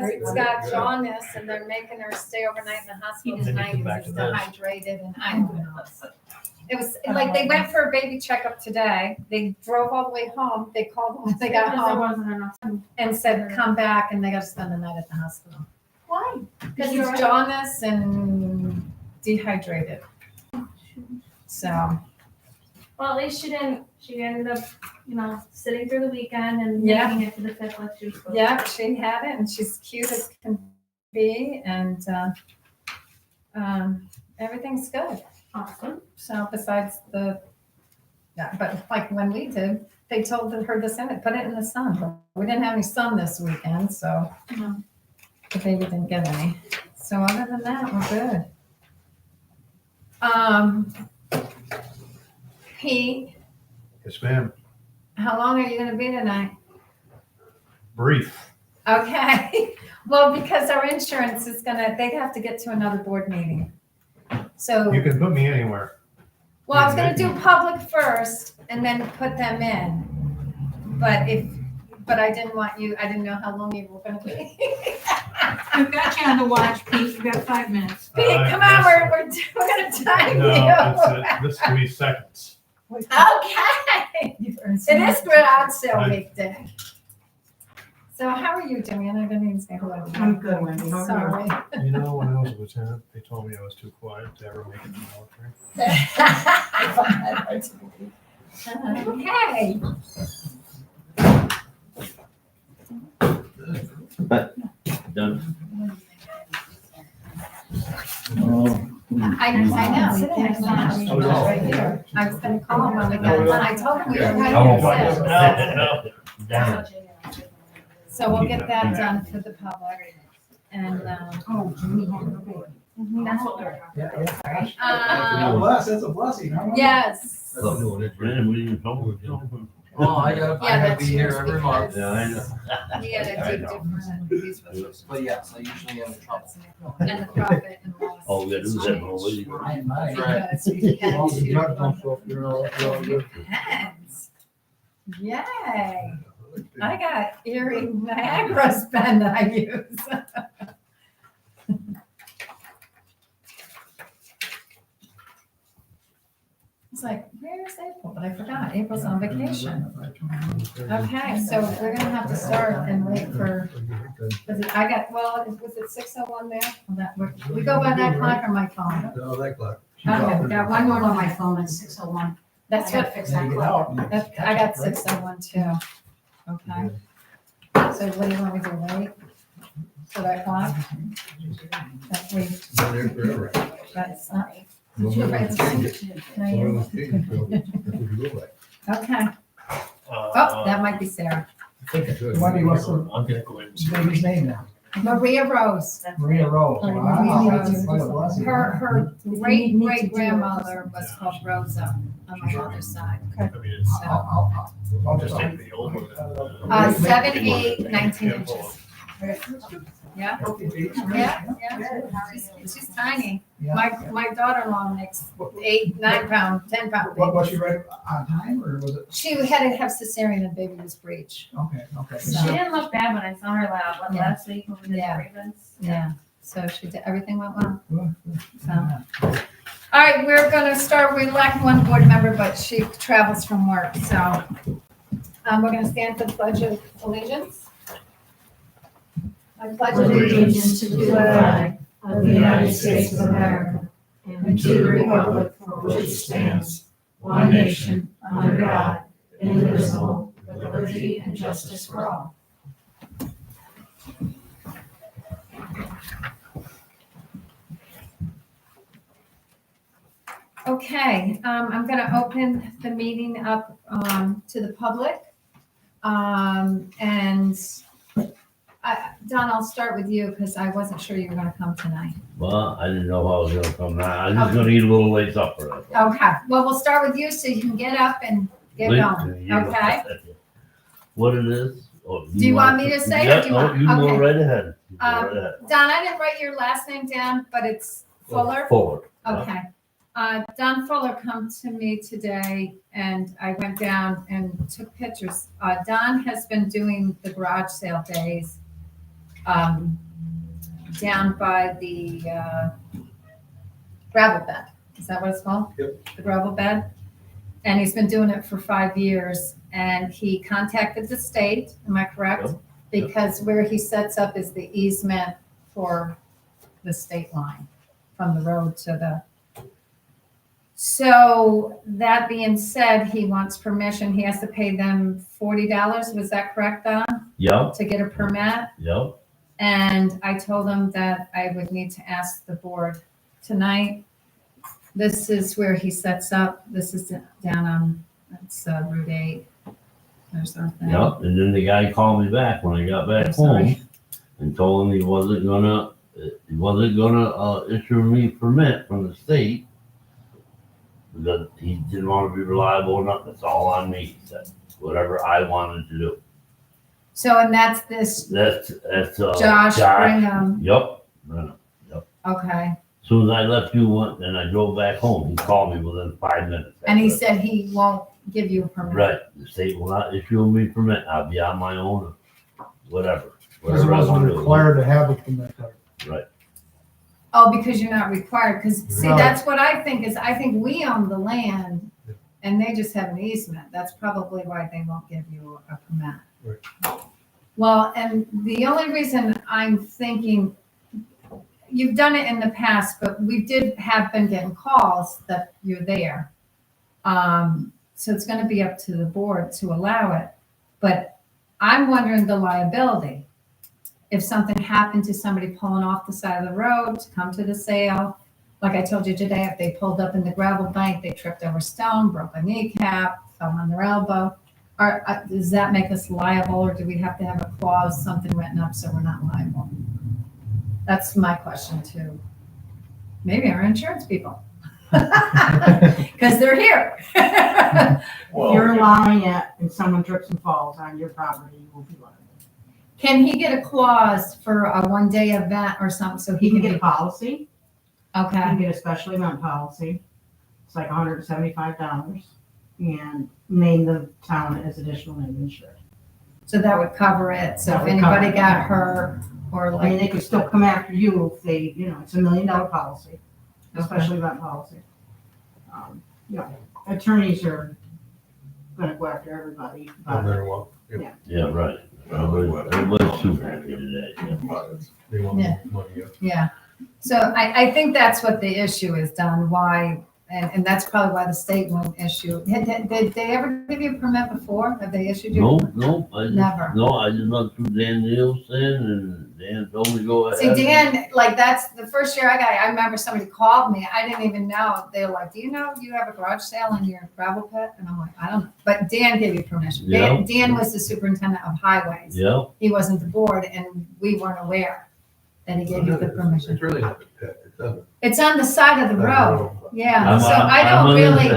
It's got jaundice and they're making her stay overnight in the hospital tonight because it's dehydrated and I don't know. It was like they went for a baby checkup today. They drove all the way home. They called them when they got home and said, come back, and they got to spend the night at the hospital. Why? Because it's jaundice and dehydrated. So. Well, at least she didn't. She ended up, sitting through the weekend and Yeah. making it to the fifth like she was supposed Yeah, she had it, and she's cute as can be, and everything's good. to. Awesome. So besides but like when we did, they told her to send it, put it in the sun. But we didn't have any sun this weekend, so Mhm. the baby didn't get any. So other than that, we're good. Pete, Yes, ma'am. how long are you gonna be tonight? Brief. Okay, well, because our insurance is they'd have to get to another board meeting. So, You can put me anywhere. well, I was gonna do public first and then put them in. But I didn't know how long you were gonna be. We've got you on the watch, Pete. You've got 5 minutes. Pete, come on, we're gonna time No, you. this can be seconds. Okay, it is garage sale week day. So how are you doing? I didn't even say hello. I'm good, Wendy. How are you? Sorry. You know, when I was a lieutenant, they told me I was too quiet to ever make it in the military. Okay. Done. I know. I was right here. I was gonna call him when we got done. I told him we were right here. So we'll get that done for the public. And, Oh, Jimmy had a baby. That's what we were talking about. That's a blessing, huh? yes. Oh, I have to be here yours every month. because Yeah, I know. We gotta do different. But yes, I usually am in trouble. And the profit and loss. All we gotta do is have no way. That's right. Because we had Well, the to- drug don't show up, you're all good. Depends. Yay. I got Erie Niagara pen that I use. It's like, where's April? But I forgot. April's on vacation. Okay, so we're gonna have to start and wait for, was it 6:01 there? Well, we go by that clock or my phone? No, that clock. Okay, we got one more on my phone at 6:01. That's what, fix Then you get out. I got 6:01 too. Okay. So what do you want me to wait for that clock? That we, They're there forever. that's not, No more than Right. change it. no, No more you- than change it. That's what you look like. okay. Oh, that might be Sarah. I think it's good. Wendy, what's the I'm gonna go in. baby's name now? Maria Rose. Maria Rose. Maria Wow, Rose. what a blessing. Her great grandmother was called Rosa on my mother's side. I mean, it's, I'll just just take the old one. 7, 8, 19 inches. Yeah, she's tiny. Yeah. My daughter-in-law makes 8, 9 pound, 10 pound Was babies. she ready on time or was it? She had to have cesarean and baby was breech. Okay. She didn't look bad when I saw her Yeah. last week when we did Yeah. the Ravens. Yeah, so everything went well. Good. So. All right, we're gonna start, we lack one board member, but she travels from work, so. We're gonna stand for the pledge of allegiance. I pledge Allegiance to the flag of the United States of America and to the republic for which it stands, one nation, under God, indivisible, with liberty and justice for all. Okay, I'm gonna open the meeting up, to the public. And, Don, I'll start with you, because I wasn't sure you were gonna come tonight. Well, I didn't know how I was gonna come now. I was just gonna eat a little late supper. Okay, well, we'll start with you, so you can get up and get going, okay? What it is? Or Do you want me to say it, or do you want- You go okay. right ahead. You go right ahead. Don, I didn't write your last name down, but it's Fuller? Forward. Okay. Don Fuller come to me today and I went down and took pictures. Don has been doing the garage sale days down by the, gravel bed. Is that what it's called? Yep. The gravel bed. And he's been doing it for 5 years, and he contacted the state, am I correct? Yep. Because where he sets up is the easement for the state line, from the road to the. So that being said, he wants permission, he has to pay them $40, was that correct, Don? Yep, To get a permit? yep. And I told him that I would need to ask the board tonight. This is where he sets up, this is down on, that's Route 8. There's our thing. Yep, and then the guy called me back when I got back I'm sorry. home and told him he wasn't gonna issue me a permit from the state because he didn't want to be reliable enough. That's all on me. He said, whatever I wanted to do. So, and that's this That's Josh Brigham, Yep. okay. As soon as I left you and I drove back home, he called me within 5 minutes. And he after that. said he won't give you a permit. Right, the state will not issue me a permit. I'll be on my own, whatever. Because it Whatever I wasn't want to do. required to have a permit there. Oh, because you're not required, because see, Right. that's what I think is, I think we own the land and they just have an easement. That's probably why they won't give you a permit. Right. Well, and the only reason I'm thinking, you've done it in the past, but we have been getting calls that you're there. So it's gonna be up to the board to allow it, but I'm wondering the liability. If something happened to somebody pulling off the side of the road to come to the sale, like I told you today, if they pulled up in the gravel bank, they tripped over a stone, broke a kneecap, fell on their elbow. Does that make us liable, or do we have to have a clause, something written up so we're not liable? That's my question too. Maybe our insurance people. Because they're here. If you're allowing it and someone trips and falls on your property, you will be liable. Can he get a clause for a one-day event or something so He he can can get a policy, you okay, can get a special event policy. It's like $175 and name the town as additional name insured. so that would cover it. So That if would cover anybody it. got hurt or I mean, like, they could still come after you if they, it's $1 million policy, a Okay. special event policy. Attorneys are gonna go after everybody. No but matter what. Yeah, right. Everybody's super happy today. Yeah. They want Yeah. money, yeah. yeah. So I think that's what the issue is, Don, why, and that's probably why the state won't issue. Did they ever give you a permit before? Have they issued you? No, Never. I just went through Dan Nielsen and Dan told me to go ahead. See, Dan, like that's the first year I got it. I remember somebody called me. I didn't even know. They were like, do you know you have a garage sale in your gravel pit? And I'm like, I don't know. But Dan gave you permission. Yeah. Dan was the superintendent of highways. Yeah, He wasn't the board and we weren't aware that he gave you the permission. It's really not a pit, it's on It's on the side of the road. Yeah, so I'm I don't really,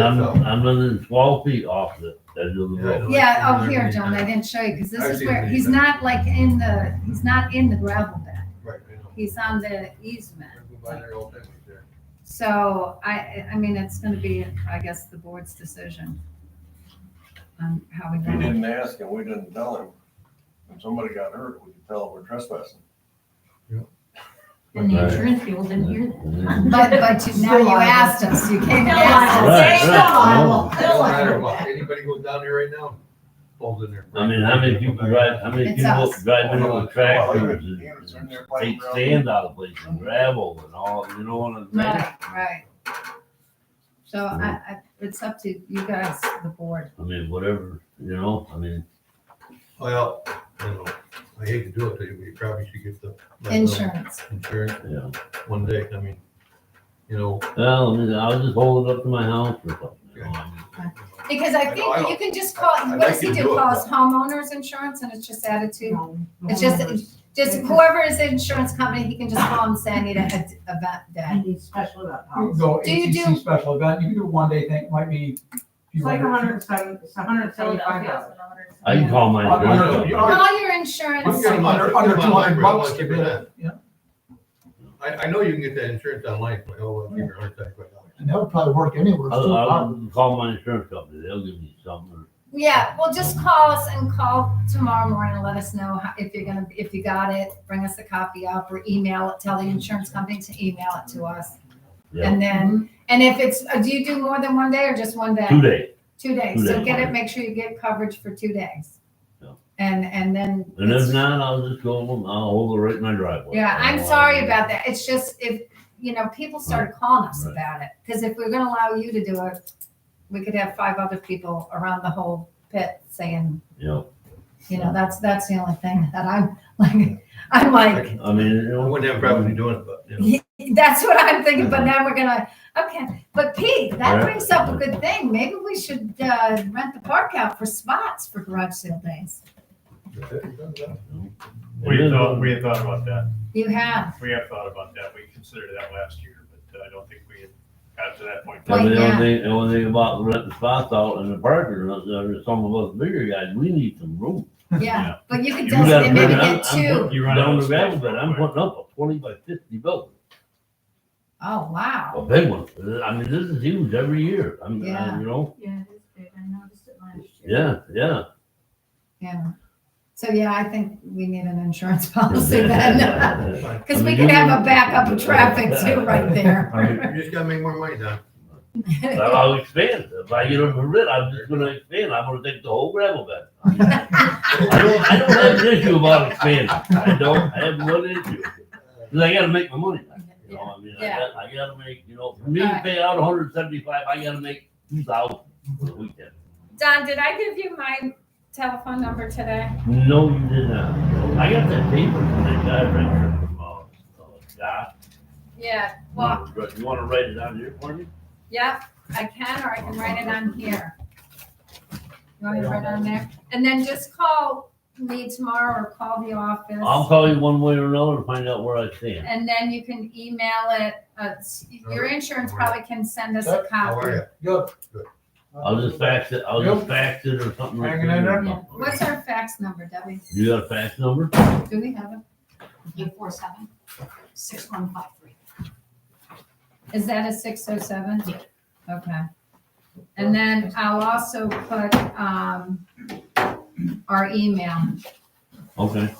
I'm within 12 feet off the edge of the Yeah, I know. road. yeah, oh, here, John, I didn't show you, because this I've is seen where, it he's many not like he's not in the gravel bed. Right, I know. He's on the easement. I go by there all the time, right there. So I mean, it's gonna be, I guess, the board's decision on how we If he go. didn't ask and we didn't tell him, and somebody got hurt, we could tell we're trespassing. And the Right. insurance people didn't hear that. Mhm. But now you asked us, you came and Still asked liable. us. Right, Still right. liable. It Still don't matter liable. what, anybody goes down there right now, falls in there. I mean, how many people It's us. drive into the tractors Well, and he was in there playing take around. sand out of place and gravel and all, you know what I'm saying? Right. So it's up to you guys, the board. I mean, whatever, I mean, Well, I hate to do it to you, but you probably should get the. Insurance. Insurance yeah. one day, I mean, Well, I mean, I'll just hold it up to my house or something, I mean. Because I think you can just call, I'd what does like he you to do, do it, call us but- homeowners insurance and it's just added to? No, It's just- homeowners. Just whoever is the insurance company, he can just call and say, I need a event You day. need special event You can policy. go Do you ACC do- special event, you can do a one-day thing, might be. It's like $175. I can call my Under- insurance under- company. Call your insurance. Under $200 to get it, yeah. I know you can get that insurance online, but I'll give you $175. And that would probably work anywhere. I'll call my insurance company, they'll give me something, Yeah, well, just call us and call tomorrow morning and let us know if if you got it, bring us a copy up or email it, tell the insurance company to email it to us. Yeah. And then, and if it's, do you do more than one day or just one day? 2 days. 2 days. 2 So days. get it, make sure you get coverage for 2 days. Yeah. And then. And if it's- not, I'll just go, I'll hold it right in my driveway. Yeah, I'm sorry about that. It's just if, people started calling us Right. about it. Because if we're gonna allow you to do it, we could have 5 other people around the whole pit saying, Yeah, that's the only thing that I'm like, I mean, I wouldn't have a problem doing it, but, that's what I'm thinking, but now we're gonna, okay. But Pete, that Yeah. brings up a good thing. Maybe we should rent the park out for spots for garage sale days. We had thought about that. You have. We have thought about that. We considered that last year, but I don't think we had got to that point. I mean, Well, the only thing about renting spots out in the park is some of us bigger guys, we need some room. Yeah, but you could You just gotta maybe put it- get two. putting You run out down of the space gravel bed, real I'm quick. putting up a 20 by 50 building, Oh, a wow. big one. I mean, this is huge every year. Yeah. Yeah, it is big. I noticed it last year. Yeah. Yeah. So, yeah, I think we need an insurance policy then. Because I we mean, could you- have a backup of traffic too right there. you just gotta make more money, Don. I'll expand. If I get a permit, I'm just gonna expand. I'm gonna take the whole gravel bed. I don't have an issue about expanding. I don't have one issue. Cause I gotta make my money back. You know, I mean, Yeah. I gotta make, for me to pay out 175, I gotta make 2,000 for the weekend. Don, did I give you my telephone number today? No, you did not. I got that paper from that guy right there from, Scott. Yeah, well, You wanna write it down here for me? yep, I can, or I can write it on here. You want me to write it on there? And then just call me tomorrow or call the office. I'll call you one way or another to find out where I stand. And then you can email it. Your insurance probably can send us a How copy. are you? Good. I'll just fax it or something like Hanging in there? Yeah. What's our fax number, Debbie? You got a fax number? Do we have it? 847-6153. Is that a 607? Okay. And then I'll also put, our email, Okay.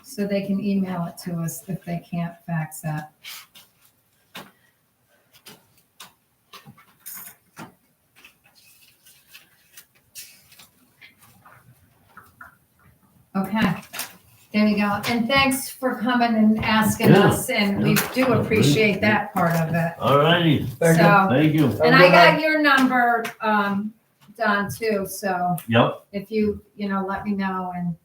so they can email it to us if they can't fax that. Okay, there you go. And thanks for coming and asking Yeah, us, and we do appreciate that part of it. All righty. Thank you. So, Thank you. and I got your number, Don, too, so Yep. if you, let me know and,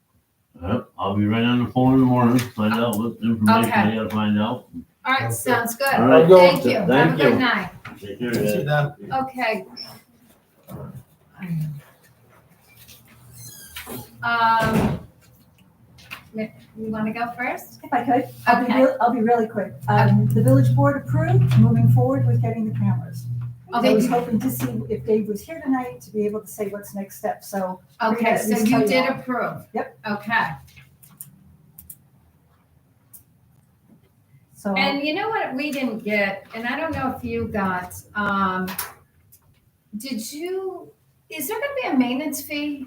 Yep. I'll be right on the phone in the morning, find out what information I Okay. gotta find out. all right, sounds good. All right. Thank you. Have a Thank you. good night. Take care, See you, Dad. Don. Okay. You want to go first? If I could, Okay. I'll be really quick. The village board approved moving forward with getting the cameras. Oh, I they was did. hoping to see if Dave was here tonight to be able to say what's next step, so. Okay, At so least you tell you did all. approve? Yep. Okay. So, And you know what we didn't get, and I don't know if you got, is there gonna be a maintenance fee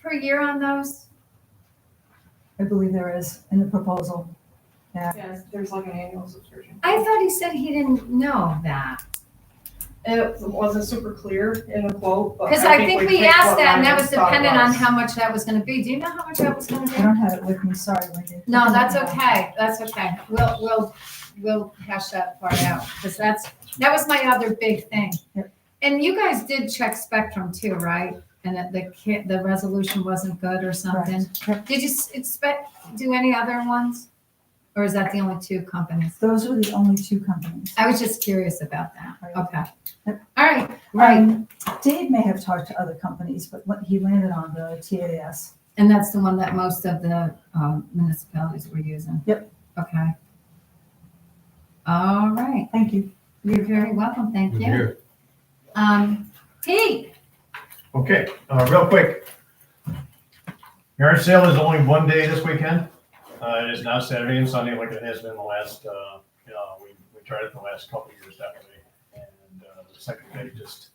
per year on those? I believe there is in the proposal. Yes, there's like an annual subscription. I thought he said he didn't know that. It wasn't super clear in the quote, but. Because I think we picked asked what that, and that Ryan was thought it dependent on was. how much that was gonna be. Do you know how much that was gonna I be? don't have it with me, sorry, Wendy. No, that's okay, that's okay. We'll hash that part out, because that was my other big thing. Yep. And you guys did check Spectrum too, right? And that the resolution wasn't good or something? Yep. Did you do any other ones? Or is that the only two companies? Those were the only two companies. I was just curious about that. Right. Okay. Yep. All right, right. Dave may have talked to other companies, but he landed on the TAS. And that's the one that most of the municipalities were using? Yep. Okay. All right. Thank you. You're very welcome. Thank you. Here. Pete, Okay, real quick. Yard sale is only one day this weekend. It is now Saturday and Sunday like it has been the last, we tried it the last couple of years that way. And the second day just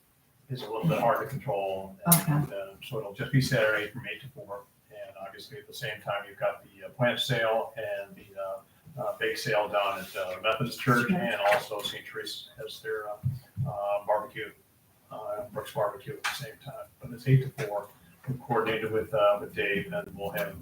is a little bit hard to control. And, so it'll just be Saturday from 8 to 4. And obviously at the same time, you've got the plant sale and the bake sale down at Methodist Church, and also St. Teresa's has their barbecue, Brooks Barbecue at the same time. But it's 8 to 4. We've coordinated with Dave, and we'll have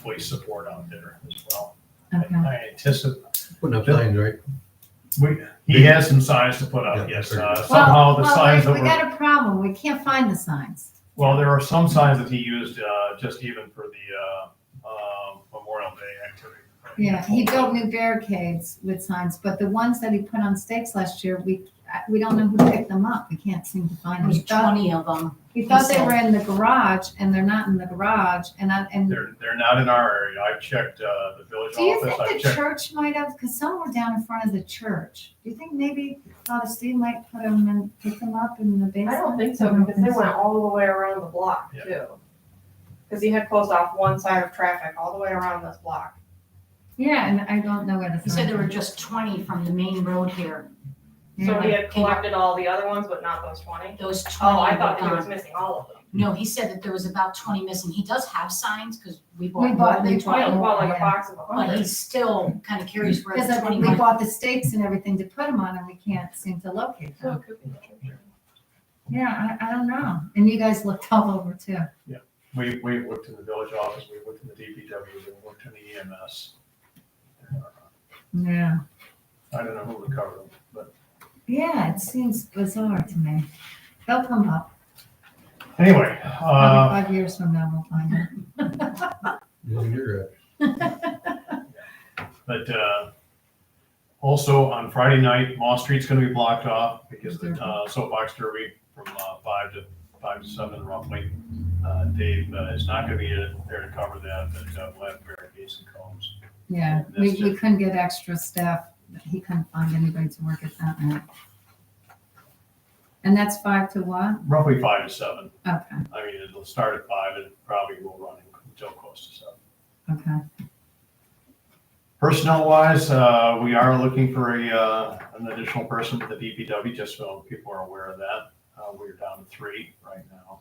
police support out there as well. Okay. I anticipate, Putting up signs, right? he has some signs to put up, Yeah, yes. fair. Somehow the signs that We were, got a problem. We can't find the signs. well, there are some signs that he used just even for the Memorial Day activity. Yeah, he built new barricades with signs, but the ones that he put on stakes last year, we don't know who picked them up. We can't seem to find them. There's 20 of them. We thought they were in the garage, and they're not in the garage, and They're not in our area. I've checked the village do you office. think I've the checked. church might have, because some were down in front of the church. Do you think maybe Father Steve might put them and pick them up in the basement? I don't think so, because they went all the way around the block Yeah. too. Because he had closed off one side of traffic all the way around this block. Yeah, and I don't know where the He said there were just 20 from the main road here. So he Yeah. had collected all the other ones, but not those 20? Those 20 Oh, I were thought he was gone. missing all of them. No, he said that there was about 20 missing. He does have signs because we bought We more bought than the 20. Well, like a yeah. box of But 100. he's still kind of curious where Because the I 20 think we went. bought the stakes and everything to put them on, and we can't seem to locate So them. it could be the church. Yeah, I don't know. And you guys looked all over too. We looked in the village office, we looked in the DPW, we looked in the EMS. Yeah. I don't know who recovered them, but Yeah, it seems bizarre to me. They'll come up. anyway, Probably 5 years from now, we'll find out. Yeah, you're right. but also on Friday night, Moss Street's gonna be blocked off because of the soapbox derby from 5 to 7 roughly. Dave is not gonna be there to cover that, but we'll have barricades and cones. Yeah, we couldn't get extra staff. He couldn't find anybody to work at that night. And that's 5 to what? Roughly 5 to 7. Okay, I mean, it'll start at 5 and probably will run until close to 7. okay. Personnel wise, we are looking for an additional person with the DPW, just so people are aware of that. We're down to 3 right now.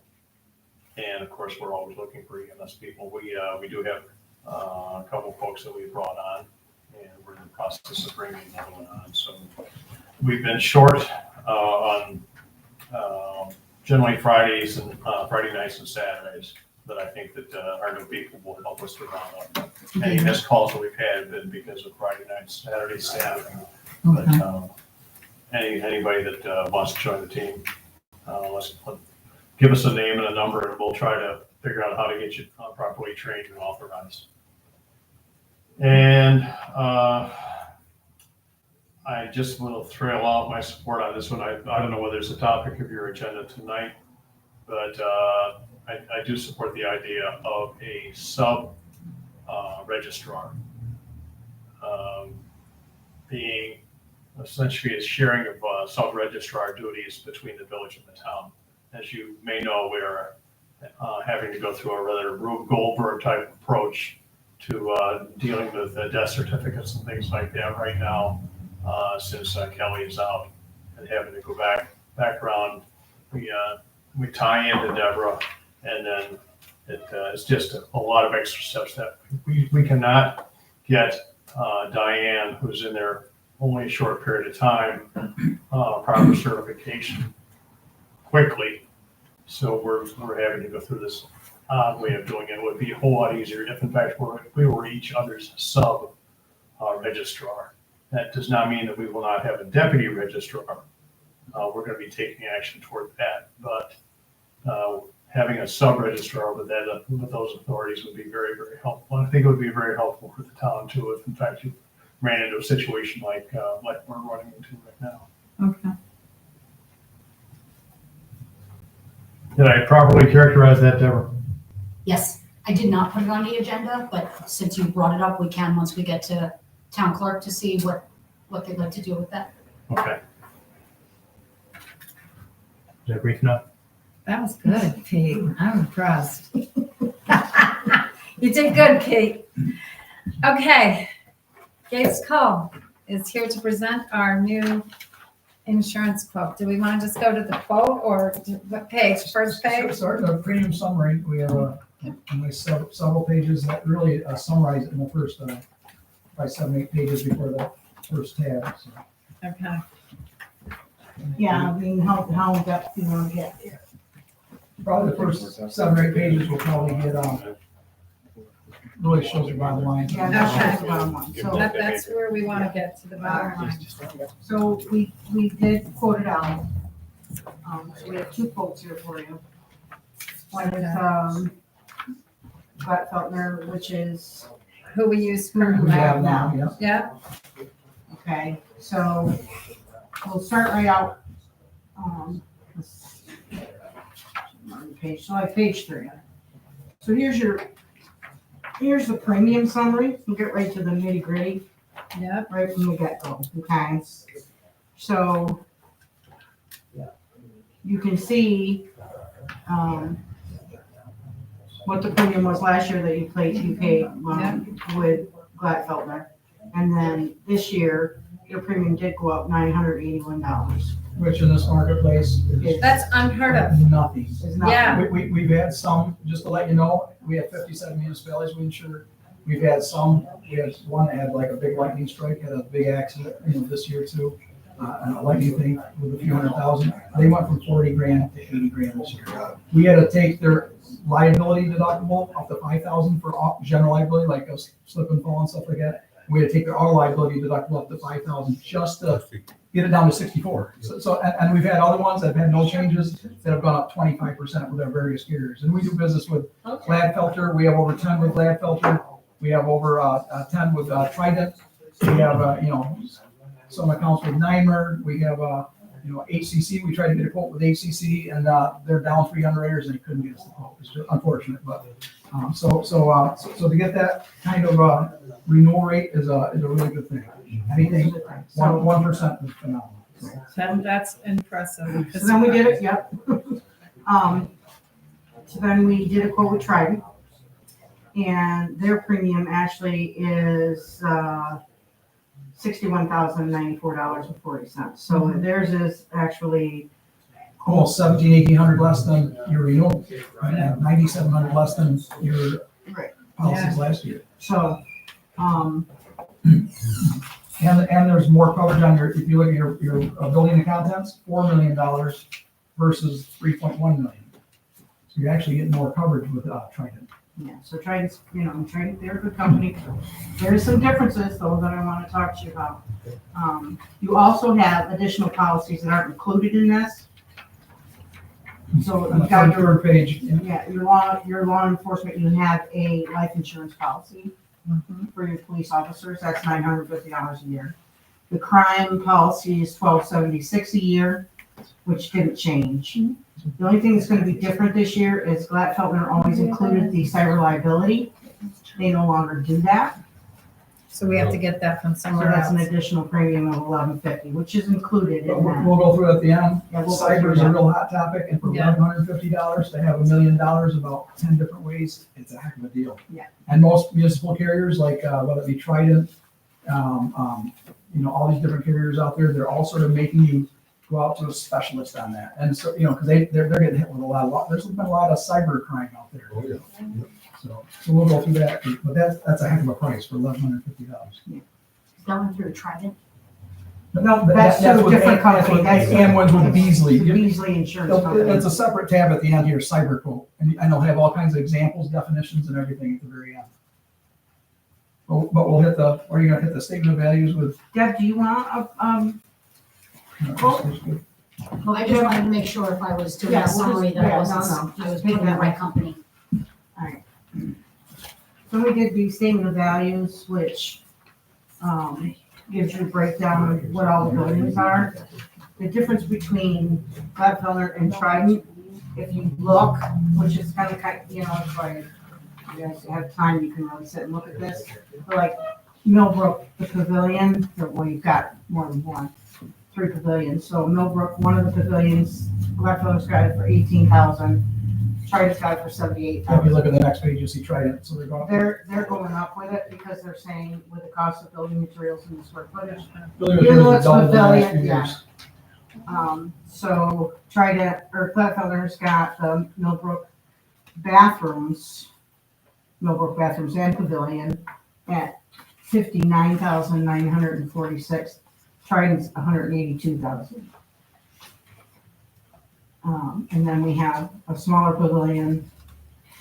And of course, we're always looking for EMS people. We do have a couple folks that we brought on, and we're in the process of bringing another one on. So we've been short on generally Fridays and Friday nights and Saturdays. But I think that our new people will help us to round up. Any missed calls that we've had have been because of Friday night, Saturday staffing. But anybody that wants to join the team, give us a name and a number, and we'll try to figure out how to get you properly trained and authorized. And I just want to throw out my support on this one. I don't know whether it's a topic of your agenda tonight, but I do support the idea of a sub registrar being essentially a sharing of sub registrar duties between the village and the town. As you may know, we're having to go through a rather Rube Goldberg type approach to dealing with death certificates and things like that right now, since Kelly is out, and having to go back around. We tie into Deborah, and then it's just a lot of extra steps that we cannot get Diane, who's in there only a short period of time, proper certification quickly. So we're having to go through this odd way of doing it. It would be a whole lot easier if, in fact, we were each other's sub registrar. That does not mean that we will not have a deputy registrar. We're going to be taking action toward that, but having a sub registrar with those authorities would be very, very helpful. And I think it would be very helpful for the town too, if in fact you ran into a situation like we're running into right now. Okay. Did I properly characterize that, Deborah? Yes, I did not put it on the agenda, but since you brought it up, we can once we get to town clerk to see what they'd like to do with that. Okay. Is that brief enough? That was good, Pete. I'm impressed. You did good, Kate. Okay. Gates Cole is here to present our new insurance quote. Do we want to just go to the quote or what page, first page? Start the premium summary, we have several pages that really summarize it in the first, probably 7, 8 pages before the first tab, so. Okay. Yeah, I mean, how depth do you want to get? Probably the first 7 or 8 pages will probably get, really shows the bottom line. Yeah, Okay. that's the bottom one. So, That's where we want to get to the bottom line. so we did quote it out. So we have 2 quotes here for you. One is, Glatfelter, which is, Who we use We currently. have now, yeah. Yeah, okay, so we'll start right out. Page, so like page 3. So here's the premium summary. We'll get right to the nitty gritty. yeah. Right from the get-go, okay? So you can see, what the premium was last year that you paid with Glatfelter. And then this year, your premium did go up $981. Which in this marketplace is That's unheard of. nothing. Is not- Yeah. We've had some, just to let you know, we have 57 municipalities we insure. We've had some, we had one that had like a big lightning strike, had a big accident, this year too. And a lightning thing with a few $100,000. They went from 40 grand to 80 grand this year. We had to take their liability deductible up to 5,000 for general liability, like a slip and fall and stuff like that. We had to take our liability deductible up to 5,000 just to get it down to 64. And we've had other ones that have had no changes that have gone up 25% with our various carriers. And we do business with Glatfelter. We have over 10 with Glatfelter. We have over 10 with Trident. We have, some accounts with Nymer. We have, HCC. We tried to get a quote with HCC and they're down 300 errors and they couldn't get us the quote. It's unfortunate, but so to get that kind of renewal rate is a really good thing. Anything 1% is phenomenal. That's impressive. So then we did it, yep. So then we did a quote with Trident. And their premium actually is $61,094.40. So theirs is actually Almost 1,800 less than your renewal, right? 9,700 less than your Right. policies last year. so. And there's more coverage on if you look at your building and contents, $4 million versus 3.1 million. So you're actually getting more coverage with Trident. Yeah, so Trident's, Trident, they're a good company. There's some differences though that I want to talk to you about. You also have additional policies that aren't included in this. So On the you've got your, third page, your law enforcement, you have a life insurance policy for your police officers. That's $950 a year. The crime policy is $1,276 a year, which didn't change. The only thing that's going to be different this year is Glatfelter always included the cyber liability. They no longer do that. So we have to get that from So somewhere that's an else. additional premium of $1,150, which is included but in that. we'll go through it at the end. Yeah, we'll go Cyber through is a that. real hot topic, and for Yeah. $150, they have $1 million about 10 different ways. It's a heck of a deal. Yeah. And most municipal carriers, like whether it be Trident, all these different carriers out there, they're all sort of making you go out to a specialist on that. And so, because they're getting hit with there's been a lot of cyber crime out there. Oh, yeah. So we'll go through that, but that's a heck of a price for $1,150. Going through Trident. But no, That's a with different company. That's Amwins with Beasley. The Beasley Insurance Company. It's a separate tab at the end here, cyber quote, and they'll have all kinds of examples, definitions, and everything at the very end. But we'll hit are you gonna hit the statement of values with? Deb, do you want, Well, I just wanted to make sure if I was doing Yeah, a summary that I no, wasn't, no, I was just picking the right company. so we did the statement of values, which, gives you a breakdown of what all the buildings are. The difference between Glatfelter and Trident, if you look, which is kind of, it's like, you guys have time, you can really sit and look at this. But like Millbrook, the pavilion, well, you've got more than one, 3 pavilions. So Millbrook, one of the pavilions, Glatfelter's got it for 18,000. Trident's got it for 78,000. If you look at the next page, you'll see Trident, so they're going. They're going up with it because they're saying with the cost of building materials and the square footage. Building You materials know, have it's doubled in the last pavilion, few yeah. years. So Trident, or Gladfelder's got the Millbrook bathrooms and pavilion at 59,946. Trident's 182,000. And then we have a smaller pavilion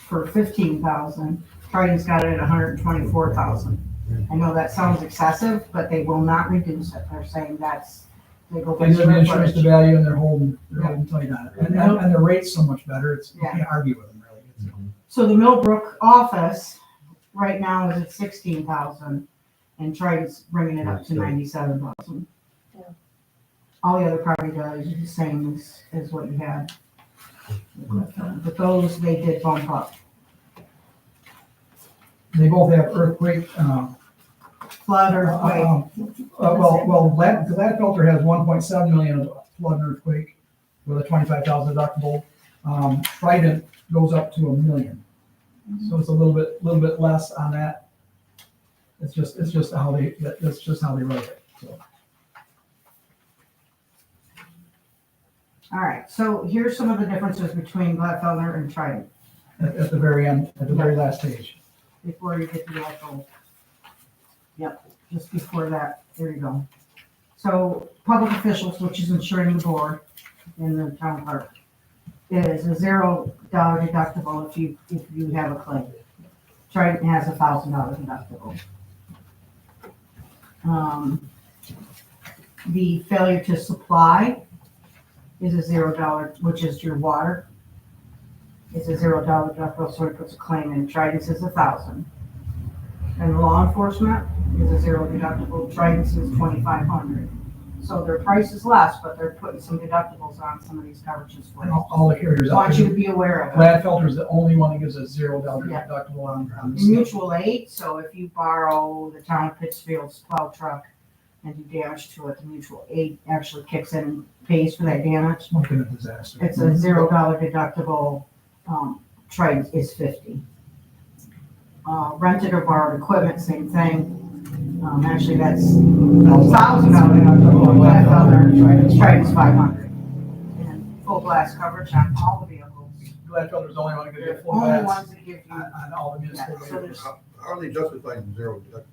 for 15,000. Trident's got it at 124,000. I know that sounds excessive, but they will not reduce it. They're saying they go by They did square insurance to footage. value and they're holding tight on it. And the rate's so much better, you Yeah. can't argue with them really. So the Millbrook office right now is at 16,000 and Trident's bringing it up to 97,000. Yeah. All the other property values are the same as what you had. But those, they did bump up. They both have earthquake, Flood or quake. Gladfelter has 1.7 million of flood and earthquake with a 25,000 deductible. Trident goes up to $1 million. So it's a little bit less on that. It's just how they write it. So. All right, so here's some of the differences between Gladfelder and Trident At the very end, at the very last page. before you get to the actual. Yep, just before that, there you go. So public officials, which is insuring the board in the town clerk, is a $0 deductible if you have a claim. Trident has a $1,000 deductible. The failure to supply is a $0, which is your water. It's a $0 deductible, so it puts a claim in. Trident's is $1,000. And law enforcement is a $0 deductible. Trident's is $2,500. So their price is less, but they're putting some deductibles on some of these coverages for And you. all the carriers I out want you there. to be aware of it. Gladfelter is the only one that gives a $0 Yeah. deductible on this. Mutual aid, so if you borrow the town of Pittsfield's plow truck and do damage to it, the mutual aid actually kicks in and pays for that damage. It's not been a disaster. It's a $0 deductible. Trident is $50. Rented or borrowed equipment, same thing. Actually, that's $1,000 deductible. Trident's $500. And full glass coverage on all the vehicles. Gladfelter's the only one that gives you They're full only glass ones that give you. on all the municipal Yeah, so vehicles. How are they justifying $0 deductible?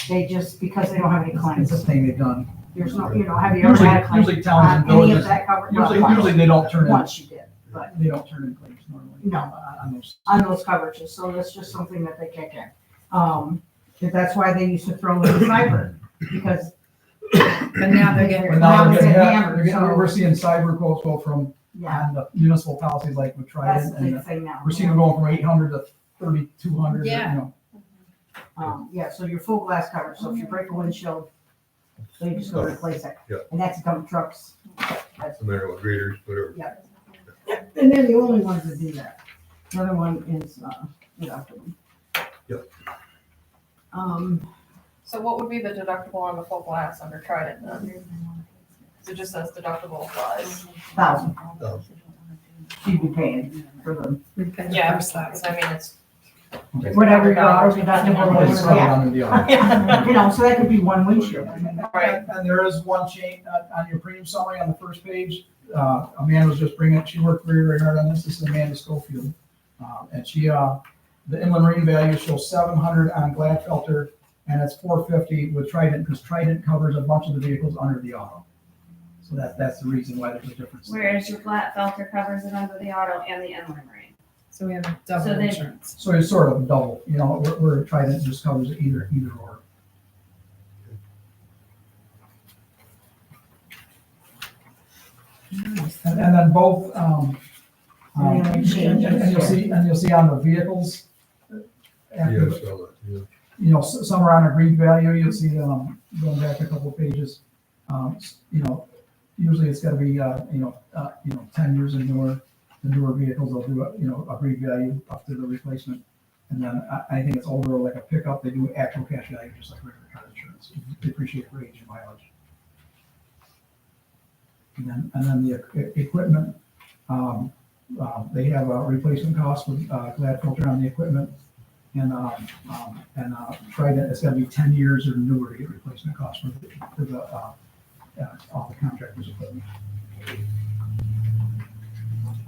They just, because they don't have any It's claims. a thing they've done. There's no, have you ever had a claim Usually towns and on any of villages, that coverage? Well, usually they don't turn in, once you did, but they don't turn in claims normally. No. On those. on those coverages, so that's just something that they kick in. That's why they used to throw in cyber, because. But now they're getting. But now it's they're getting, hammered, so- we're seeing cyber quotes go from, Yeah, on the municipal policies like with that's Trident, the and big thing now. we're seeing them going from 800 to 3,200, you Yeah. know. Yeah, so your full glass coverage, so if you break a windshield, so you just go replace it. Yeah. And that's dump trucks. No matter what graders, whatever. And they're the only ones that do that. The other one is, deductible. Yep. So what would be the deductible on the full glass under Trident then? 'Cause it just says deductible applies. $1,000, $1,000. you'd be paying for them. Yeah, because I mean, it's. Whatever your auto deductible It's is, covered yeah. under the other. You know, so that could be one windshield. Right. And there is one change on your premium summary on the first page. Amanda was just bringing it, she worked very, very hard on this. This is Amanda Schofield. And she, the inland marine value shows 700 on Gladfelter, and it's 450 with Trident, because Trident covers a bunch of the vehicles under the auto. So that's the reason why there's a difference. Whereas your Gladfelter covers it under the auto and the inland marine. So we have So double they- insurance. So it's sort of double, you know, where Trident just covers either or. And then both, and you'll see on the vehicles. after Yeah, so, yeah. you know, some are on agreed value, you'll see, going back a couple of pages. You know, usually it's gotta be, 10 years and newer, the newer vehicles, they'll do, agreed value up to the replacement. And then I think it's older, like a pickup, they do actual cash value, just like regular car insurance, they appreciate for age and mileage. And then the equipment, they have a replacement cost with Gladfelter on the equipment. And Trident, it's gotta be 10 years or newer to get replacement cost for the off the contractor's equipment.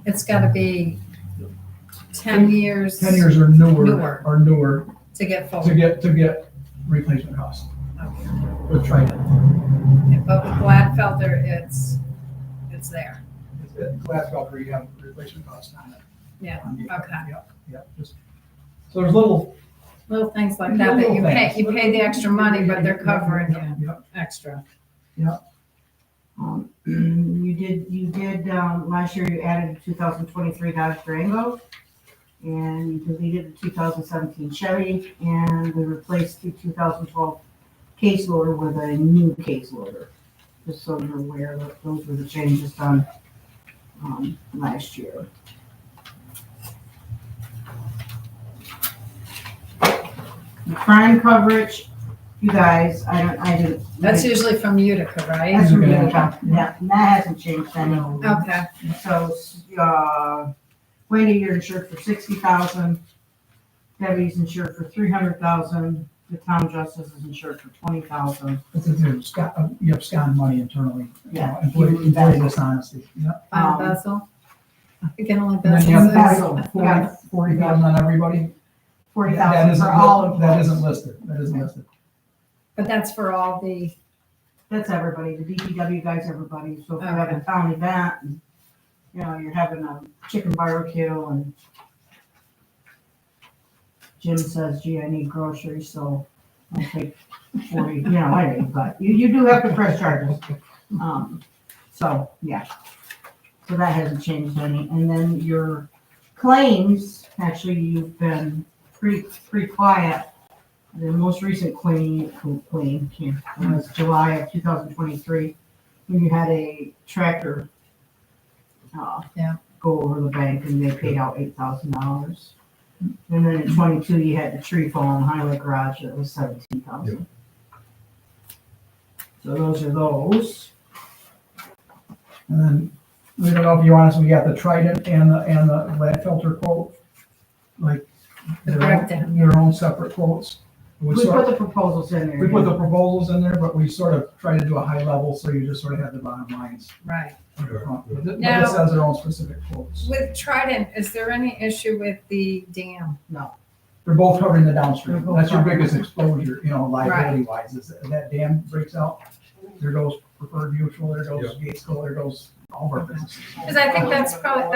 It's gotta be 10 years 10 years or newer to get full. to get replacement costs. With Trident. But with Gladfelder, it's there. Glasgow, you have replacement costs on it. Yeah, okay. Yeah, just, so there's little. Little things like that, that Little you pay the extra money, but they're covering you Yep. extra. You did, last year you added a 2023 Dodge Durango, and you deleted the 2017 Chevy, and we replaced the 2012 case loader with a new case loader. Just so you're aware that those were the changes done, last year. The crime coverage, you guys, I didn't. That's usually from Utica, right? That's from Utica, yeah, and that hasn't changed any. Okay, So, Wendy, you're insured for 60,000. Debbie's insured for 300,000. The town justice is insured for 20,000. You have scanned money internally. Yeah. Employee dishonesty. Yeah. Embezzle. I can only And then you embezzle. have 40,000 on everybody. 40,000 for all of That those. isn't listed. That isn't listed. But that's for all the, That's everybody, the DPW guys, everybody. So if you have a Okay. town event, and, you're having a chicken barbecue, and Jim says, gee, I need groceries, so I'll take 40, I didn't, but you do have to press charges. So, yeah. So that hasn't changed any. And then your claims, actually, you've been pretty quiet. The most recent claim was July of 2023, when you had a tractor go over the bank, and they paid out $8,000. And then in 22, you had the tree fall in the highway garage, that was 17,000. So those are those. And then, we don't know if you want us, we got the Trident and the lead filter quote, like, The breakdown. their own separate quotes. We put the proposals in there. We put the proposals in there, but we sort of try to do a high level, so you just sort of have the bottom lines. right. on the front. But this Now- has their own specific quotes. With Trident, is there any issue with the dam? They're both covering the downstream. They're both That's your covering biggest exposure, liability wise, is that dam breaks out, there goes Preferred Mutual, there goes Gatesco, there goes all of our businesses. Because I think that's our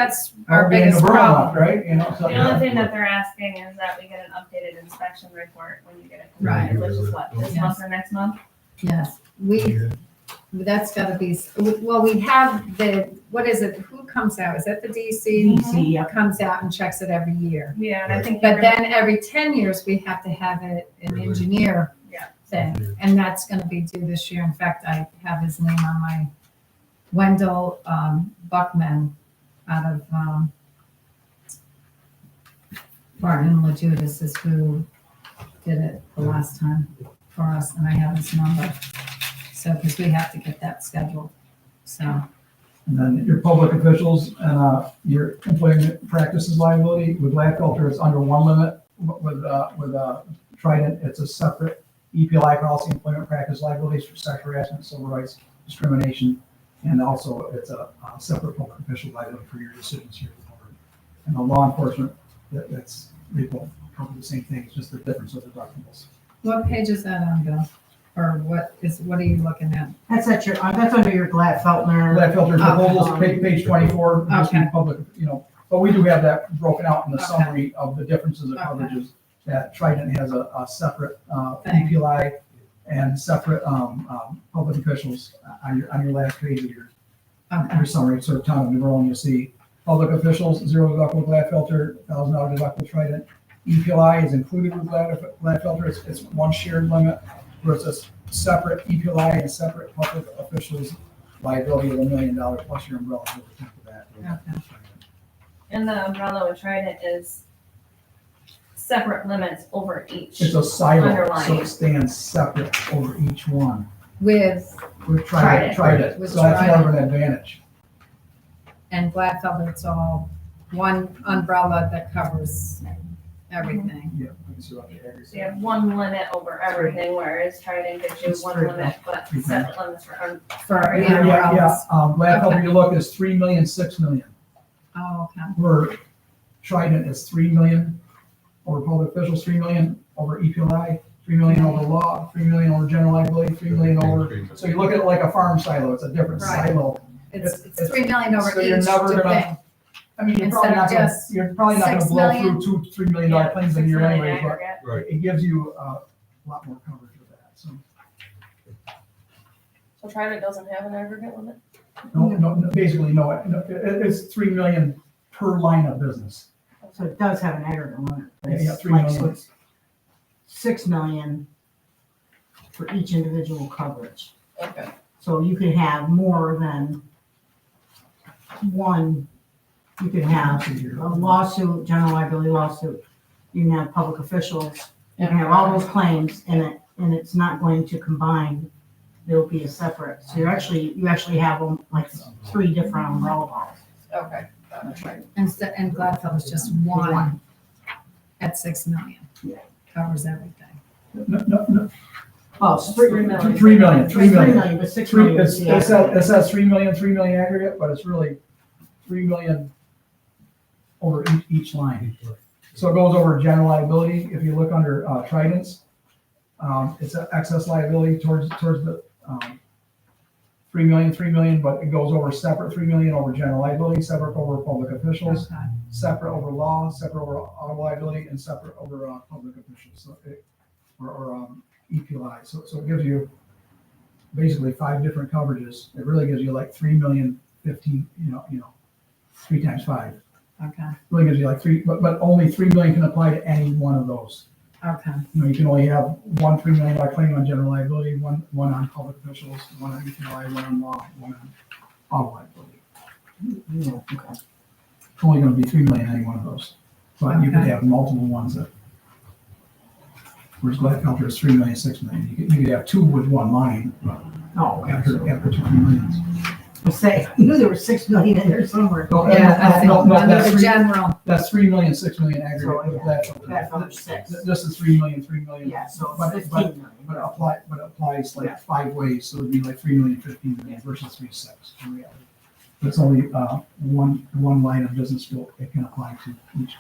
Our biggest problem. Right, so. The only thing that they're asking is that we get an updated inspection report when you get it Right. completed, which is what, this Yes. month or next month? Yes, that's gotta be, well, we have what is it, who comes out? Is that the DC? DC, yeah. Comes out and checks it every year. Yeah, and I think. But then every 10 years, we have to have an engineer Yeah. thing, and that's gonna be due this year. In fact, I have his name on my Wendell Buckman out of Barton La Judas is who did it the last time for us, and I have his number. So, because we have to get that scheduled, so. And then your public officials and your employment practices liability, with Gladfelter, it's under one limit. With Trident, it's a separate EPLI policy, employment practice liabilities for sexual harassment, civil rights, discrimination, and also it's a separate public official liability for your decisions here. And the law enforcement, they both cover the same thing, it's just the difference of the deductibles. What page is that on, Bill? Or what are you looking at? That's under your Gladfelter. Gladfelter proposals, Okay. page 24, just Okay. public, but we do have that broken out in the Okay. summary of the differences of Okay. coverages. That Trident has a separate Thing. EPLI and separate public officials on your last page of your Okay, summary. So town of New Orleans, you'll see public officials, $0 deductible Gladfelter, $1,000 deductible Trident. EPLI is included with Gladfelter, it's one shared limit, versus separate EPLI and separate public officials liability of $1 million plus your umbrella over top of that. Okay. And the umbrella with Trident is separate limits over each. It's a silo, so Underlying. it stands separate over each one. with, We're trying it, With so that's more of Trident. an advantage. and Gladfelder, it's all one umbrella that covers everything. Yeah. I can see what the aggregate. So you have one limit over everything, whereas Trident gives you It's one three. limit, but separate limits for. For, Yeah, yeah, yeah, roads. last couple you look is 3 million, 6 million. Oh, okay. Where Trident is 3 million over public officials, 3 million over EPLI, 3 million over law, 3 million over general liability, 3 million over. So you look at it like a farm silo, it's a different Right. silo. It's 3 million over So you're each never gonna- thing. I mean, Instead of just you're probably not gonna 6 blow million? through $2-3 million claims a year anyway, but Right. it gives you a lot more coverage with that, so. So Trident doesn't have an aggregate limit? No, basically, no, it's 3 million per line of business. So it does have an aggregate limit. but Yeah, it's 3 like, million. so it's 6 million for each individual coverage. Okay. So you could have more than one, you could have a lawsuit, general liability lawsuit, you can have public officials, you can have all those claims in it, and it's not going to combine, there'll be a separate, so you actually have like 3 different umbrella policies. Okay, got it. And Gladfield's just one at 6 million. Yeah. Covers everything. No, Oh, it's 3 million. 3 million, 3 million. But 6 Three, million it is the says, aggregate. it says 3 million aggregate, but it's really 3 million over each line. So it goes over general liability. If you look under Trident's, it's an excess liability towards the 3 million, but it goes over separate 3 million over general liability, separate over public officials, Okay. separate over law, separate over auto liability, and separate over public officials, so or EPLI. So it gives you basically 5 different coverages. It really gives you like 3 million, 15, 3 times 5. Okay. Really gives you like 3, but only 3 million can apply to any one of those. Okay. You can only have one $3 million claim on general liability, one on public officials, one on EPLI, one on law, one on auto liability. Yeah, okay. It's only gonna be 3 million any one of those. But you could Okay. have multiple ones that, whereas Gladfelter is 3 million, 6 million. You could have 2 with one line, Oh, okay. after 2 millions. I say, I knew there was 6 million in there somewhere. No, Yeah, I think no, under that's the 3 general. That's 3 million, 6 million So, aggregate with Gladfelter. Gladfelter's 6. This is 3 million, 3 million. Yeah, so But- it's but- 15 million. But it applies like 5 ways, so it'd be like 3 million, 15 million versus 3.6 in reality. It's only one line of business scope it can apply to each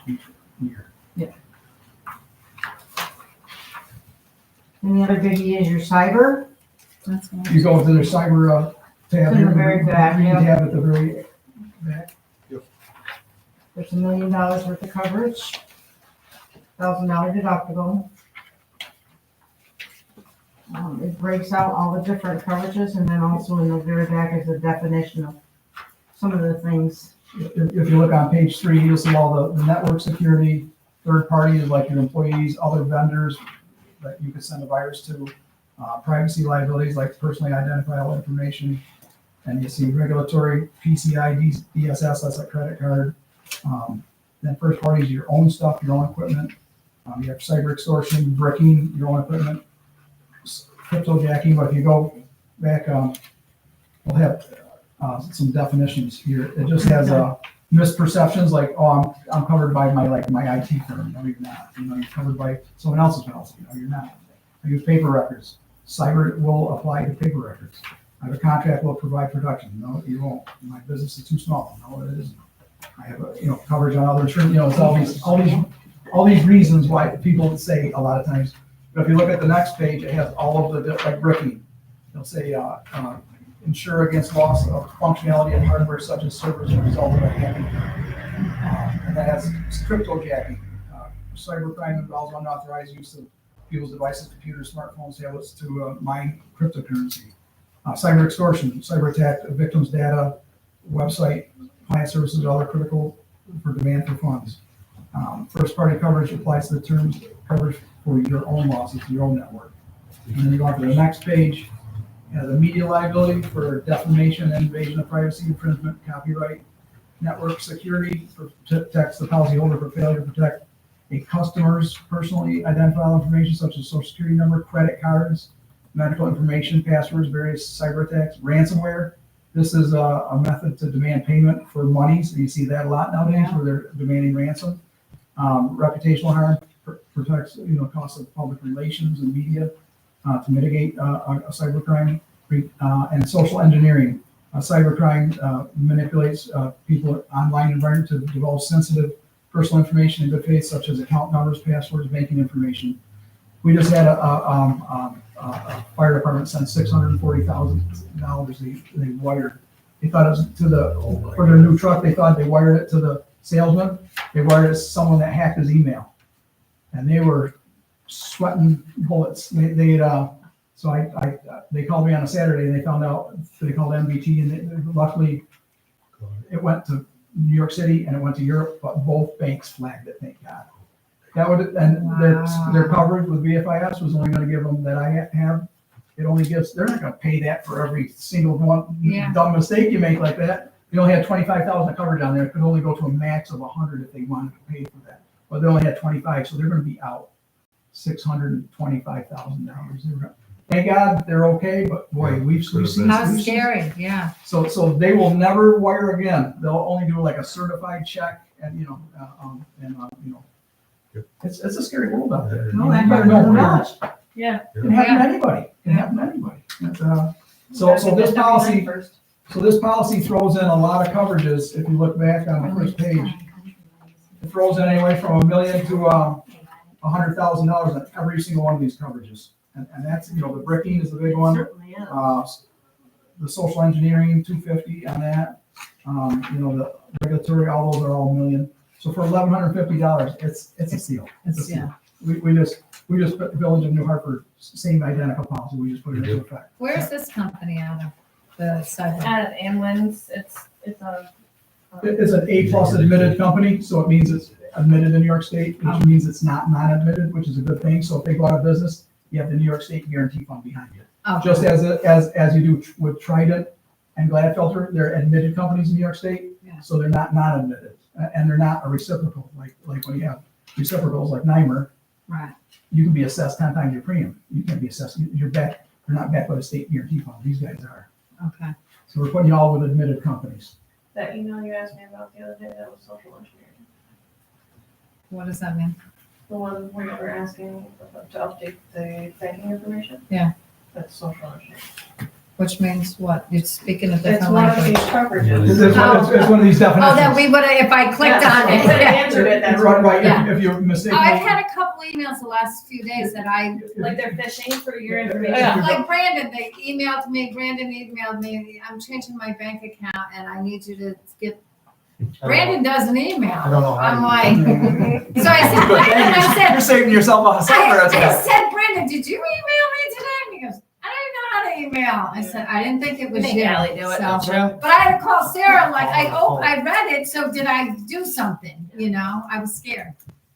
year. And the other biggie is your cyber. That's one. You go to their cyber tab. In the very back, green yeah. tab at the very back. There's $1 million worth of coverage, $1,000 deductible. It breaks out all the different coverages, and then also in the very back is a definition of some of the things. If you look on page 3, you'll see all the network security, third parties like your employees, other vendors that you could send a virus to, privacy liabilities like personally identifiable information, and you see regulatory PCI DSS, that's a credit card. Then first parties, your own stuff, your own equipment. You have cyber extortion, bricking, your own equipment, cryptojacking. But if you go back, we'll have some definitions here. It just has misperceptions like, oh, I'm covered by my IT firm. No, you're not. You're covered by someone else's policy. No, you're not. I use paper records. Cyber will apply to paper records. I have a contract will provide protection. No, you won't. My business is too small. No, it isn't. I have coverage on other insurance. It's all these reasons why people say a lot of times. But if you look at the next page, it has all of the like bricking. They'll say insure against loss of functionality and hardware such as servers as a result of a hacking. And that has cryptojacking. Cybercrime involves unauthorized use of people's devices, computers, smartphones, tablets to mine cryptocurrency. Cyber extortion, cyber attack, a victim's data, website, client services, other critical for demand for funds. First party coverage applies to the terms coverage for your own losses, your own network. And then you go on to the next page, the media liability for defamation, invasion of privacy, infringement, copyright, network security protects the policyholder for failure to protect a customer's personally identifiable information such as social security number, credit cards, medical information, passwords, various cyber attacks, ransomware. This is a method to demand payment for money, so you see that a lot nowadays where they're demanding ransom. Reputational harm protects, cost of public relations and media to mitigate a cybercrime, and social engineering. Cybercrime manipulates people online environment to divulge sensitive personal information in good faith, such as account numbers, passwords, banking information. We just had a fire department sent $640,000 they wired. They thought it was for their new truck, they thought they wired it to the salesman. They wired it to someone that hacked his email. And they were sweating bullets. They called me on a Saturday and they found out, they called MBT, and luckily it went to New York City and it went to Europe, but both banks flagged it, thank God. That would, and their coverage with BFIS was only gonna give them that I have. It only gives, they're not gonna pay that for every single one, Yeah. dumb mistake you make like that. They only had 25,000 coverage on there. It could only go to a max of 100 if they wanted to pay for that. But they only had 25, so they're gonna be out $625,000. Thank God they're okay, but boy, we've seen. How scary, yeah. So they will never wire again. They'll only do like a certified check and, it's a scary world out there. No, You that gotta happens know a where lot. Yeah. it can happen to anybody. It can happen to anybody. And, so this policy, throws in a lot of coverages. If you look back on the first page, it throws in anywhere from $1 million to $100,000 on every single one of these coverages. And that's, the bricking is the big one. Certainly is. The social engineering, 250 on that. The regulatory, all those are all $1 million. So for $1,150, it's a steal. It's a steal. We just put the Village of New Hartford, same identical policy. We just put it into effect. Where's this company out of, the cyber? Out of Amwins, it's a. It's an A+ admitted company, so it means it's admitted in New York State, which means it's not non-admitted, which is a good thing. So if they go out of business, you have the New York State Guarantee Fund behind you. Oh, Just as you do with Trident and Gladfelter, they're admitted companies in New York State, Yeah. so they're not non-admitted, and they're not a reciprocal, like when you have reciprocals like NYMER, right. you can be assessed 10 times your premium. You can't be assessed, you're back, you're not backed by the state guarantee fund, these guys are. Okay. So we're putting you all with admitted companies. That email you asked me about the other day, that was social engineering. What does that mean? The one where you were asking to update the banking information? Yeah. That's social engineering. Which means what? You're speaking a It's different one of these language. coverages. It's one of these definitions. Oh, that we would, if I clicked on If it it. answered it, that's Right, Yeah. if you're mistaken. I've had a couple emails the last few days that Like they're fishing for your Yeah. information. like Brandon, they emailed me, I'm changing my bank account and I need you to get, Brandon does an email. I don't know how. I'm like, so I said, Brandon, I said, You're saving yourself on I said, Brandon, did you email me today? And he goes, I don't know how to email. I said, I didn't think it was Make you. Ally do it, So- don't you? But I had to call Sarah, like, I read it, so did I do something? I was scared.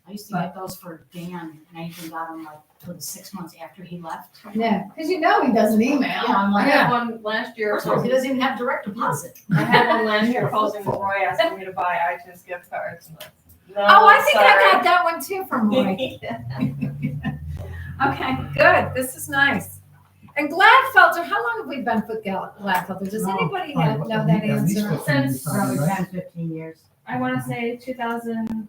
I used to get those for Dan, and I even got them like for the 6 months after he left. Yeah, because he doesn't email. Yeah, I'm I like, had one last year. first of all, he doesn't even have direct deposit. I had one last year posing with Roy asking me to buy iTunes gift cards. And no, Oh, I think I sorry. got that one too from Roy. Okay, good. This is nice. And Gladfelter, how long have we been with Gladfelter? Does anybody know that answer? Since Probably Right? 10, 15 years. I want to say 2009,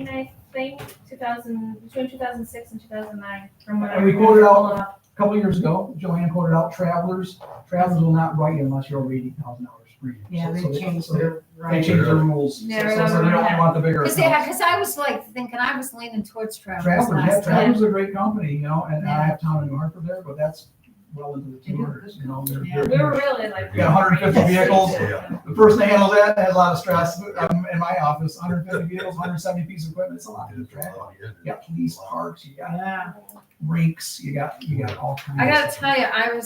I think, between 2006 and 2009, from what I And we remember. quoted out- Pull it up. A couple of years ago, Joanne quoted out Travelers. Travelers will not write you unless you're over $80,000 free. Yeah, So they changed so their, They right. changed their rules. Yeah, So remember they don't that. want the bigger. Because I was like thinking, I was leaning towards Travelers Travelers, yeah, last time. Travelers is a great company, and Yeah. I have town in New Hartford there, but that's well into the 200s, they're- Yeah. We were really like. We got 150 vehicles. Yeah. The person that handles that has a lot of stress. In my office, 150 vehicles, 170 pieces of equipment, it's a lot to track. You got police parks, you got Yeah. rinks, you got all kinds. I of gotta stuff. tell you,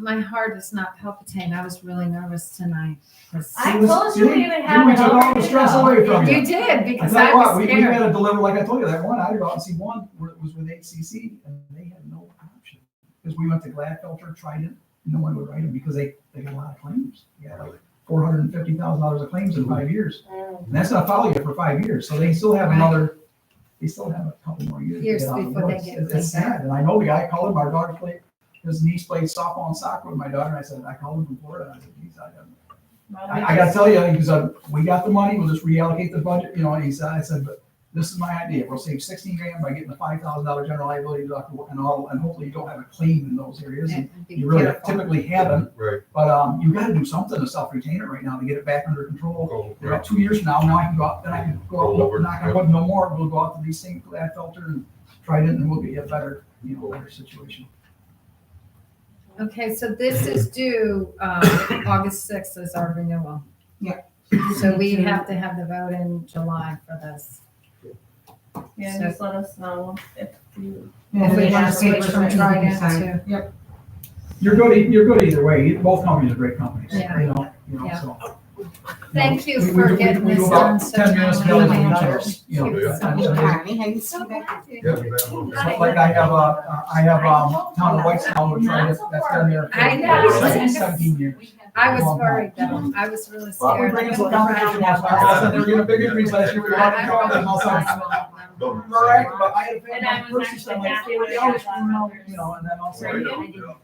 my heart is not palpitating. I was really nervous tonight. 'Cause- I told you we even See, had we it took all the already stress though. away from you. You did, I because tell you I what, was we had scared. to deliver, like I told you, that one, I had to go out and see one where it was with HCC, and they had no option. Because we went to Gladfelter, Trident, no one would write them because they got a lot of claims. They got like $450,000 of claims in 5 years. And that's gonna follow you for 5 years, so they still have Right. they still have a couple more years. to Years get out the before they woods. get It's cleaned sad, and I know the guy, I called him, our daughter his niece played softball and soccer with my daughter, and I called him from Florida, and I said, geez, I gotta tell you, because we got the money, we'll just reallocate the budget, you know, and I said, but this is my idea, we'll save 16 grand by getting the $5,000 general liability deductible and all, and hopefully you don't have a claim in those areas. And And be you really careful. typically haven't, Right. but you gotta do something to self-retain it right now to get it back under control. Go, We're at 2 years from now I can go out, then I can Roll go, over, knock on wood, no more, we'll go out to these things, that filter and try it and we'll get you a better, you know, better situation. Okay, so this is due, August 6th is our renewal. Yeah. So we have to have the vote in July for this. Yeah, So- just let us know if you. If we want to switch papers from that need to be Trident signed. to, You're good either way, both companies are great companies, Yeah. you know, Yeah. so. thank you We- for we- getting we do this about done so 10 municipalities in each other, timely. you know, Yeah. and- Carney, how you So see that? glad you- Yeah, you bet. So, like I have town of Whitestone, we're trying to, that's been there I know. for 17 years. I was worried though, I was really Well, we're scared. bringing some competition last year, I said they were getting a big increase last year, we were having trouble, and all of a sudden, right, but I had a And I family was person, I'm actually like, happy with they always, that. you know, and then also, Right.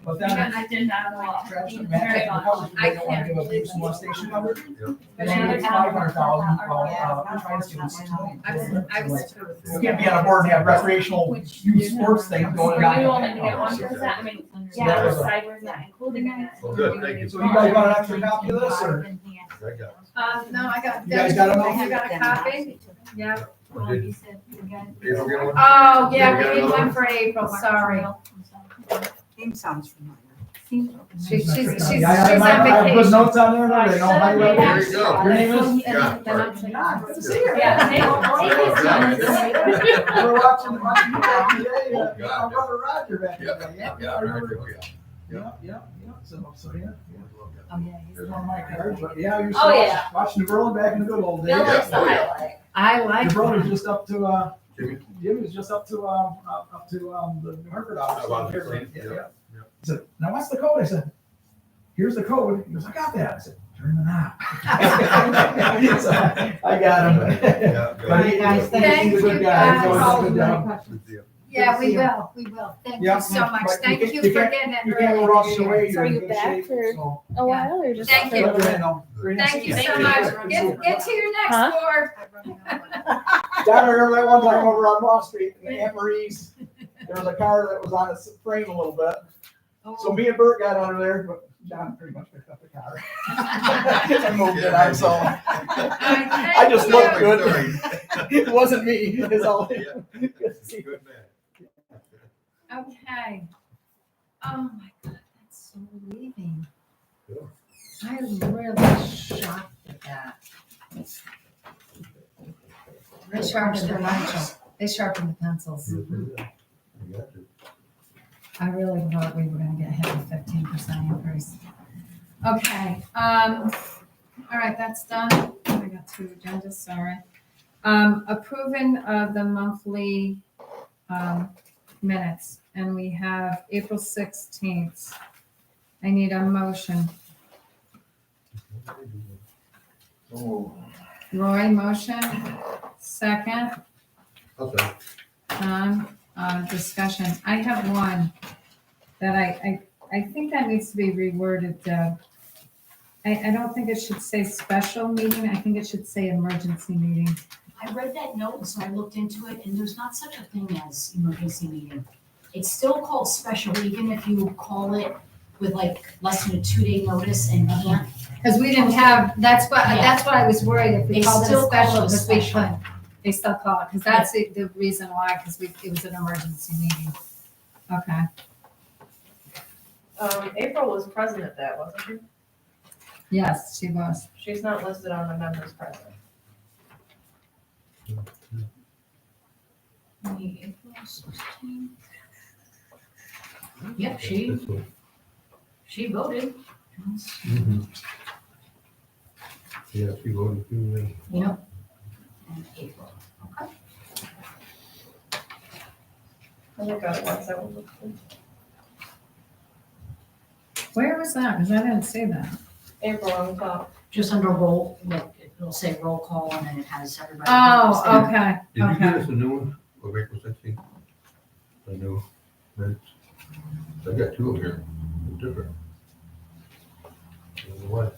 but then. I did not know. Travis and Matt take the coverage, I they don't wanna can't give a believe big small station coverage. Yeah. And then it's 500,000, we're trying to get 6 million. I was. You can't be on a board and have recreational youth sports things going on. For you only to get 1%, I mean, yeah, the side was not including in it. Well, good, thank you. So you guys want an extra copy of this, or? I got it. No, I got. You guys got them? You got a copy? Yeah. I did. April, get one? Oh, yeah, we did one for April, sorry. Name sounds familiar. She's Yeah, I on have good vacation. notes on there, and everything, all my There letters. you go. Your name is? Yeah. Then I'm saying- Yeah. We're watching you back today, Oh, God. our brother Roger back Yeah, today, yeah, I remember. yeah. Yeah, so, yeah. Oh, yeah. Here's one of my cards, but yeah, you're Oh, yeah. watching New Berlin back in the good old days. Bill likes the Oh, yeah. highlight. I Your like brother's that. just up to, Jimmy? Jimmy's just up to the New Hartford office. About the Yeah, same, yeah. yeah. He said, now what's the code? I said, here's the code. He goes, I got that. I said, turn the knob. So, I got him. Yeah, But good. he- Guys, thank he's a good you, guy. He's guys. always done a good job. Good deal. Yeah, we will. Thank Yeah. you so much. But Thank you you for can't- getting it You can't early rush this away. year. You're Are in you good back shape, for- so- A while or just? Thank you. Let me know. Very nice Thank to you see so much. Get to your Huh? next board. Dad, I remember that one time over on Wall Street in Aunt Marie's, there was a car that was on its frame a little bit. So me and Bert got under there, but John pretty much picked up the car. And moved it on, so I just looked good. It wasn't me, it's all. Yeah. Good to see you. Good man. Okay. Oh my God, that's so relieving. Yeah. I'm really shocked at that. They sharpened the pencils. They sharpened the pencils. You got to. I really thought we were gonna get hit with 15% increase. Okay, all right, that's done. I got 2 agendas, sorry. Approving of the monthly, minutes, and we have April 16th. I need a motion. Oh, Roy, motion, second, I'll say. discussion. I have one that I think that needs to be reworded, Deb. I don't think it should say special meeting, I think it should say emergency meeting. I read that note, so I looked into it, and there's not such a thing as emergency meeting. It's still called special, even if you call it with like less than a 2-day notice and can't. Because we didn't have, that's what Yeah. I was worried if we They called it a still call special, it a because we special. couldn't. They still call it, because that's the reason why, because it was an emergency meeting. Okay, April was present at that, wasn't she? yes, she was. She's not listed on the members present. April 16th. Yep, she voted. Mhm. Yeah, she voted too, Yep. And April, okay. I think I was, that was. Where was that? Because I didn't see that. April on the top. Just under roll, like, it'll say roll call, and then it has everybody. Oh, okay, Did you give okay. us a new one of April 16th? I know, minutes. I got 2 of them here, They're different. I don't know why.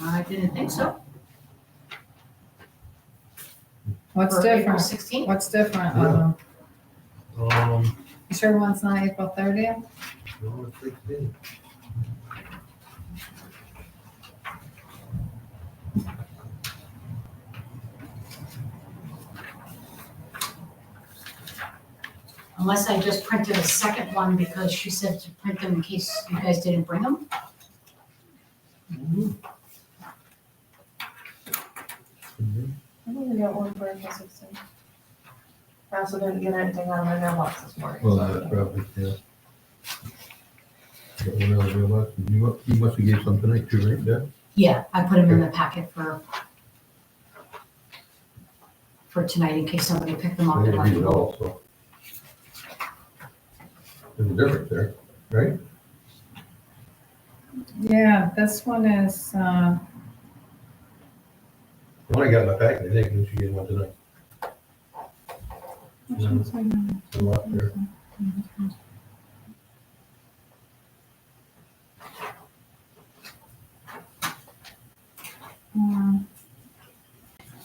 I didn't think so. What's For April different? 16th? What's different? Yeah. You sure one's not April 30th? No, it's 16. Unless I just printed a second one because she said to print them in case you guys didn't bring them. I don't even got one for April 16th. I also didn't get anything out of my mailbox this morning. Well, so- that's probably, yeah. Got one out of your box. You must have gave some tonight too, right, Deb? Yeah, I put them in the packet for tonight in case somebody picked them I up. didn't read it all, so. There's a difference there, right? Yeah, this one is, The one I got in my packet, I think, you should get one tonight. A lot there.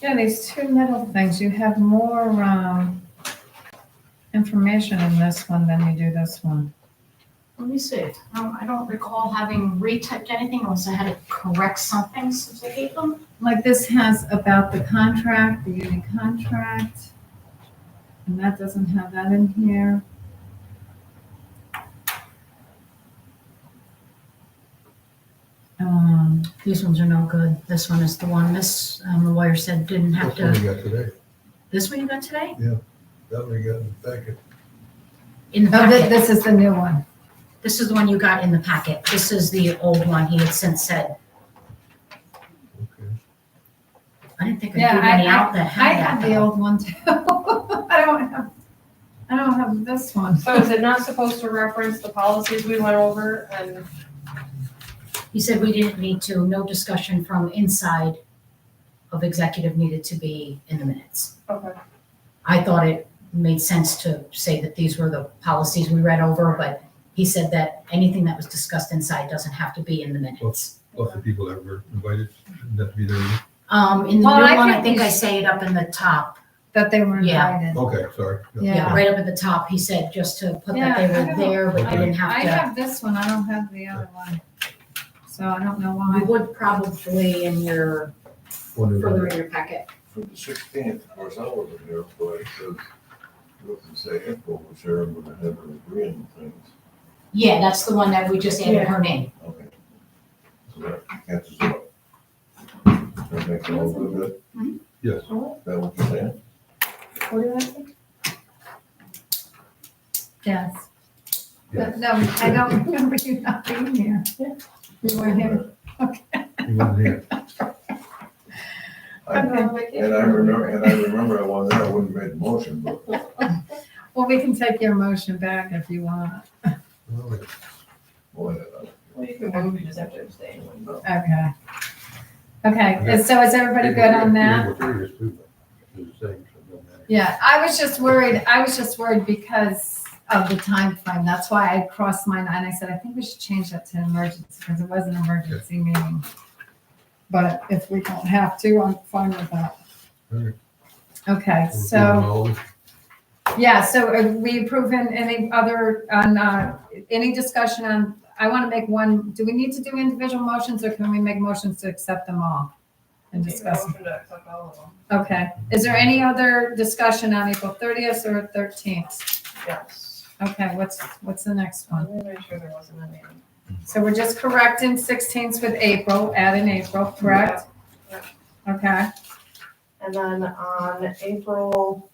yeah, these two middle things, you have more, information in this one than you do this one. Let me see. I don't recall having retyped anything unless I had to correct something since I gave them. Like this has about the contract, the union contract, and that doesn't have that in here. These ones are no good. This one is the one the lawyer said didn't have That's one to. I got today. This one you got today? That one I got in the packet. In the Oh, packet. this is the new one. This is the one you got in the packet. This is the old one he had since said. Okay. I didn't think I Yeah, gave any out that I had have that the though. old one too. I don't have this one. So is it not supposed to reference the policies we went over and He said we didn't need to, no discussion from inside of executive needed to be in the minutes. okay. I thought it made sense to say that these were the policies we read over, but he said that anything that was discussed inside doesn't have to be in the minutes. Plus the people that were invited, shouldn't have to be there. either. In the Well, new I one, I think think we I should- say it up in the top. That they were Yeah. invited. Okay, sorry. Yeah. Right up at the top, he said just to put that Yeah, they I were don't- there, but Okay. you didn't I have to. have this one, I don't have the other one. So I don't know You why. would probably in your, further in your packet. For the 16th, of course, I wasn't here, but it says, look and say April was here, and we're gonna have her agreeing with things. Yeah, that's the one that we just added her name. Okay. So that catches up. That makes it all good. Yes. Is that what you're saying? What do I think? Yes. Yeah. But no, I don't remember you not being here. You were here. You wasn't here. I'm on vacation. And I remember I wasn't there, I wouldn't have made the motion, but Well, we can take your motion back if you want. Well, it's- boy, Well, you can move, you just have to abstain. Okay. Okay, so is everybody good on that? April 30th too, but it's the same, so it doesn't matter. Yeah, I was just worried because of the time frame. That's why I crossed mine and I said, I think we should change that to emergency because it was an emergency meeting. But if we don't have to, I'm fine with that. Alright. Okay, We're so, doing all this. yeah, so are we approving any other, any discussion on, I want to make one, do we need to do individual motions or can we make motions to accept them all and discuss them? Motion to accept all of them. Okay, is there any other discussion on April 30th or 13th? Yes. Okay, what's the next one? Let me make sure there wasn't any. So we're just correcting 16th with April, add in April, correct? Yeah. Okay, And then on April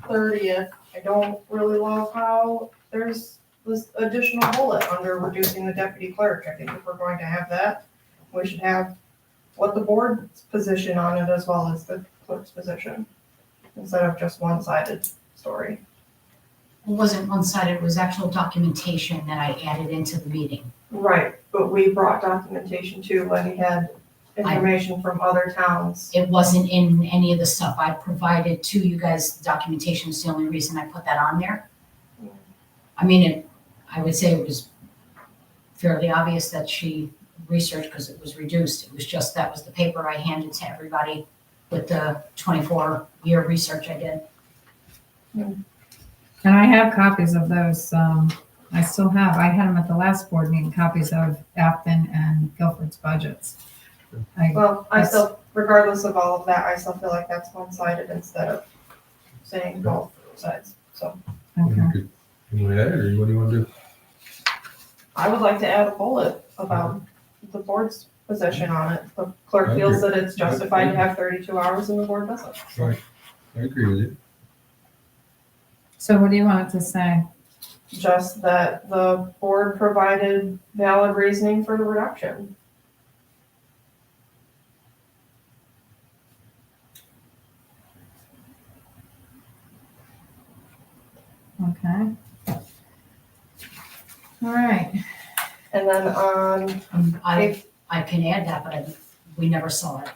30th, I don't really love how there's this additional bullet under reducing the deputy clerk. I think if we're going to have that, we should have what the board's position on it as well as the clerk's position, instead of just one-sided story. It wasn't one-sided, it was actual documentation that I added into the meeting. Right, but we brought documentation too when we had information from other towns. It wasn't in any of the stuff I provided to you guys. Documentation is the only reason I put that on there. I mean, I would say it was fairly obvious that she research because it was reduced. It was just, that was the paper I handed to everybody with the 24-year research I did. And I have copies of those, I still have, I had them at the last board meeting, copies of Afton and Guilford's budgets. Well, I still, regardless of all of that, I still feel like that's one-sided instead of saying both sides, so. Okay. Can you add it, or what do you want to do? I would like to add a bullet about the board's position on it. The clerk feels that it's justified to have 32 hours and the board doesn't. Right, I agree with you. So what do you want it to say? Just that the board provided valid reasoning for the reduction. Okay. All right. And then on, I can add that, but we never saw it.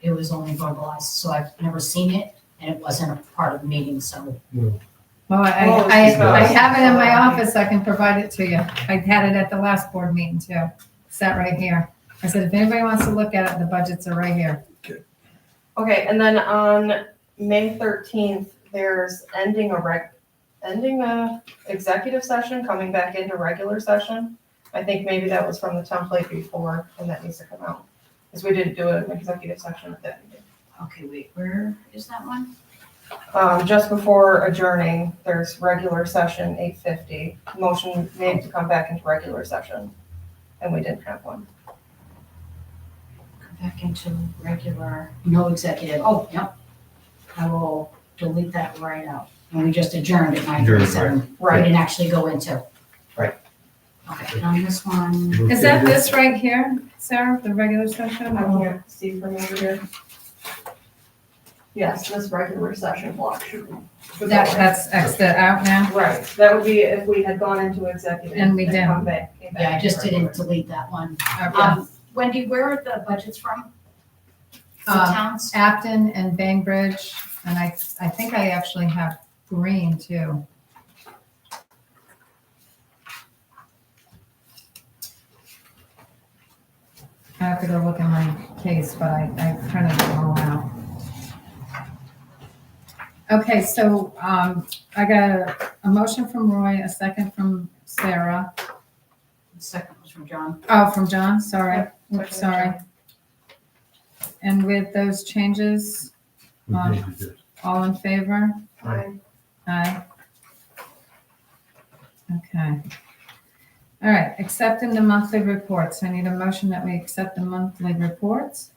It was only verbalized, so I've never seen it, and it wasn't a part of the meeting, so. Well, Oh, I have it in my office, I can provide it to you. I had it at the last board meeting too. Sat right here. I said, if anybody wants to look at it, the budgets are right here. okay, and then on May 13th, there's ending a executive session, coming back into regular session. I think maybe that was from the template before, and that needs to come out, because we didn't do an executive session at that meeting. Okay, wait, where is that one? Just before adjourning, there's regular session 8:50, motion made to come back into regular session, and we didn't have one. Come back into regular, no executive. Oh, yep. I will delete that right out. And we just adjourned at 9:37. We Right. didn't actually go into. Right. Okay, on this one. Is that this right here, Sarah, the regular session? I can't see from over here. Yes, this regular session block should be. That's exited out now? Right, that would be if we had gone into executive. And we didn't. come back- came back Yeah, I just into didn't regular. delete that one. Okay. Wendy, where are the budgets from? The Um, towns? Afton and Bainbridge, and I think I actually have Green too. I have to go look in my case, but I printed them all out. Okay, so, I got a motion from Roy, a second from Sarah. The second was from John. Oh, from John, sorry. Yep, Oops, second sorry. And with those changes, We changed it. all in favor? Fine. Aye. Okay. All right, accepting the monthly reports. I need a motion that we accept the monthly reports.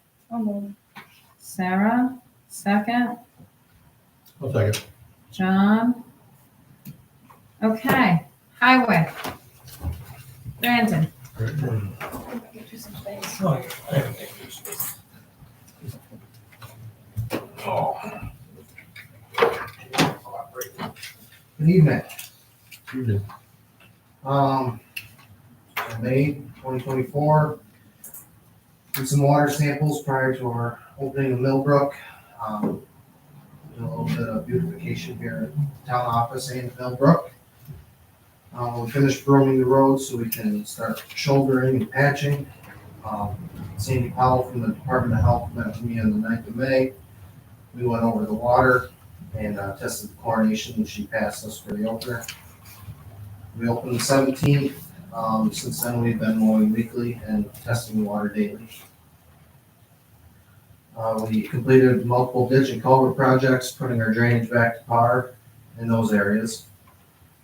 Sarah, second. I'll second. John. Okay, highway. Brandon. Good evening. You did. May 2024, did some water samples prior to our opening of Millbrook. Did a little bit of beautification here at the town office and Millbrook. We finished broming the road so we can start shouldering and patching. Sandy Powell from the Department of Health met with me on the 9th of May. We went over the water and tested the chlorination, and she passed us for the opener. We opened the 17th. Since then, we've been mowing weekly and testing the water daily. We completed multiple ditch and culvert projects, putting our drainage back to par in those areas.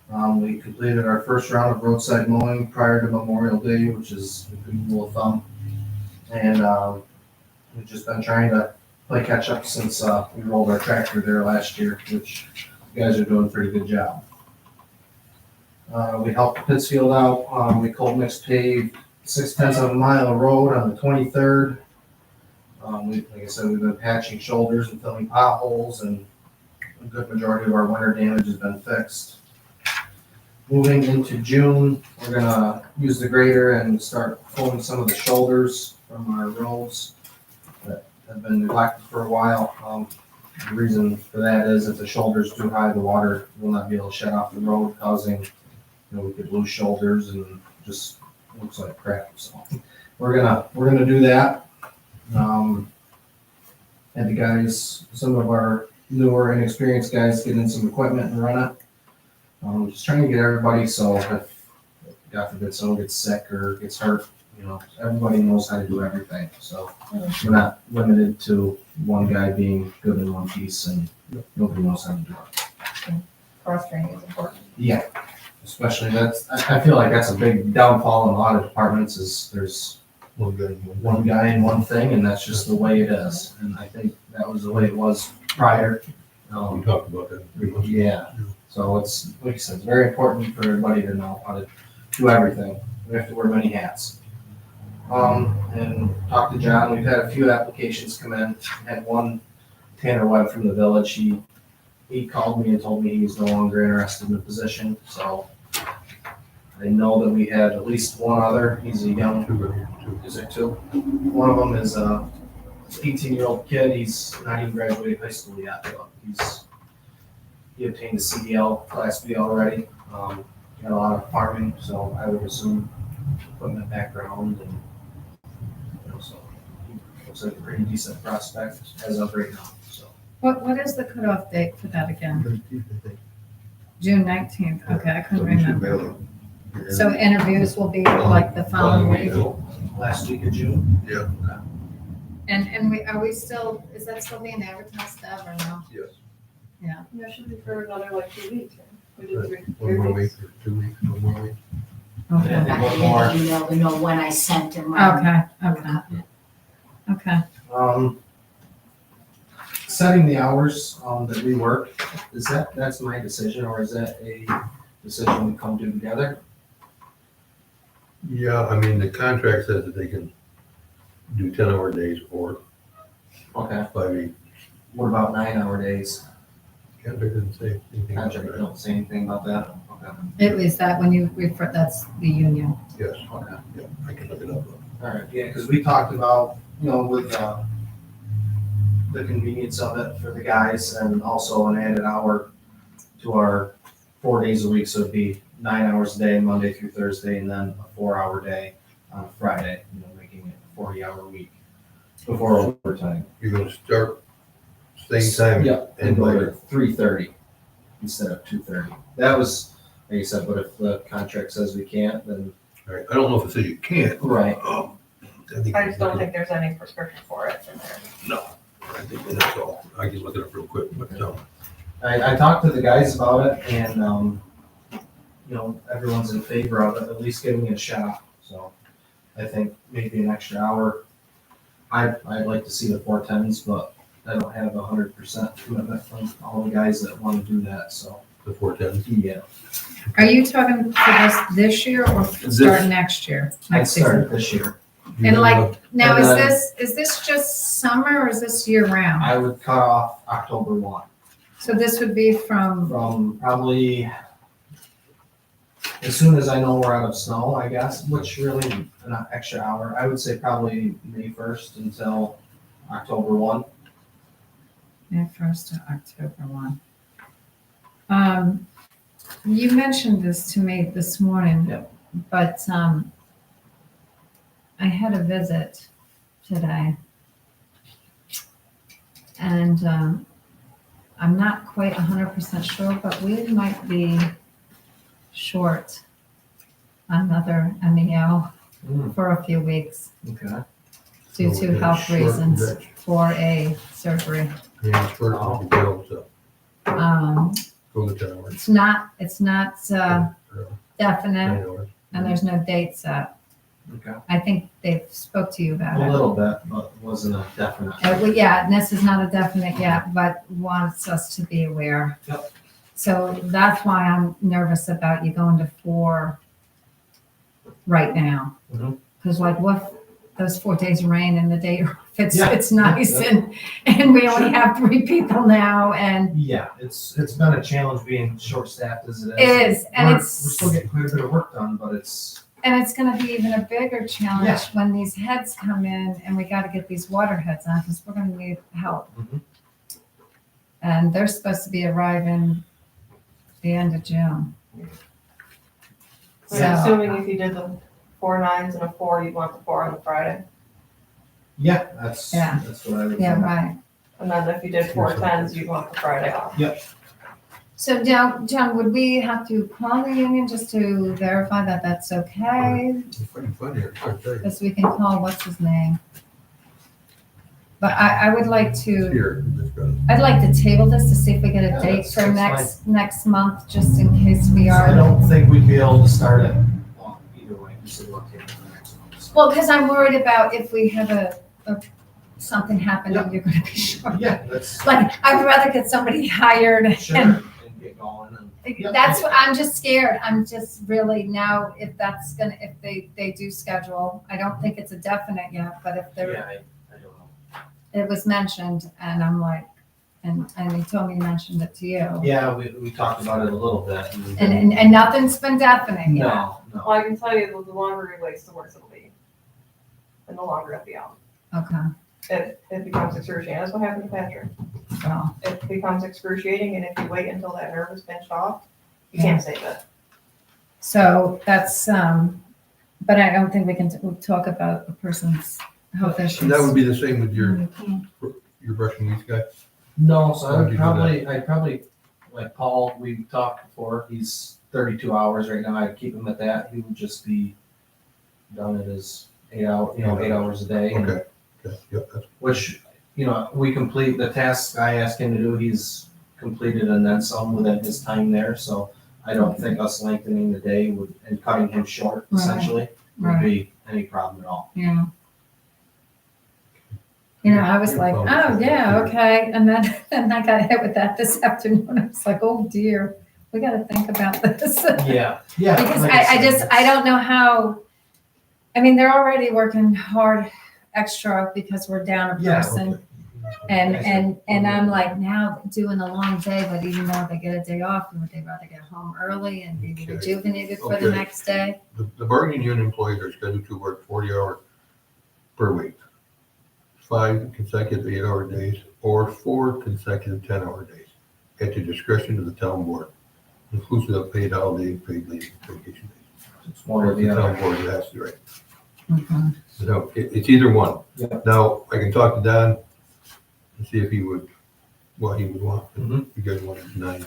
We completed our first round of roadside mowing prior to Memorial Day, which is a good rule of thumb. And we've just been trying to play catch up since we rolled our tractor there last year, which you guys are doing a pretty good job. We helped Pittsfield out. We cold mix paved 6/10 of a mile of road on the 23rd. Like I said, we've been patching shoulders and filling potholes, and a good majority of our winter damage has been fixed. Moving into June, we're gonna use the grader and start pulling some of the shoulders from our roads that have been neglected for a while. The reason for that is if the shoulder's too high, the water will not be able to shed off the road, causing, we could lose shoulders and just looks like crap, so. We're gonna do that. Had the guys, some of our newer inexperienced guys get in some equipment and run it. Just trying to get everybody, so if, God forbid, someone gets sick or gets hurt, you know, everybody knows how to do everything, so. We're not limited to one guy being good in one piece and nobody knows how to do it. Cross training is important. Yeah, especially I feel like that's a big downfall in a lot of departments is there's one guy in one thing and that's just the way it is. And I think that was the way it was prior. We talked about that pretty much. Yeah, so it's, like I said, it's very important for everybody to know how to do everything. We have to wear many hats. And talked to John, we've had a few applications come in, had one, Tanner Webb from the village, he called me and told me he's no longer interested in the position, so I know that we had at least one other, he's a young, is there two? One of them is a 18-year-old kid, he's not even graduated high school yet, but he obtained a CDL, Class B already, got a lot of farming, so I would assume equipment background and, you know, so he looks like a pretty decent prospect as of right now, so. What is the cutoff date for that again? June 19th, okay, I couldn't remember. So interviews will be like the following week? Last week of June. Yeah. And are we still, is that still being advertised ever now? Yes. Yeah. That should be for another like 2 weeks, right? We did three One more week weeks. or 2 weeks, one more week. Okay, And Back one in, more. you know when I sent and when. okay. Setting the hours, that we work, that's my decision, or is that a decision we come to together? Yeah, I mean, the contract says that they can do 10-hour days or Okay, 5/8. what about 9-hour days? Contract doesn't say anything about Contract that. don't say anything about that? Okay, At least that when you refer, that's the union. Yes, okay. yeah, I can look it up. All right, yeah, because we talked about, you know, with, the convenience of it for the guys and also an added hour to our 4 days a week, so it'd be 9 hours a day, Monday through Thursday, and then a 4-hour day on a Friday, you know, making it a 40-hour week before overtime. You're gonna start same time. Yep, and and go later. to 3:30 instead of 2:30. That was, like you said, but if the contract says we can't, then. All right, I don't know if it says you can't. Right. I just don't think there's any prescription for it in there. No, I think that's all. I can look it up real quick, but, I talked to the guys about it and, you know, everyone's in favor of it, at least giving it a shot. So I think maybe an extra hour. I'd like to see the 410s, but I don't have 100% commitment from all the guys that want to do that, so. the 410. Yeah. Are you talking for this year or start next year? I Next season? started this year. And like, now And is this just summer or is this year round? I would cut off October 1 So this would be from, probably as soon as I know we're out of snow, I guess, which really an extra hour. I would say probably May 1st until October 1. May 1st to October 1. You mentioned this to me this morning. Yep. But, I had a visit today. And, I'm not quite 100% sure, but we might be short another MEO for a few weeks Okay. due So to it's health short reasons and for a surgery. Yeah, it's first off the bill, so go the 10 hours. It's not definite, 9 hours. and there's no date set. Okay. I think they spoke to you about A it. little bit, but wasn't a definite. Well, yeah, and this is not a definite yet, but wants us to be aware. Yep. So that's why I'm nervous about you going to 4 right now. Mhm. Because like, what, those 4 days of rain and the day, it's, Yeah. it's nice, Yeah. and we only have 3 people now, and Yeah, it's been a challenge being short-staffed as it is. it is, and We're it's. still getting quite a bit of work done, but it's. And it's gonna be even a bigger challenge Yeah. when these heads come in and we gotta get these water heads on, because we're gonna need help. Mhm. And they're supposed to be arriving the end of June. I'm So- assuming if you did 4 9s and a 4, you'd want the 4 on the Friday. Yeah, Yeah. that's what I would. Yeah, say. right. And then if you did 4 10s, you'd want the Friday off. So John, would we have to call the union just to verify that that's okay? If I can find it, I'll tell you. Because we can call, what's his name? But I would like to, Here, this guy. I'd like to table this to see if we get a Yeah, date for that's next month, just in case we I are. don't think we'd be able to start it either way, just to look into the next one. So. Well, because I'm worried about if we have something happen, Yeah. you're gonna be short. Yeah, that's Like, I'd rather get somebody hired sure, and and get going and. Yeah. that's what, I'm just scared. I'm just really now, if that's gonna, if they do schedule, I don't think it's a definite yet, but if Yeah, there, I don't know. it was mentioned and I'm like, and he told me he mentioned it to you. Yeah, we talked about it a little bit. And nothing's been definite yet. No, Well, I can tell you the longer he waits, the worse it'll be. And the longer it'll be out. Okay, It becomes excruciating. That's what happened to Patrick. so, It becomes excruciating, and if you wait until that nerve is pinched off, you can't save it. so that's, but I don't think we can talk about a person's health issues. And that would be the same with your Mm, brushing weeds guy? No, so How would you do I'd probably, like Paul, we talked before, he's 32 hours right now, I'd keep him at that, he would just be done at his 8 hours a day. Okay, okay, yep, that's, Which, we complete the tasks I asked him to do, he's completed and then some within his time there, so I don't think us lengthening the day and cutting him short Right. essentially would Right. be any problem at all. Yeah. I was like, oh, yeah, okay, and then I got hit with that this afternoon, I was like, oh dear, we gotta think about this. Yeah, yeah. Because like I said, just, I don't know how, I mean, they're already working hard extra because we're down a Yeah, person. And I'm like, now doing a long day, but even though they get a day off, would they rather get home early and be Okay. rejuvenated for the Okay. next day? the bargaining unit employees are scheduled to work 40 hours per week. 5 consecutive 8-hour days or 4 consecutive 10-hour days at the discretion of the town board, inclusive of paid holidays, paid leave, vacation days. It's one or the town other. board has to, right? Okay. So it's either one. Yeah. Now, I can talk to Don and see if he would, what he would want. Mhm. You guys want 9.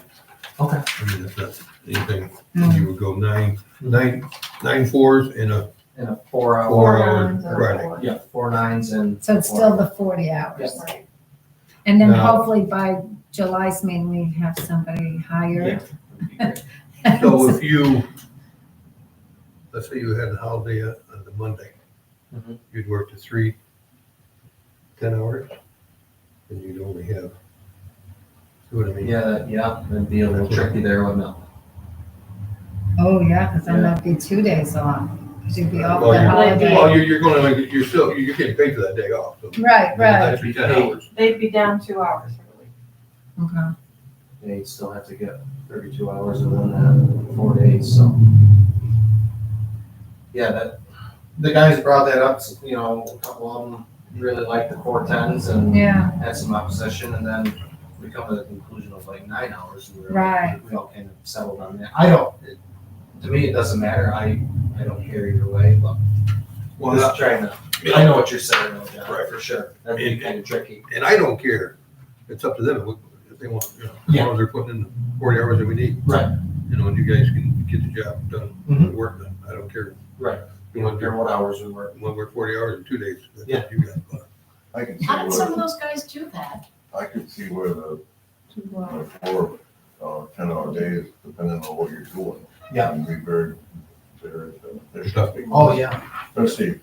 Okay. I mean, that's not anything. Mm. You would go 9 4s and a In a 4 hour. 4 hour 9s and a Friday. 4. Yeah, 4 9s and. So it's still the 40 hours? Yes. Right. And then Now- hopefully by July's meeting, we have somebody hired. Yeah. would be great. So if you, let's say you had a holiday on the Monday, Mhm. you'd work to 3 10 hours, and you'd only have, see what I mean? It'd be a little tricky there, wouldn't it? Oh, yeah, because then that'd be 2 days off, because you'd be off Well, the you're- holiday. Well, you're gonna, you're still, you're getting paid for that day off, so. Right, right, That's your 10 hours. They'd be down 2 hours for the week. okay. Yeah, you'd still have to get 32 hours within that 4 days, so. Yeah, the guys brought that up, a couple of them really liked the 4 10s and Yeah, had some opposition, and then we come to the conclusion of like 9 hours. And Right. We all kind of settled on that. To me, it doesn't matter, I don't care either way, but Well, just trying to, I know what you're saying though, John, Right. for sure. That'd be kind of tricky. And I don't care, it's up to them, if they want, as long as they're putting in the 40 hours that we need. Right. And you guys can get the job done, Mhm. the work done, I don't care. Right. You want Care to what hours we work. work 40 hours in 2 days, that's Yeah. up to you guys. But I can see How did some of where, those guys do that? I could see where the 2 hours. 4 10-hour days, depending on what you're doing. Yeah. Can be very efficient. Oh, yeah. Especially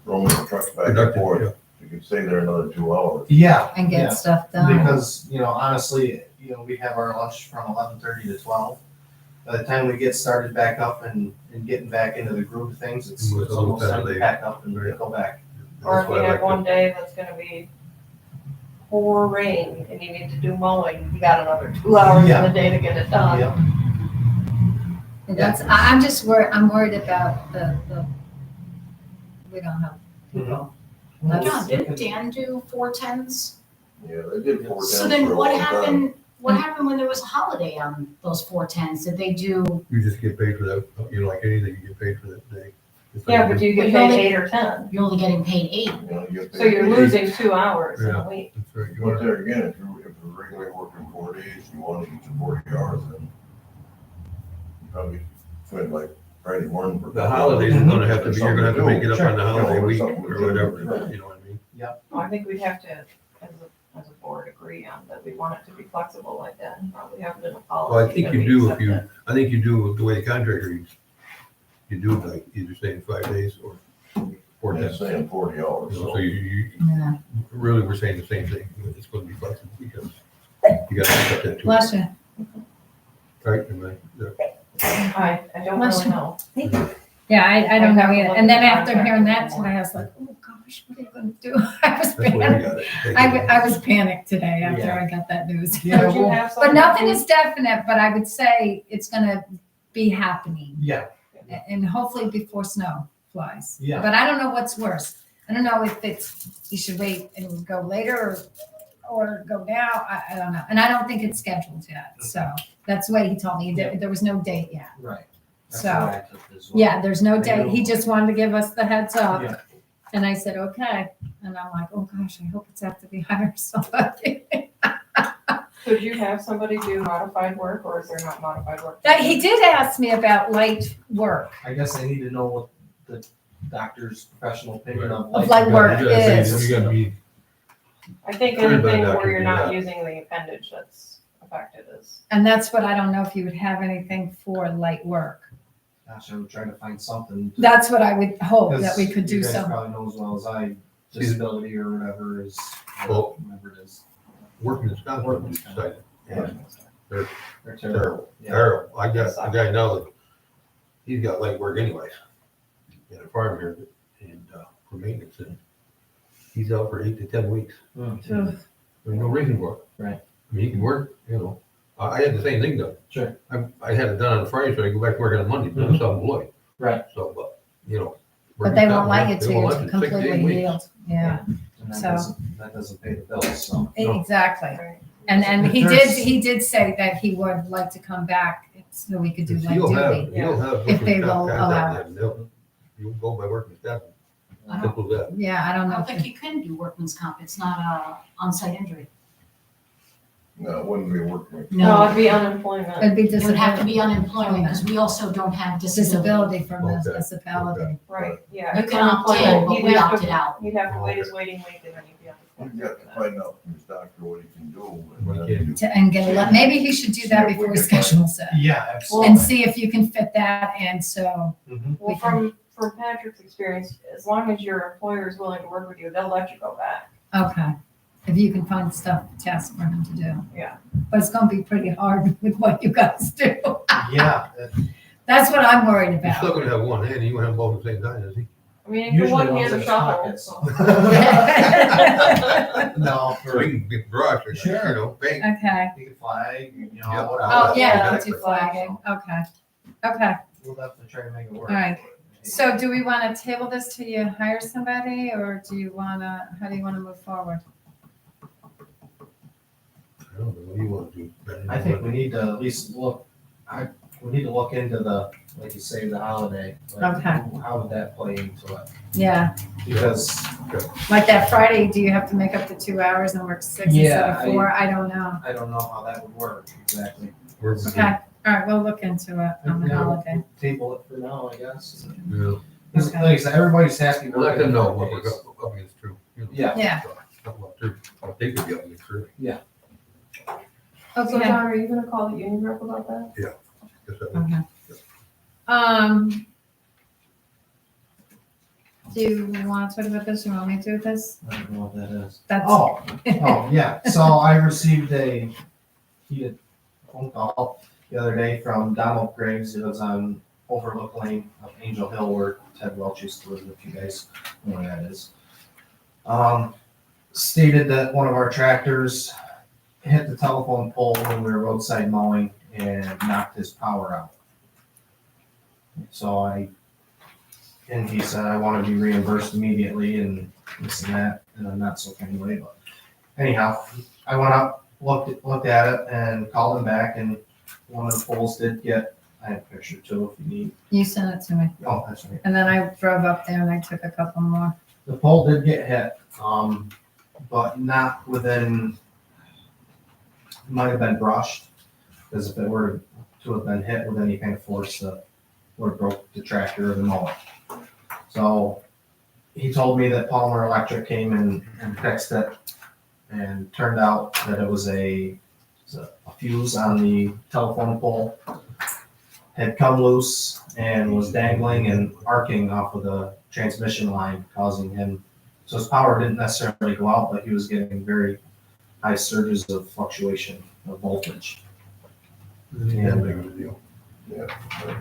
rolling the trucks back and Productive, forth. yeah. You could stay there another 2 hours. Yeah. and yeah. get stuff done. Because, honestly, we have our lunch from 11:30 to 12. By the time we get started back up and getting back into the groove of things, it's It's a little almost time to late. pack up and go back. Or that's if why you I have like one day that's gonna be pour rain and you need to do mowing, you got another 2 hours in Yeah. the day to get it done. Yep. And that's, I'm just worried, I'm worried about the, we don't have people. John, didn't Dan do 4 10s? Yeah, they did 4 10s So then for a what long time. happened, what happened when there was a holiday on those 4 10s? Did they do, You just get paid for that, like anything, you get paid for that day. Yeah, but you get But you paid only- 8 or 10. You're only getting paid 8. You know, you get So you're paid. losing 2 hours in Yeah. a week. That's right. You But wanna- there again, if you're regularly working 4 days, you want to get to 40 hours, then you probably spend like Friday morning. for- The holidays are gonna have to be, you're gonna have to make it up on the Sure. holiday week Something to or do. whatever, Right. you know what I mean? I think we'd have to, as a board, agree on that we want it to be flexible like that and probably have it in a policy. Well, I think that you we do if accept you, it. I think you do the way the contract reads. You do like either saying 5 days or 4 Yeah, days. saying 40 hours, You know, so. So you, Yeah. really, we're saying the same thing. It's gonna be flexible because you gotta accept that too. Bless you. Right? Am I- yeah. I don't Bless really you. know. Yeah, I don't I'd know have to either. look And at then the after contract hearing a that little today, I was like, oh gosh, what are you gonna do? I was That's where we panicked. got it. I was panicked today after Yeah. I got that news. Yeah, Would you well, have But something? nothing is definite, but I would say it's gonna be happening yeah, and hopefully before snow flies. Yeah. But I don't know what's worse. I don't know if it's, you should wait and go later or go now. I don't know. And I don't think it's scheduled yet. So that's the way he told me. There was no date yet. right. That's So, what I took as well. Yeah, there's no I date. know. He just wanted to give us the heads up. Yeah. And I said, okay. And I'm like, oh gosh, I hope it's after we hire somebody. Could you have somebody do modified work or is there not modified work? He did ask me about light work. I guess I need to know what the doctor's professional opinion of Of light work You gotta say- is. You gotta be, I think Everybody anything not where gonna you're do not that. using the appendage that's affected is. And that's what I don't know if you would have anything for light work. Gosh, I would try to find something. That's what I would hope that we Because could do You guys some. probably know as well as I, disability or whatever is, Well- whatever it is. workman's comp, you decided. Yeah. They're They're terrible. Yeah. Terrible. I got a guy now that, he's got light work anyways. In a farm here, and, for maintenance, and he's out for 8 to 10 weeks. Mm. There's no reason for it. Right. I mean, he can work, you know. I had the same thing done. Sure. I had it done on Friday, so I go back to work on Monday, but I'm self-employed. Right. So, but, you know. But they won't let you They till won't you're let you. 6 to 8 completely weeks. healed. Yeah, And So- that doesn't pay the bills, so. No. exactly. Right. And he There's- did say that he would like to come back so we could do light You'll have, duty. you'll have. If they workman's comp will contact allow them. You'll go by workman's comp. I don't, Simple as that. Yeah, I don't I know. don't if think you can do workman's comp. It's not a on-site injury. No, it wouldn't be working. No, it'd be unemployment. It'd be It would have to disability, be unemployment because we also don't have disability. disability from the Okay. municipality. Right, yeah. You it's can opt in, unemployment. but He'd we have to- opted out. You'd have to wait his waiting week and then you'd be You've unemployed. got to find out from his doctor what he can do. and What he then can do. And get maybe he should do that before he schedules it. Yeah, And absolutely. see if you can fit that in, so, Mhm. Well, from Patrick's experience, as long as your employer is willing to work with you, they'll let you go back. okay. If you can find stuff, task for him to do. Yeah. But it's gonna be pretty hard with what you guys do. Yeah, That's what I'm worried He's still about. gonna have one hand, and you won't have both at the same time, is he? I mean, if usually you one one's hand in a his shuffle. pocket, So. no, So for, he can get brush or, Sure. you know, paint. Okay. you can flag, you know, Yeah. Oh, whatever. yeah, Exactly. do flagging. Okay. Okay. We'll definitely try to make it work. All right. So do we want to table this till you hire somebody or do you want to, how do you want to move forward? I don't know, what do you wanna do? Ben? I think we need to at least look, we need to look into the, like you say, the holiday. Like, Okay. How would that play into it? Yeah, Because, like that Friday, do you have to make up the 2 hours and work 6 instead Yeah, of 4? I don't know. I don't know how that would work exactly. We're- Okay, all right, we'll look into it on the Yeah. holiday. Table it for now, I guess. Yeah. Because like I said, everybody's happy. We'll let them know what working we're up against too. you know. Yeah. Yeah. What they could be up against, really. So Okay, John, are you gonna call the union rep about that? Guess that would- okay. Do you want to talk about this? You want me to do this? I don't know what that is. That's. Oh, yeah, so I received a heated phone call the other day from Donald Griggs. It was on Overlook Lane of Angel Hill where Ted Welch used to live, if you guys know where that is. Stated that one of our tractors hit the telephone pole when we were roadside mowing and knocked his power out. So and he said, I want to be reimbursed immediately and this and that, in a not so kind of way, but anyhow, I went up, looked at it and called him back, and one of the poles did get I have a picture too if you need. You sent it to me. Oh, that's right. And then I drove up there and I took a couple more. The pole did get hit, but not within, might have been brushed, because if it were to have been hit with any kind of force, that would have broke the tractor or the mower. So he told me that Palmer Electric came in and fixed it, and turned out that it was a fuse on the telephone pole had come loose and was dangling and arcing off of the transmission line, causing him, so his power didn't necessarily go out, but he was getting very high surges of fluctuation of voltage. Yeah, big of a deal. Yeah,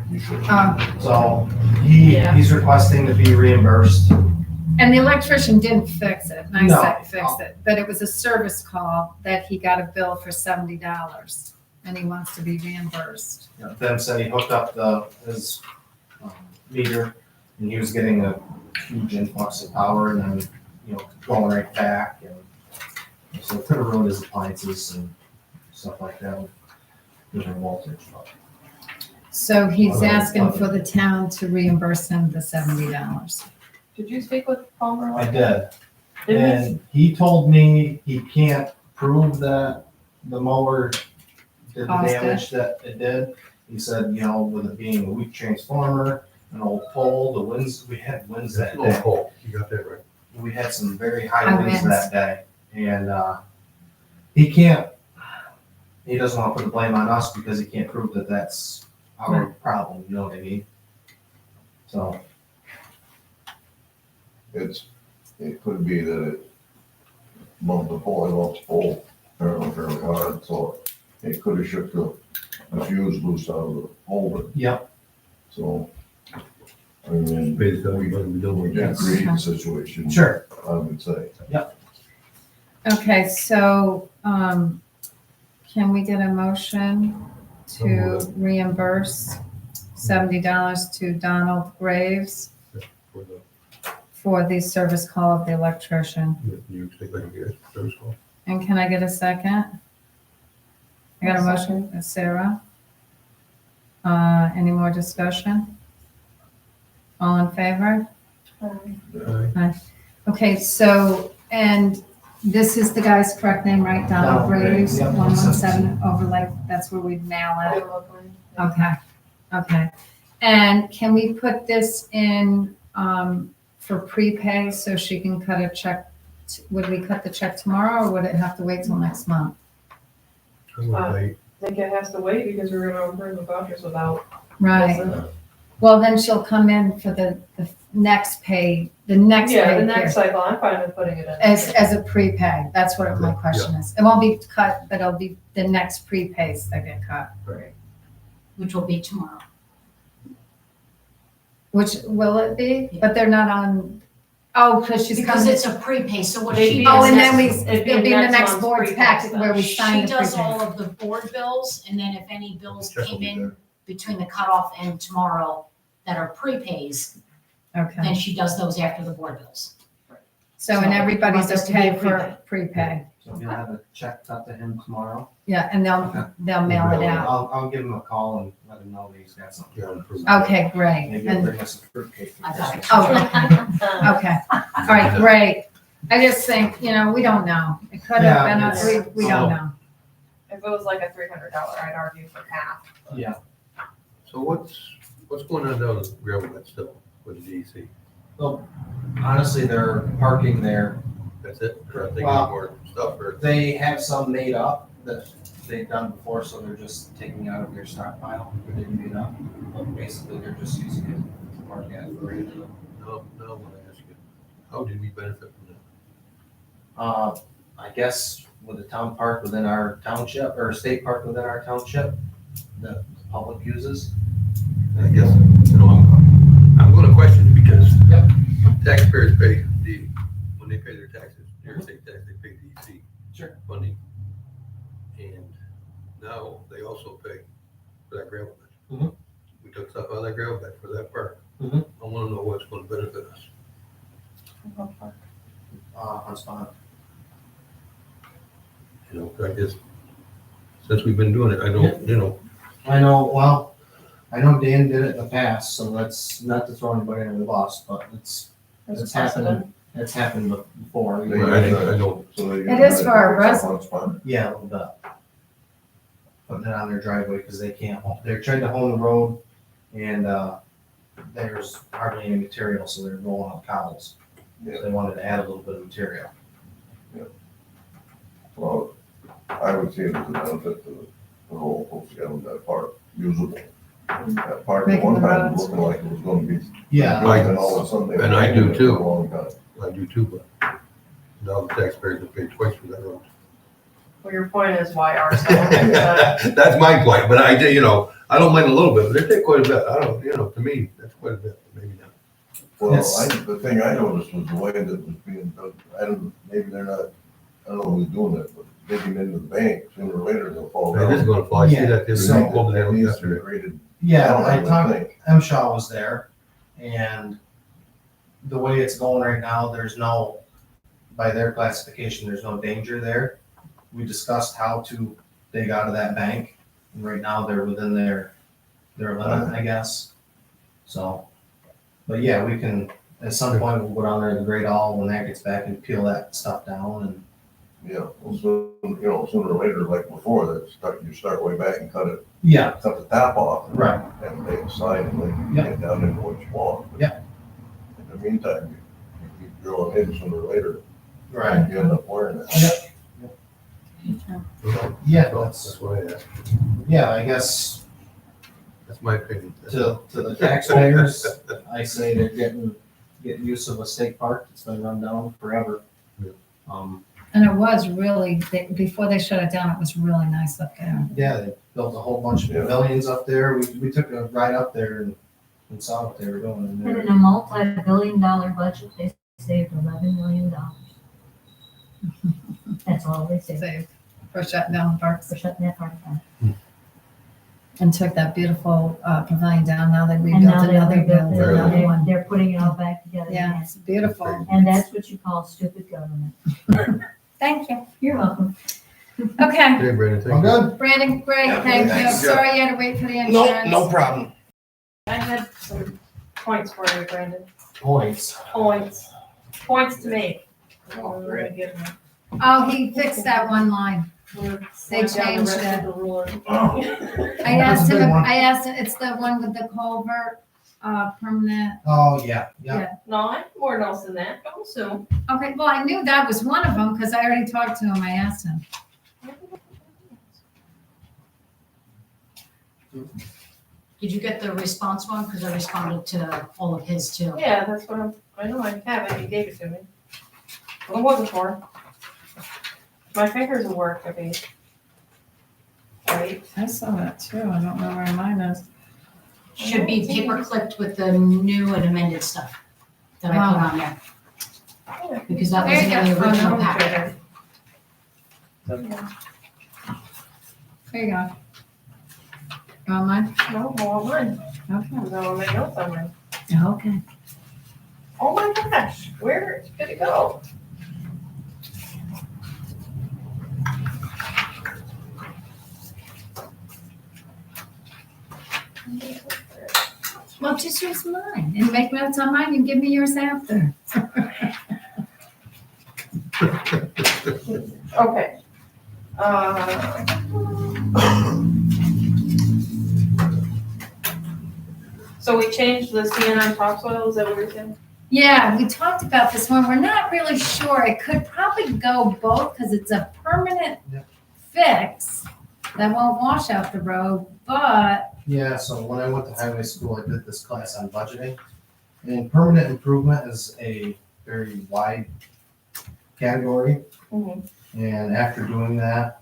you should. So he's requesting to be reimbursed. And the electrician didn't fix it, and I No. said fix it, but it was a service call that he got a bill for $70 and he wants to be reimbursed. Them said he hooked up his meter, and he was getting a huge influx of power, and then, going right back, and so it could have ruined his appliances and stuff like that with different voltage. But So he's asking for the town to reimburse him the $70. Did you speak with Palmer? I did, Did and he told me he can't prove that the mower did the Caused it. damage that it did. He said, with it being a weak transformer, an old pole, the winds, we had winds that That's day. no pole. You got that right. We had some very high High winds winds. that day, and he doesn't want to put the blame on us because he can't prove that that's our problem, you know what I mean? So, It could be that it bumped the pole apparently fairly hard, so it could have shook the fuse loose out of the holder. Yep. So, I mean, Based on what we we do. didn't create the situation. sure. I would say. Okay, so, can we get a motion to reimburse $70 to Donald Graves For the, for the service call of the electrician? you take like a gas service call. And can I get a second? I got a motion, Sarah. Any more discussion? All in favor? Okay, so, and this is the guy's correct name, right? Donald Donald Graves, Graves, yep. 117 Overlake, that's where we'd mail it. Okay, okay. And can we put this in, for prepay so she can cut a check? Would we cut the check tomorrow or would it have to wait till next month? I'm gonna wait. I think it has to wait because we're gonna approve the vouchers without. Right, this. well, then she'll come in for the next pay, the next Yeah, pay the next period, cycle, I'm fine with putting it in. as a prepay, that's what my question is. It won't be cut, but it'll be the next prepays that get cut. which will be tomorrow. Which will it be? But they're not on, oh, because she's Because coming. it's a prepay, so what It'd she be does. Oh, and then is- it'll be in the next month's board's prepay packet stuff. where we sign She the does all prepay. of the board bills, and then if any bills Check will came be in there. between the cutoff and tomorrow that are prepays, Okay, then she does those after the board bills. so and everybody's Want this to be okay a for prepay? So you'll have a check cut to him tomorrow. Yeah, and they'll mail it out. I'll give him a call and let him know that he's got something. Yeah, improve. Okay, great. Maybe he'll And, bring us a fruitcake for I got it. Christmas. oh, okay, all right, great. I just think, we don't know. It could have been, we don't know. If it was like a $300, I'd argue for half. Yeah, So what's going on down in gravel bed still with the DEC? honestly, they're parking there. That's it? Or are they Wow. getting more stuff or? They have some made up that they've done before, so they're just taking out of their stockpile, they didn't made up. But basically, they're just using it to park at for it. No, I want to ask you, how did we benefit from that? I guess with the town park within our township, or state park within our township, that the public uses. I guess, I'm going to question it because taxpayers pay when they pay their taxes, your state tax, they pay DEC. Sure. Funding. And now they also pay for that gravel bed. Mhm. We took stuff out of that gravel bed for that park. Mhm. I want to know what's going to benefit us. On spot. I guess, since we've been doing it, I don't, I know, well, I know Dan did it in the past, so that's not to throw anybody under the bus, but it's happened, it's happened before. I know. So they It is for our use it one spot. Yeah, a little bit. Putting it on their driveway because they can't, they're trying to hone the road and, there's hardly any material, so they're rolling out cowls. Yeah. They wanted to add a little bit of material. Well, I would see it as a benefit to the whole Post Island, that part usable. That part at Making one the time was roads. looking like it was gonna be. Yeah, Like- And all of a sudden. they And I do abandoned it too. for a long time. I do too, but now the taxpayers have paid twice for that road. Well, your point is why ours don't, but That's my point, but I, I don't mind a little bit, but they take quite a bit. I don't, to me, that's quite a bit, maybe not. Well, Yes. the thing I noticed was the way that it was being done, maybe they're not, I don't know who's doing it, but digging into the bank, sooner or later they'll fall It is down. gonna fly. I see that the other So- day, over there It needs to be yesterday. graded yeah, down, I would talked, think. M. Shaw was there, and the way it's going right now, there's no, by their classification, there's no danger there. We discussed how to dig out of that bank, and right now they're within their limit, I guess. So, but yeah, we can, at some point, we'll go down there to the Great All when that gets back and peel that stuff down and, Yeah, well, sooner or later, like before, you start way back and cut yeah, the top off. right, And make a sign and then you Yeah. get down into what you want. Yeah. In the meantime, you keep drilling in sooner or later, right. you end up wearing it. Yeah, That's what I asked. yeah, I guess That's my opinion. to the taxpayers, I say they're getting use of a state park that's been run down forever. Yeah. And it was really, before they shut it down, it was really nice up there. Yeah, they built a whole bunch of Yeah. pavilions up there. We took a ride up there and saw what they were doing in And there. in a multi-billion-dollar budget, they saved $11 million. That's all they saved Saved for shutting down the parks for shutting that park down. and took that beautiful pavilion down. Now they And rebuilt now they're another rebuilding, building, another they're, one. they're putting it all back together Yeah, again. it's beautiful. And that's what you call stupid government. Thank you. You're welcome. Okay, Okay, Brandon, thank I'm you. good? Brandon, great, Yeah, thank you. thanks. Sorry you had to wait for the No, insurance. no problem. I had some points for you, Brandon. Points. Points to make. Oh, great. Oh, he fixed that one line. They changed it. I asked him, it's the one with the culvert, permanent. Oh, yeah, yeah. No, I have more notes than that. Don't assume. Okay, well, I knew that was one of them because I already talked to him. I asked him. Did you get the response one? Because I responded to all of his too. Yeah, that's what I know I have it. You gave it to me. What was it for? My fingers will work, I mean. Right? I saw that too. I don't know where mine is. Should be paper clipped with the new and amended stuff that I put on there. Because that was There you in the go. original packet. There you go. You want mine? No, more mine. Okay. No, my notes on mine. Okay. Oh my gosh, where did it go? Well, just use mine and make notes on mine and give me yours after. Okay. So we changed the CNI topsoil, is that what you're saying? Yeah, we talked about this one. We're not really sure. It could probably go both because it's a permanent Yeah. fix that won't wash out the road, but Yeah, so when I went to highway school, I did this class on budgeting. And permanent improvement is a very wide category. Mhm. And after doing that,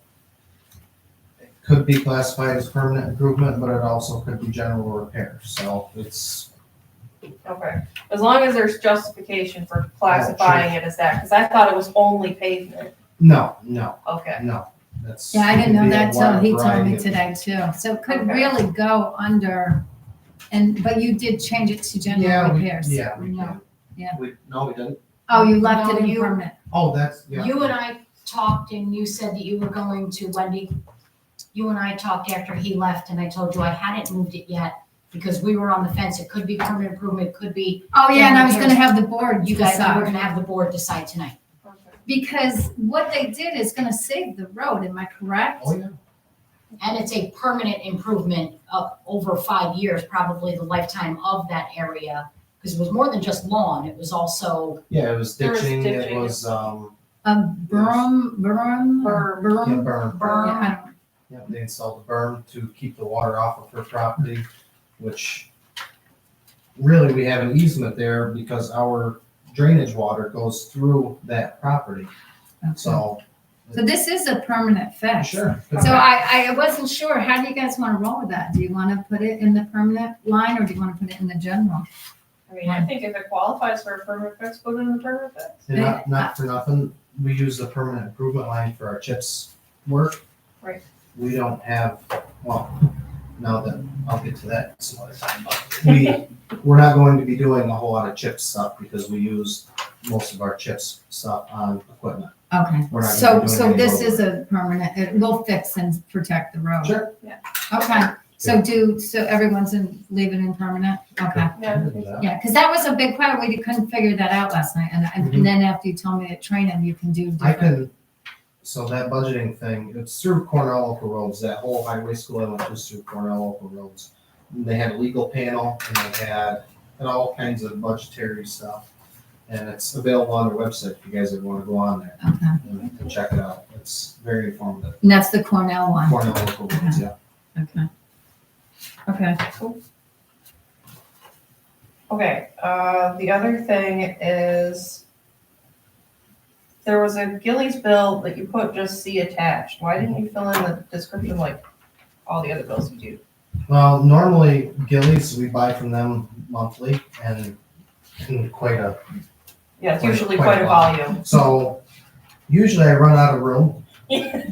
it could be classified as permanent improvement, but it also could be general repair. So it's, Okay, as long as there's justification for classifying it as that, because I thought it was only pavement. no, Okay. that's. yeah, I didn't know that till he told variety me of- today too. So it could Okay. really go under, but you did change it to general Yeah, repairs. we No. did. No, we didn't. Oh, you left it No, in you- permanent. Oh, that's, yeah. You and I talked and you said that you were going to, Wendy, you and I talked after he left and I told you I hadn't moved it yet Because we were on the fence, it could be permanent improvement, it could be, Oh, yeah, and I was gonna have the board you guys, we're decide. gonna have the board decide tonight. Because what they did is gonna save the road, am I correct? Oh, yeah. And it's a permanent improvement of over 5 years, probably the lifetime of that area. Because it was more than just lawn, it was also, Yeah, it was There was ditching, it ditching. was, Berm, yeah, berm? berm. Berm. Yeah, I don't- Yeah, they installed a berm to keep the water off of her property, which really we have an easement there because our drainage water goes through that property. So. So this is a permanent fix. Sure. So I wasn't sure, how do you guys wanna roll with that? Do you wanna put it in the permanent line, or do you wanna put it in the general? I mean, I think if it qualifies for a permit fix, put it in the permit fix. And not for nothing, we use the permanent improvement line for our chips work. Right. We don't have, well, now that, I'll get to that some other time, but we're not going to be doing a whole lot of chip stuff because we use most of our chips stuff on equipment. Okay, We're not so, gonna be doing so any this road is a permanent, it will fix and protect the road? Sure. Okay, so everyone's leave it in permanent? Okay. Yeah. Yeah, because that was a big part, we couldn't figure that out last night, and Mhm. and then after you told me at training, you can do I different. can, so that budgeting thing, it's through Cornell Local Roads, that whole highway school I went to was through Cornell Local Roads. And they had a legal panel and they had all kinds of budgetary stuff. And it's available on their website if you guys ever want to go on there Okay, and check it out. It's very informative. and that's the Cornell one? Cornell Local Roads, yeah. Okay. Okay, Okay, the other thing is there was a Gillies bill that you put just see attached. Why didn't you fill in the description like all the other bills you do? Well, normally Gillies, we buy from them monthly and quite a, Yeah, it's Quite- usually quite quite a a lot. volume. so usually I run out of room.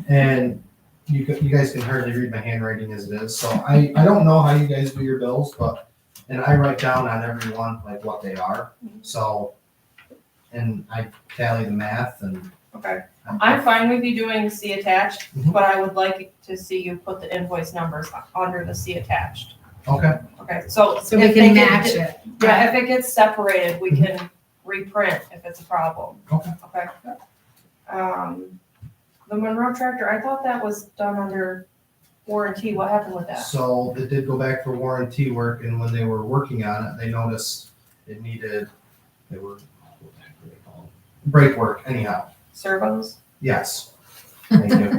And you guys can hardly read my handwriting as it is, so I don't know how you guys do your bills, but, and I write down on every one, like what they are, so, and I tally the math and. Okay, I'm fine with you doing see attached, Mhm. but I would like to see you put the invoice numbers under the see attached. Okay, Okay, so. so we if can they get- match it. Yeah, if it gets separated, we can reprint if it's a problem. Okay. Okay. The Monroe tractor, I thought that was done under warranty. What happened with that? so it did go back for warranty work, and when they were working on it, they noticed it needed, they were, what the heck were they called? Brake work anyhow, Servos? yes. Thank you, you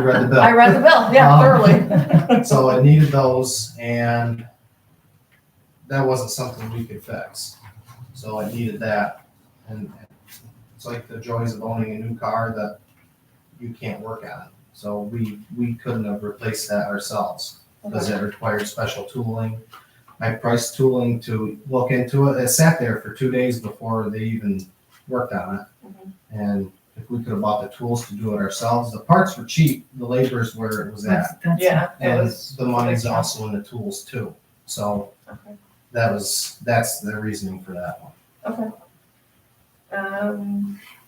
read the bill. I read the bill, yeah, thoroughly. So it needed those, and that wasn't something we could fix. So it needed that, and it's like the joys of owning a new car that you can't work on. So we couldn't have replaced that ourselves, because it required special tooling. I priced tooling to look into it. It sat there for 2 days before they even worked on it. Mhm. And if we could have bought the tools to do it ourselves, the parts were cheap, the labor's where it was at. That's- Yeah, it And was. the money's also in the tools too. So Okay. that's the reasoning for that one. Okay.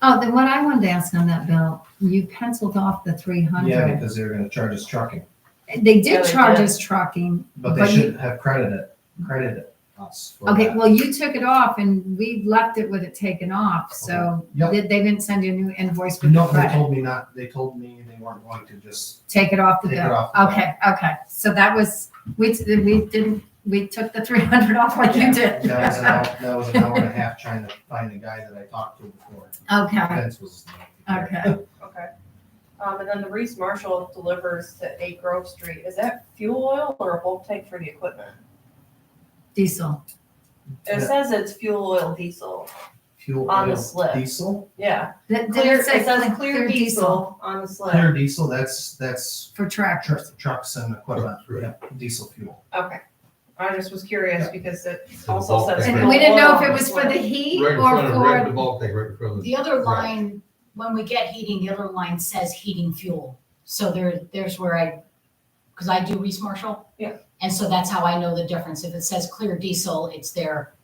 Oh, then what I wanted to ask on that bill, you penciled off the Yeah, 300. because they were gonna charge us trucking, They Yeah, did they charge did. us trucking. but they But you- should have credited us for Okay, that. well, you took it off and we left it with it taken off, so Yep. they didn't send you a new invoice with the No, they credit? told me not, they told me they weren't going to just, Take it off the Take it bill? off the bill. Okay, so that was, we took the 300 off like you did. that was an hour and a half trying to find the guy that I talked to before. Okay, Vince was his name. okay. Okay. And then the Reese Marshall delivers to 8 Grove Street. Is that fuel oil or a bulk tank for the equipment? Diesel. It Yeah. says it's fuel oil diesel. Fuel On the oil slip. diesel, Yeah. Did Clear, it say it says clear diesel on the slip. clear diesel, that's For tractors? trucks and equipment, Right. yeah, diesel fuel. Okay. I just was curious Yeah. because it So also bulk says. tank. And fuel we didn't know if oil it on was for slip. the heat Right in or front of, right in the for, bulk tank, right in front of The other Right. line, when we get heating, the other line says heating fuel. So there's where because I do Reese Marshall. Yeah. And so that's how I know the difference. If it says clear diesel, it's there,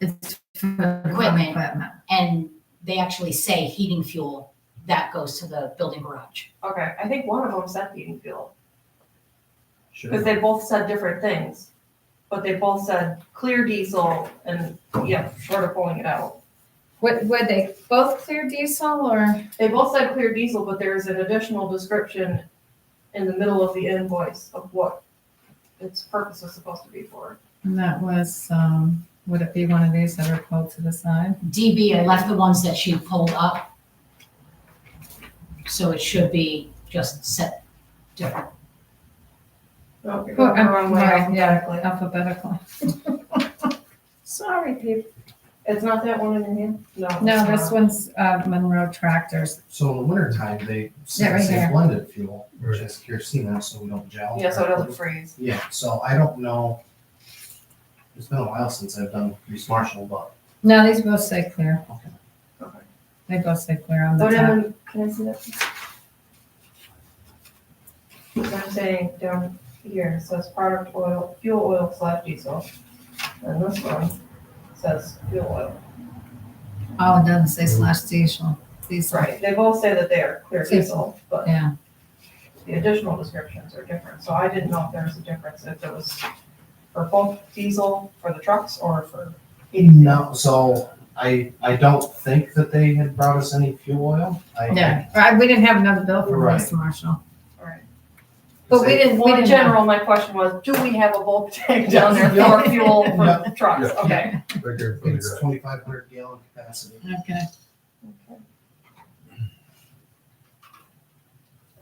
it's for Equipment. equipment. and they actually say heating fuel, that goes to the building garage. Okay, I think one of them said heating fuel, Sure. because they both said different things. but they both said clear diesel and, yeah, short of pulling it out. Were they both clear diesel or? They both said clear diesel, but there's an additional description in the middle of the invoice of what its purpose is supposed to be for. And that was, would it be one of these that are pulled to the side? DB, I left the ones that she pulled up. So it should be just set different. No, you're going the wrong way Right, yeah, alphabetically. alphabetically. Sorry, people. It's not that one in your hand? No. No, it's this not. one's Monroe Tractors. So in the wintertime, they Yeah, right say here. blended fuel, which is kerosene, so we don't gel. Yeah, so it doesn't freeze. Yeah, so I don't know. It's been a while since I've done Reese Marshall, but No, these both say clear. Okay. They both say clear on the But top. then, can I see that? I'm saying down here, it says product oil, fuel oil / diesel. And this one says fuel oil. Oh, it doesn't say slash diesel. Diesel. Right, they both say that they are clear diesel, but Yeah. the additional descriptions are different. So I didn't know if there was a difference, if it was for both diesel for the trucks or for heating. no, so I don't think that they had brought us any fuel oil. Yeah, right, we didn't have another bill for Right. Mr. Marshall. Alright. But we didn't, we Well, in didn't have. general, my question was, do we have a bulk tank down there for fuel Yeah. for trucks? Yeah. Okay. Right there in front of It's your 2,500 gallon capacity. Okay.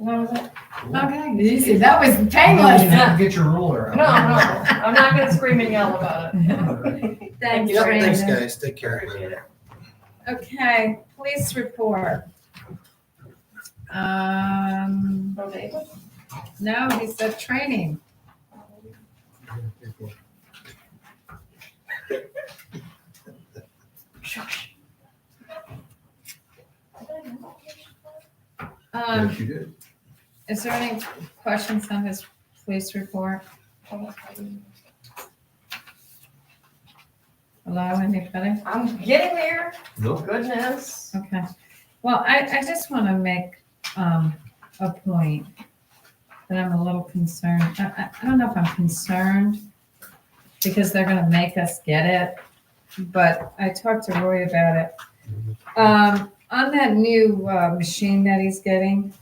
That was it? Okay, easy. That was You painless. have to get your ruler No, out. I'm not gonna scream and yell about it. Thanks, you. Thanks, Brandon. guys, take care. Appreciate it. Okay, police report. No, David? No, he said training. Yes, you did. Is there any questions on his police report? Hello, anybody? I'm getting there, No. goodness. Okay. Well, I just want to make a point that I'm a little concerned. I don't know if I'm concerned because they're going to make us get it, but I talked to Roy about it. On that new machine that he's getting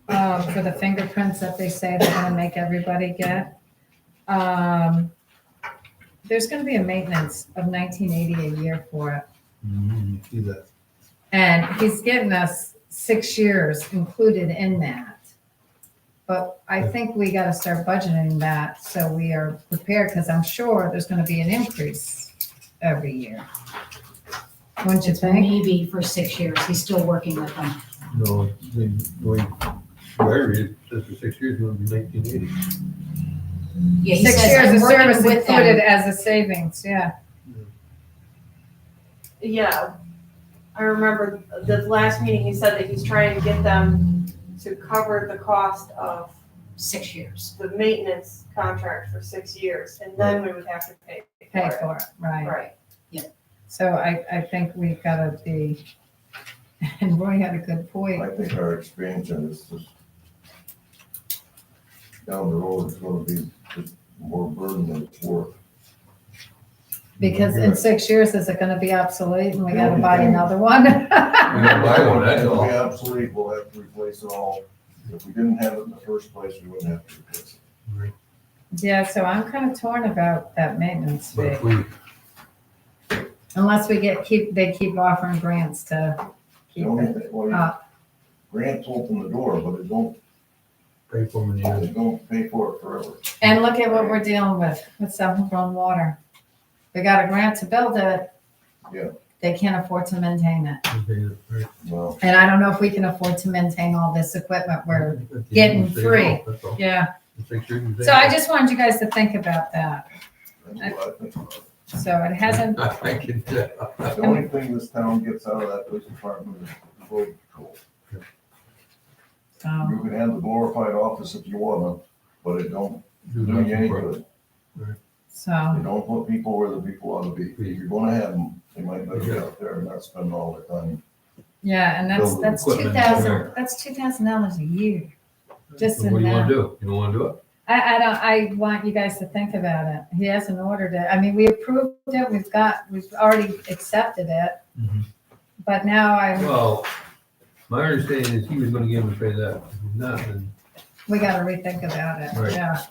for the fingerprints that they say they're going to make everybody get, there's going to be a maintenance of $19.80 a year for it. You see that? And he's getting us 6 years included in that. But I think we gotta start budgeting that so we are prepared, because I'm sure there's gonna be an increase every year. Wouldn't you think? Maybe for 6 years, he's still working with them. No, the way I read it, says for 6 years, it's gonna be 1980. Yeah, he 6 says, years "I'm of working service with them." included as a savings, yeah. Yeah, I remember the last meeting, he said that he's trying to get them to cover the cost of 6 years. the maintenance contract for 6 years, and then we would have to pay Pay for it. for it, right. Right. So I think we've gotta be, and Roy had a good point. I think our expansion is just down the road, it's gonna be just more burden than it's worth. Because in 6 years, is it gonna be obsolete and we The gotta only buy thing- another one? We gotta buy one, that's It'll all. be obsolete, we'll have to replace it all. If we didn't have it in the first place, we wouldn't have to replace it. Yeah, so I'm kind of torn about that maintenance But fee, if we, unless we they keep offering grants to The keep only it thing, well, up. grants open the door, but it don't pay for them in the end. pay for it forever. And look at what we're dealing with Southern Grown Water. We got a grant to build it. Yeah. They can't afford to maintain it. Right. Well, And I don't know if we can afford to maintain all this equipment we're, At the end, getting we say free. no, that's all. yeah. In 6 years, we say So I no. just wanted you guys to think about that. that's what I think about it. So it hasn't, I can tell. The only thing this town gets out of that police department is road patrol. You can have the glorified office if you wanna, but it don't do you any good. so, You don't put people where the people ought to be. If you're gonna have them, they might better be out there and not spend all their time. yeah, and Build the that's equipment. $2,000 a year. Just So in what do you wanna that. do? You don't wanna do it? I want you guys to think about it. He hasn't ordered it. I mean, we approved it, we've already accepted it. Mhm. But now Well, my understanding is he was gonna give him a pay that. If not, then we gotta rethink about it, Right. yeah.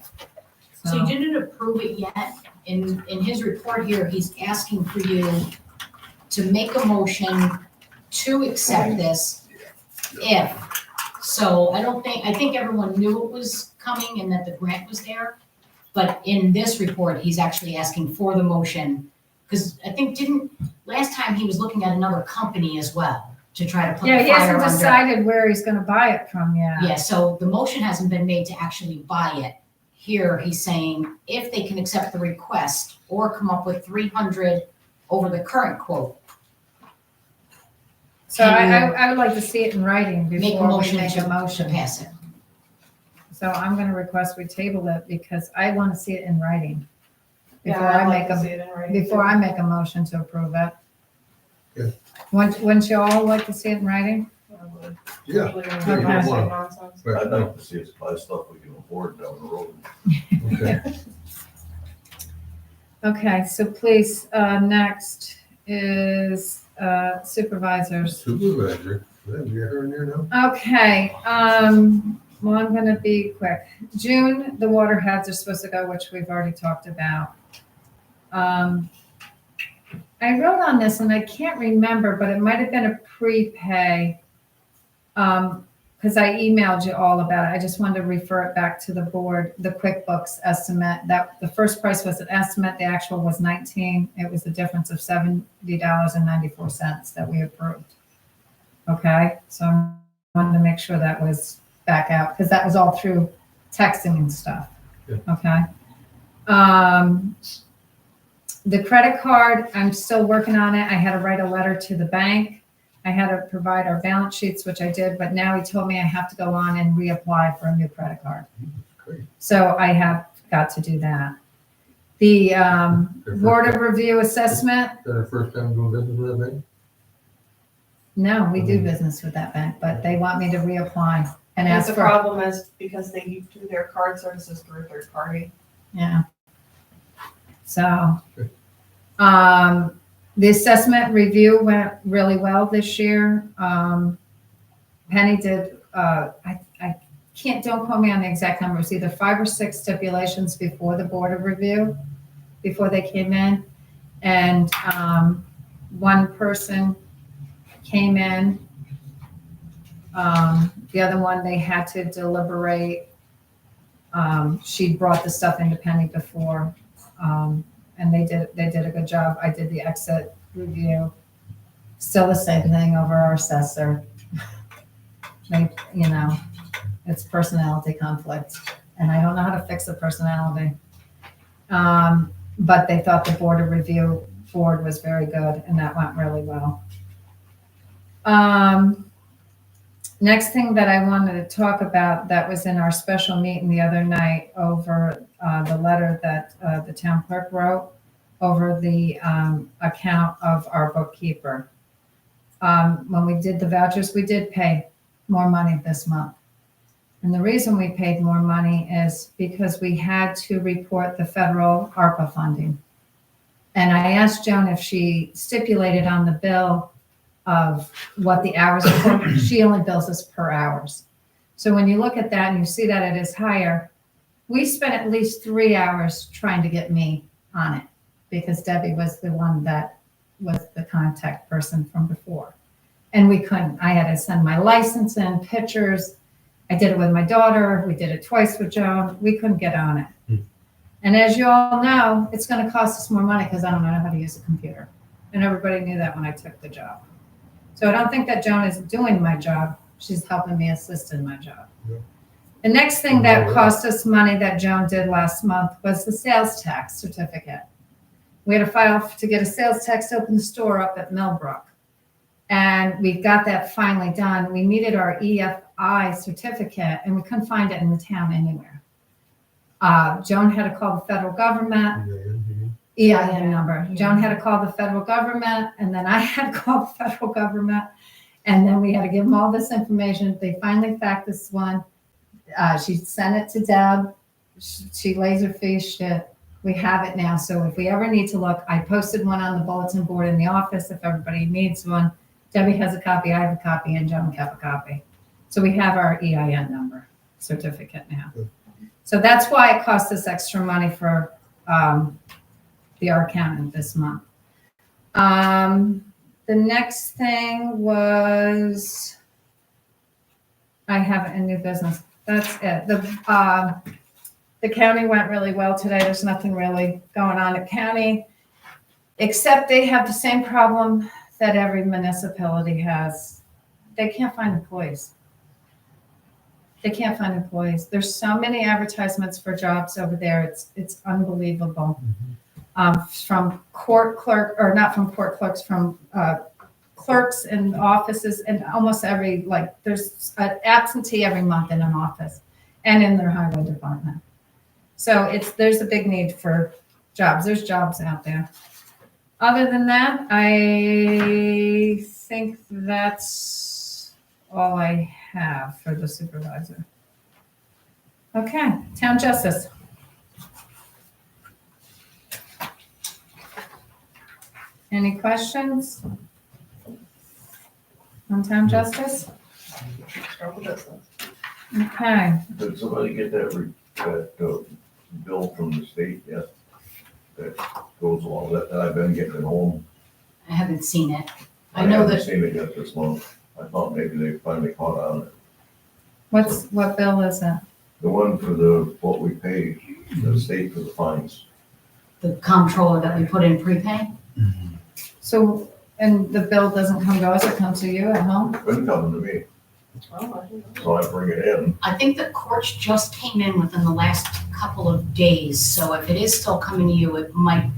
So you didn't approve it yet. In his report here, he's asking for you to make a motion to accept this if. So I think everyone knew it was coming and that the grant was there. But in this report, he's actually asking for the motion. Because I think last time he was looking at another company as well to try to put the Yeah, fire he hasn't under. decided where he's gonna buy it from yet. Yeah, so the motion hasn't been made to actually buy it. Here, he's saying if they can accept the request or come up with 300 over the current quote, So I would like to see it in writing make a before we motion make a to motion. pass it. So I'm gonna request we table it because I wanna see it in writing. Yeah, Before I'd I like make to a, see it in writing, before too. I make a motion to approve it. Yeah. Wouldn't you all like to see it in writing? Yeah. Especially when Yeah, you're you not don't want- nonsense. I'd like to see us buy stuff we can afford down the road. Okay. Okay, so please, next is supervisors. Supervisor, is you her in there now? Okay, well, I'm gonna be quick. June, the water heads are supposed to go, which we've already talked about. I wrote on this and I can't remember, but it might have been a prepay. Because I emailed you all about it. I just wanted to refer it back to the board, the QuickBooks estimate. That the first price was an estimate, the actual was 19. It was the difference of $70.94 that we approved. Okay, so I wanted to make sure that was back out because that was all through texting and stuff. Yeah. Okay. The credit card, I'm still working on it. I had to write a letter to the bank. I had to provide our balance sheets, which I did, but now he told me I have to go on and reapply for a new credit card. Great. So I have got to do that. The Board of Review assessment, Is that our first time doing business with that bank? no, we do business with that bank, but they want me to reapply and And ask the for, problem is because they do their card services through a third party. yeah. So, the assessment review went really well this year. Penny did, I can't, don't quote me on the exact number, it was either 5 or 6 stipulations before the Board of Review, before they came in. And one person came in. The other one, they had to deliberate. She brought the stuff into Penny before. And they did a good job. I did the exit review. Still the same thing over our assessor. They, it's personality conflict, and I don't know how to fix the personality. But they thought the Board of Review board was very good, and that went really well. Next thing that I wanted to talk about that was in our special meeting the other night over the letter that the town clerk wrote over the account of our bookkeeper. When we did the vouchers, we did pay more money this month. And the reason we paid more money is because we had to report the federal ARPA funding. And I asked Joan if she stipulated on the bill of what the hours are for. She only bills us per hours. So when you look at that and you see that it is higher, we spent at least 3 hours trying to get me on it because Debbie was the one that was the contact person from before. And we couldn't. I had to send my license in, pictures. I did it with my daughter. We did it twice with Joan. We couldn't get on it. And as you all know, it's going to cost us more money because I don't know how to use a computer. And everybody knew that when I took the job. So I don't think that Joan is doing my job. She's helping me assist in my job. Yeah. The next thing that cost us money that Joan did last month was the sales tax certificate. We had to file to get a sales tax to open the store up at Millbrook. And we got that finally done. We needed our EFI certificate and we couldn't find it in the town anywhere. Joan had to call the federal government. EIN number. Joan had to call the federal government, and then I had to call the federal government, and then we had to give them all this information. They finally faxed this one. She sent it to Deb, she laser fished it. We have it now, so if we ever need to look, I posted one on the bulletin board in the office if everybody needs one. Debbie has a copy, I have a copy, and Joan have a copy. So we have our EIN number certificate now. So that's why it cost us extra money for the our accountant this month. The next thing was, I have it in new business. That's it. The county went really well today. There's nothing really going on at county, except they have the same problem that every municipality has. They can't find employees. They can't find employees. There's so many advertisements for jobs over there. It's unbelievable. From court clerk, or not from court clerks, from clerks in offices, and almost every, like, there's an absentee every month in an office and in their highway department. So there's a big need for jobs. There's jobs out there. Other than that, I think that's all I have for the supervisor. Okay, town justice. Any questions on town justice? Okay, Did somebody get that bill from the state yet? That goes along with that I've been getting at home? I haven't seen it. I I know haven't that, seen it yet this month. I thought maybe they finally caught on it. what bill is it? The one for what we paid, the state for the fines. the comptroller that we put in prepay, So, and the bill doesn't come to us, it comes to you at home? It couldn't come to me, so I bring it in. I think the courts just came in within the last couple of days, so if it is still coming to you, it might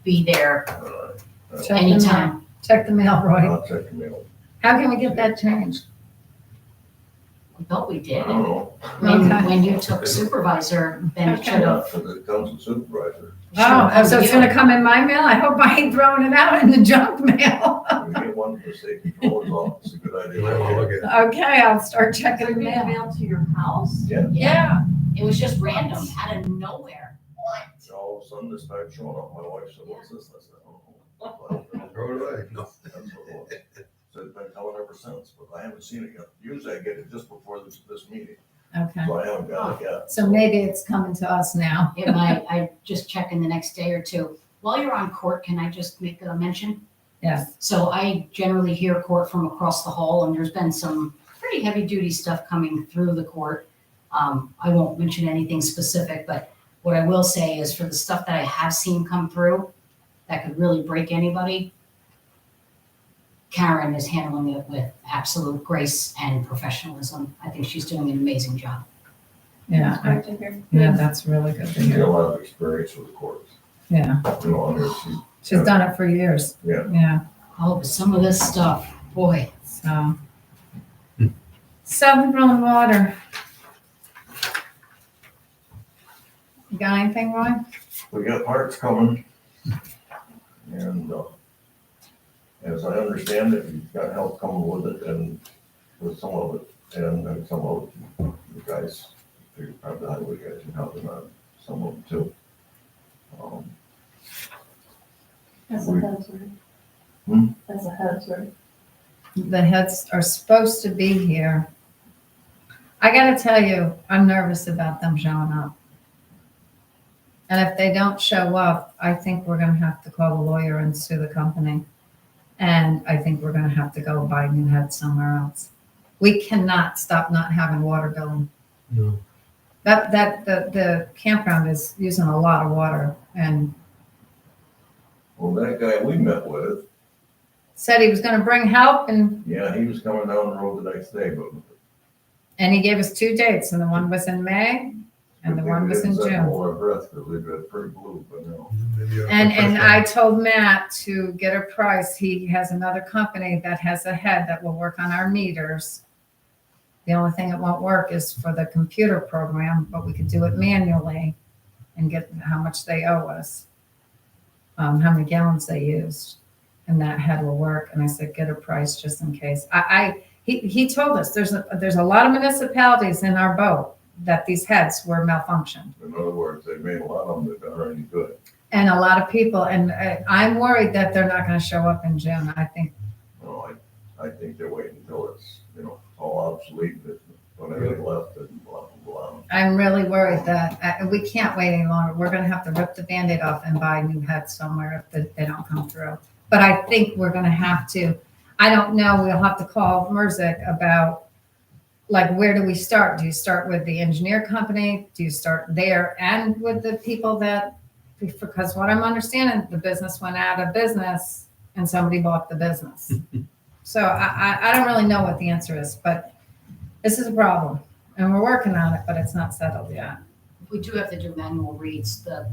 be there Check the mail. anytime. Check the mail, Roy. I'll check the mail. How can we get that changed? I thought we I did. don't know. When you took supervisor, then it Okay. should have. Not for the council supervisor. Oh, so it's gonna come in my mail? I hope I ain't throwing it out in the junk mail. We get one for the state controller's office, it's a good idea. I'll look at it. Okay, I'll start checking the mail. mail to your house? Yeah, Yeah, It was just random, out of nowhere. all of a sudden this started showing up, my wife said, what's this? I said, oh. Throw it away. No. That's what it was. So it's been coming ever since, but I haven't seen it yet. Usually I get it just before this meeting, okay. so I haven't got it yet. So maybe it's coming to us now. It might, I just check in the next day or two. While you're on court, can I just make a mention? Yes. So I generally hear court from across the hall, and there's been some pretty heavy duty stuff coming through the court. I won't mention anything specific, but what I will say is for the stuff that I have seen come through that could really break anybody, Karen is handling it with absolute grace and professionalism. I think she's doing an amazing job. Yeah, yeah, that's really good to She's got hear. a lot of experience with the courts, Yeah, you know, I mean, she's done it for years. Yeah. Yeah, Oh, but some of this stuff, boy. so. Southern Berlin Water. You got anything, Roy? we got parts coming. And, as I understand it, you've got help coming with it and with some of it, and then some of the guys, the highway guys are helping on some of them too. That's We- a heads, right? Hmm? That's a heads, right? The heads are supposed to be here. I gotta tell you, I'm nervous about them showing up. And if they don't show up, I think we're gonna have to call a lawyer and sue the company. And I think we're gonna have to go buy new heads somewhere else. We cannot stop not having water billing. No. The campground is using a lot of water and Well, that guy we met with, said he was gonna bring help and yeah, he was coming down the road the next day, but. he gave us 2 dates and the one was in May and the one was in We didn't June. hold our breath because we've been pretty blue, but no. Maybe I'll And push I that. told Matt to get a price. He has another company that has a head that will work on our meters. The only thing that won't work is for the computer program, but we could do it manually and get how much they owe us. How many gallons they used, and that head will work. And I said, get a price just in case. He told us there's a lot of municipalities in our boat. that these heads were malfunctioned. In other words, they made a lot of them that aren't any good. And a lot of people, and I'm worried that they're not gonna show up in June. I think, No, I think they're waiting until it's, all obsolete, that when everything left and blah, blah, blah. I'm really worried that we can't wait any longer. We're gonna have to rip the Band-Aid off and buy new heads somewhere if they don't come through. But I think we're gonna have to, I don't know, we'll have to call Merzick about, like, where do we start? Do you start with the engineer company? Do you start there and with the people that, because what I'm understanding, the business went out of business and somebody bought the business. So I don't really know what the answer is, but this is a problem and we're working on it, but it's not settled yet. We do have to do manual reads. The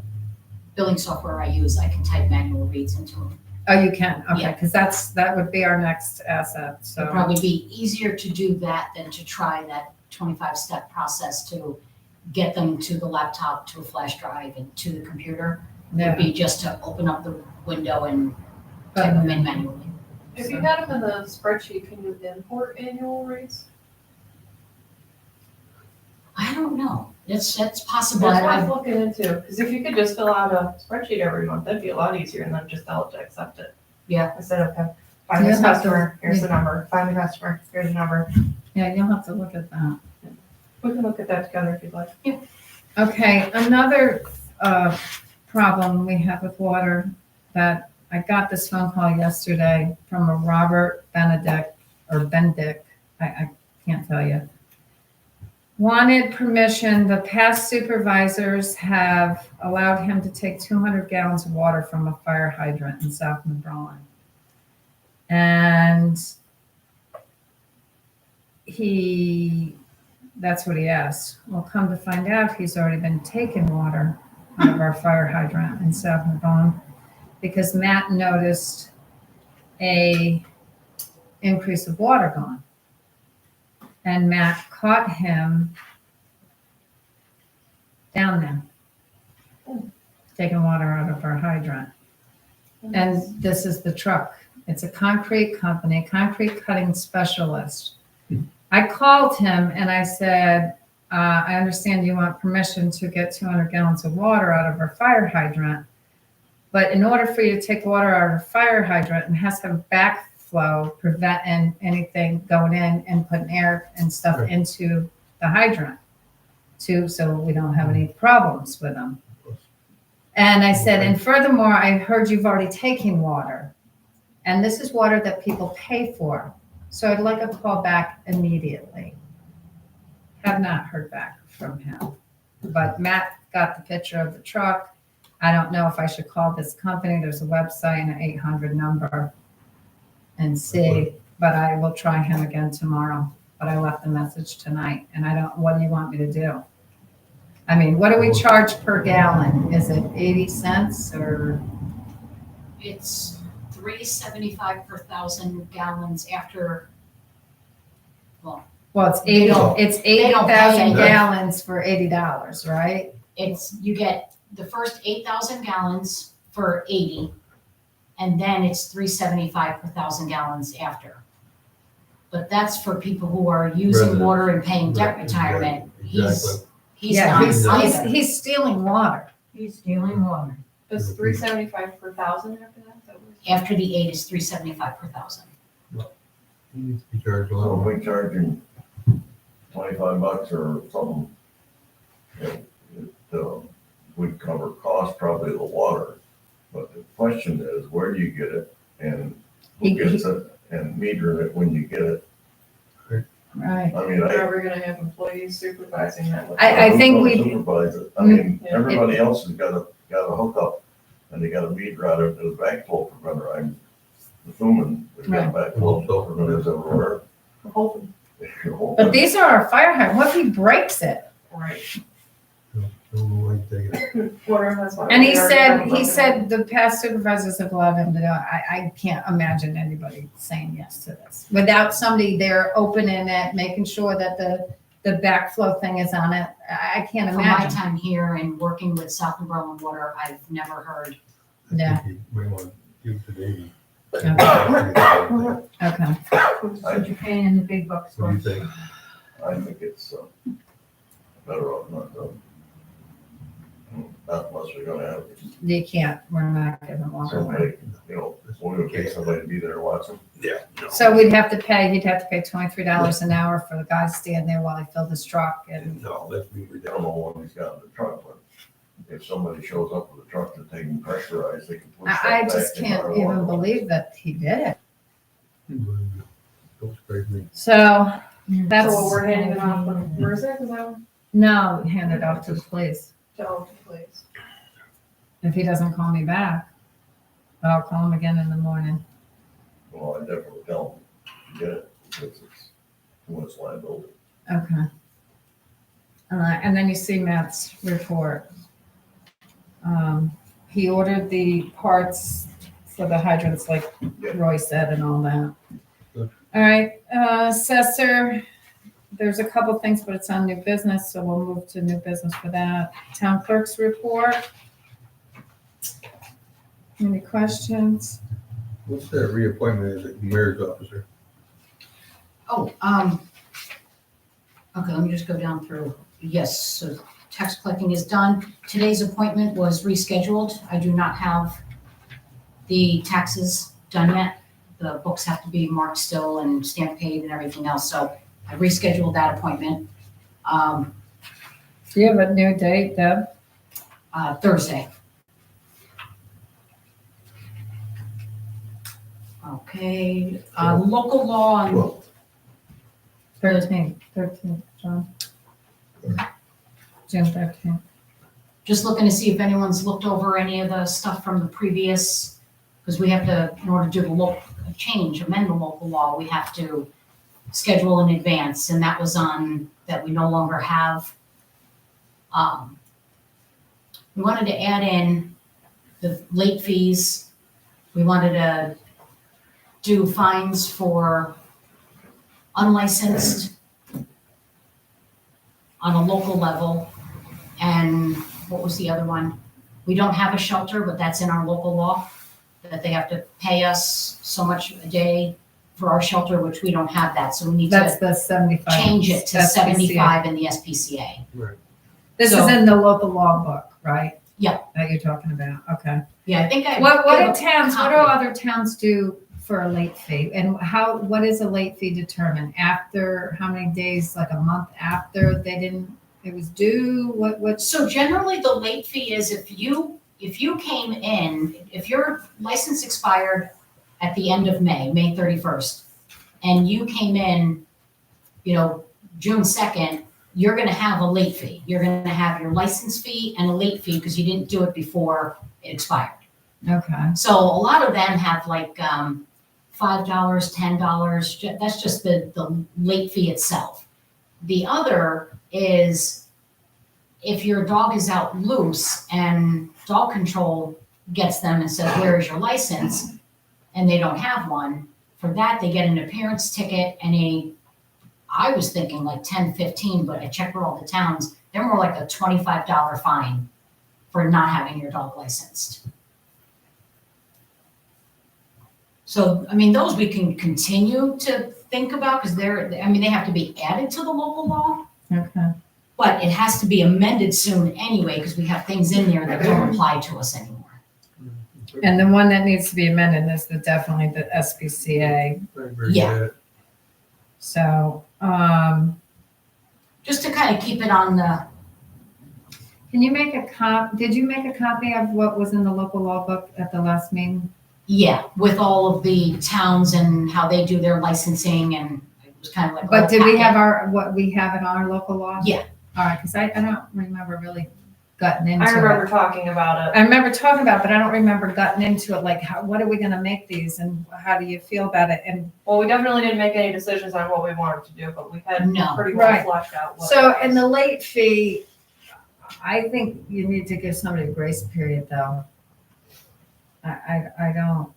billing software I use, I can type manual reads into them. Oh, you can? Okay, Yeah. because that would be our next asset, It'd so. probably be easier to do that than to try that 25-step process to get them to the laptop, to a flash drive, and to the computer. It Yeah. would be just to open up the window and type them in manually. If you had them in the spreadsheet, can you import annual rates? I don't know. That's possible. That's I- worth looking into, because if you could just fill out a spreadsheet every month, that'd be a lot easier, and then just tell it to accept it. Yeah. Instead of find this You'll have to- customer, here's the number, find the customer, here's the number. Yeah, you'll have to look at that. We can look at that together if you'd like. Okay, another problem we have with water that I got this phone call yesterday from a Robert Benedict, I can't tell you. Wanted permission, the past supervisors have allowed him to take 200 gallons of water from a fire hydrant in South New Berlin. And that's what he asked. Well, come to find out, he's already been taking water out of our fire hydrant in South New Berlin because Matt noticed a increase of water gone. And Matt caught him down there, taking water out of our hydrant. And this is the truck. It's a concrete company, concrete cutting specialist. I called him and I said, I understand you want permission to get 200 gallons of water out of our fire hydrant. But in order for you to take water out of a fire hydrant, it has to have backflow, prevent anything going in and putting air and stuff into the hydrant so we don't have any problems with them. And I said, and furthermore, I heard you've already taken water. And this is water that people pay for. So I'd like a call back immediately. Have not heard back from him. But Matt got the picture of the truck. I don't know if I should call this company. There's a website and an 800 number and see, but I will try him again tomorrow. But I left a message tonight and what do you want me to do? I mean, what do we charge per gallon? Is it 80 cents or? It's $3.75 per 1,000 gallons after. Well, it's They don't- 80,000 it. gallons for $80, right? You get the first 8,000 gallons for 80, and then it's $3.75 per 1,000 gallons after. But that's for people who are using Resident. water and paying debt Right, retirement. Exactly. He's Yeah, not he's either. he's stealing water. He's stealing water. Does $3.75 per 1,000 after that? After the 8 is $3.75 per 1,000. He needs to be charged a So little. if we charge him $25 or something, we'd cover cost probably of the water. But the question is, where do you get it and who He- gets it and meter it when you get it? Right. I mean, Are we gonna have employees supervising that? I think who's we- gonna supervise it? I mean, Yeah. everybody else has got a hookup and they got a meter out of the backflow preventer. I'm assuming they've got backflow preventers everywhere. Hoping. But these are our fire hydrants. What if he breaks it? Right. Don't know why they take it. Water has water. And he We already have said, them. the past supervisors have allowed him to do it. I can't imagine anybody saying yes to this. Without somebody there opening it, making sure that the backflow thing is on it. I can't From my imagine. time here and working with South and Berlin Water, I've never heard. I Yeah. think you might want to give today. Okay. Okay. What you're paying in the big bucks What do for. you think? I think it's better You can't, we're not giving walk away. Somebody, you know, we're gonna pay somebody to be there to watch them. Yeah. no. So he'd have to pay $23 an hour for the guy to stand there while he filled his truck and, No, that's me. I don't know what he's got in the truck, but if somebody shows up with a truck that's taking pressurized, they can push that I back just in can't our even water. believe that he did it. Don't surprise me. So that's. So we're handing it off, where is it? Is that No, hand it off to the police. tell please? If he doesn't call me back, but I'll call him again in the morning. Well, I definitely tell them, get it, because it's too much liability. Okay. And then you see Matt's report. He ordered the parts for the hydrants, like Roy said, and all that. Good. All right, assessor, there's a couple things, but it's on new business, so we'll move to new business for that. Town clerk's report. Any questions? What's that reappointment as a mayor's officer? Oh, okay, let me just go down through. Yes, so tax collecting is done. Today's appointment was rescheduled. I do not have the taxes done yet. The books have to be marked still and stamp paid and everything else, so I rescheduled that appointment. Do you have a new date, Deb? Thursday. Okay, local law on Well, 13th, John. June 13th. just looking to see if anyone's looked over any of the stuff from the previous, because we have to, in order to do the local change, amend the local law, we have to schedule in advance, and that was on, that we no longer have. We wanted to add in the late fees. We wanted to do fines for unlicensed on a local level. And what was the other one? We don't have a shelter, but that's in our local law, that they have to pay us so much a day for our shelter, which we don't have that, so we need That's to the 75. change it to SPCA. 75 in the SPCA. This is So- in the local law book, right? Yeah. That you're talking about, okay. Yeah, I think I. What do gave a towns, what do copy. other towns do for a late fee? And what is a late fee determined? After, how many days, like a month after it was due? What's? So generally, the late fee is if you came in, if your license expired at the end of May 31st, and you came in, June 2nd, you're gonna have a late fee. You're gonna have your license fee and a late fee because you didn't do it before it expired. Okay, So a lot of them have like $5, $10, that's just the late fee itself. The other is if your dog is out loose and dog control gets them and says, where is your license? And they don't have one, for that, they get an appearance ticket and I was thinking like 10, 15, but I checked with all the towns, they're more like a $25 fine for not having your dog licensed. So, those we can continue to think about because they have to be added to the local law, okay. but it has to be amended soon anyway because we have things in there that don't apply to us anymore. And the one that needs to be amended is definitely the SPCA. Yeah. So, Just to kind of keep it on the, can you make did you make a copy of what was in the local law book at the last meeting? yeah, with all of the towns and how they do their licensing and it was kind of like. But a did we packet. have what we have in our local law? Yeah. All right, because I don't remember really gutting into I it. remember talking about it. I remember talking about it, but I don't remember gutting into it, like, what are we gonna make these and how do you feel about it? And Well, we definitely didn't make any decisions on what we wanted to do, but we had No. pretty well Right. fleshed out what. so, it and was. the late fee, I think you need to give somebody a grace period though. I don't,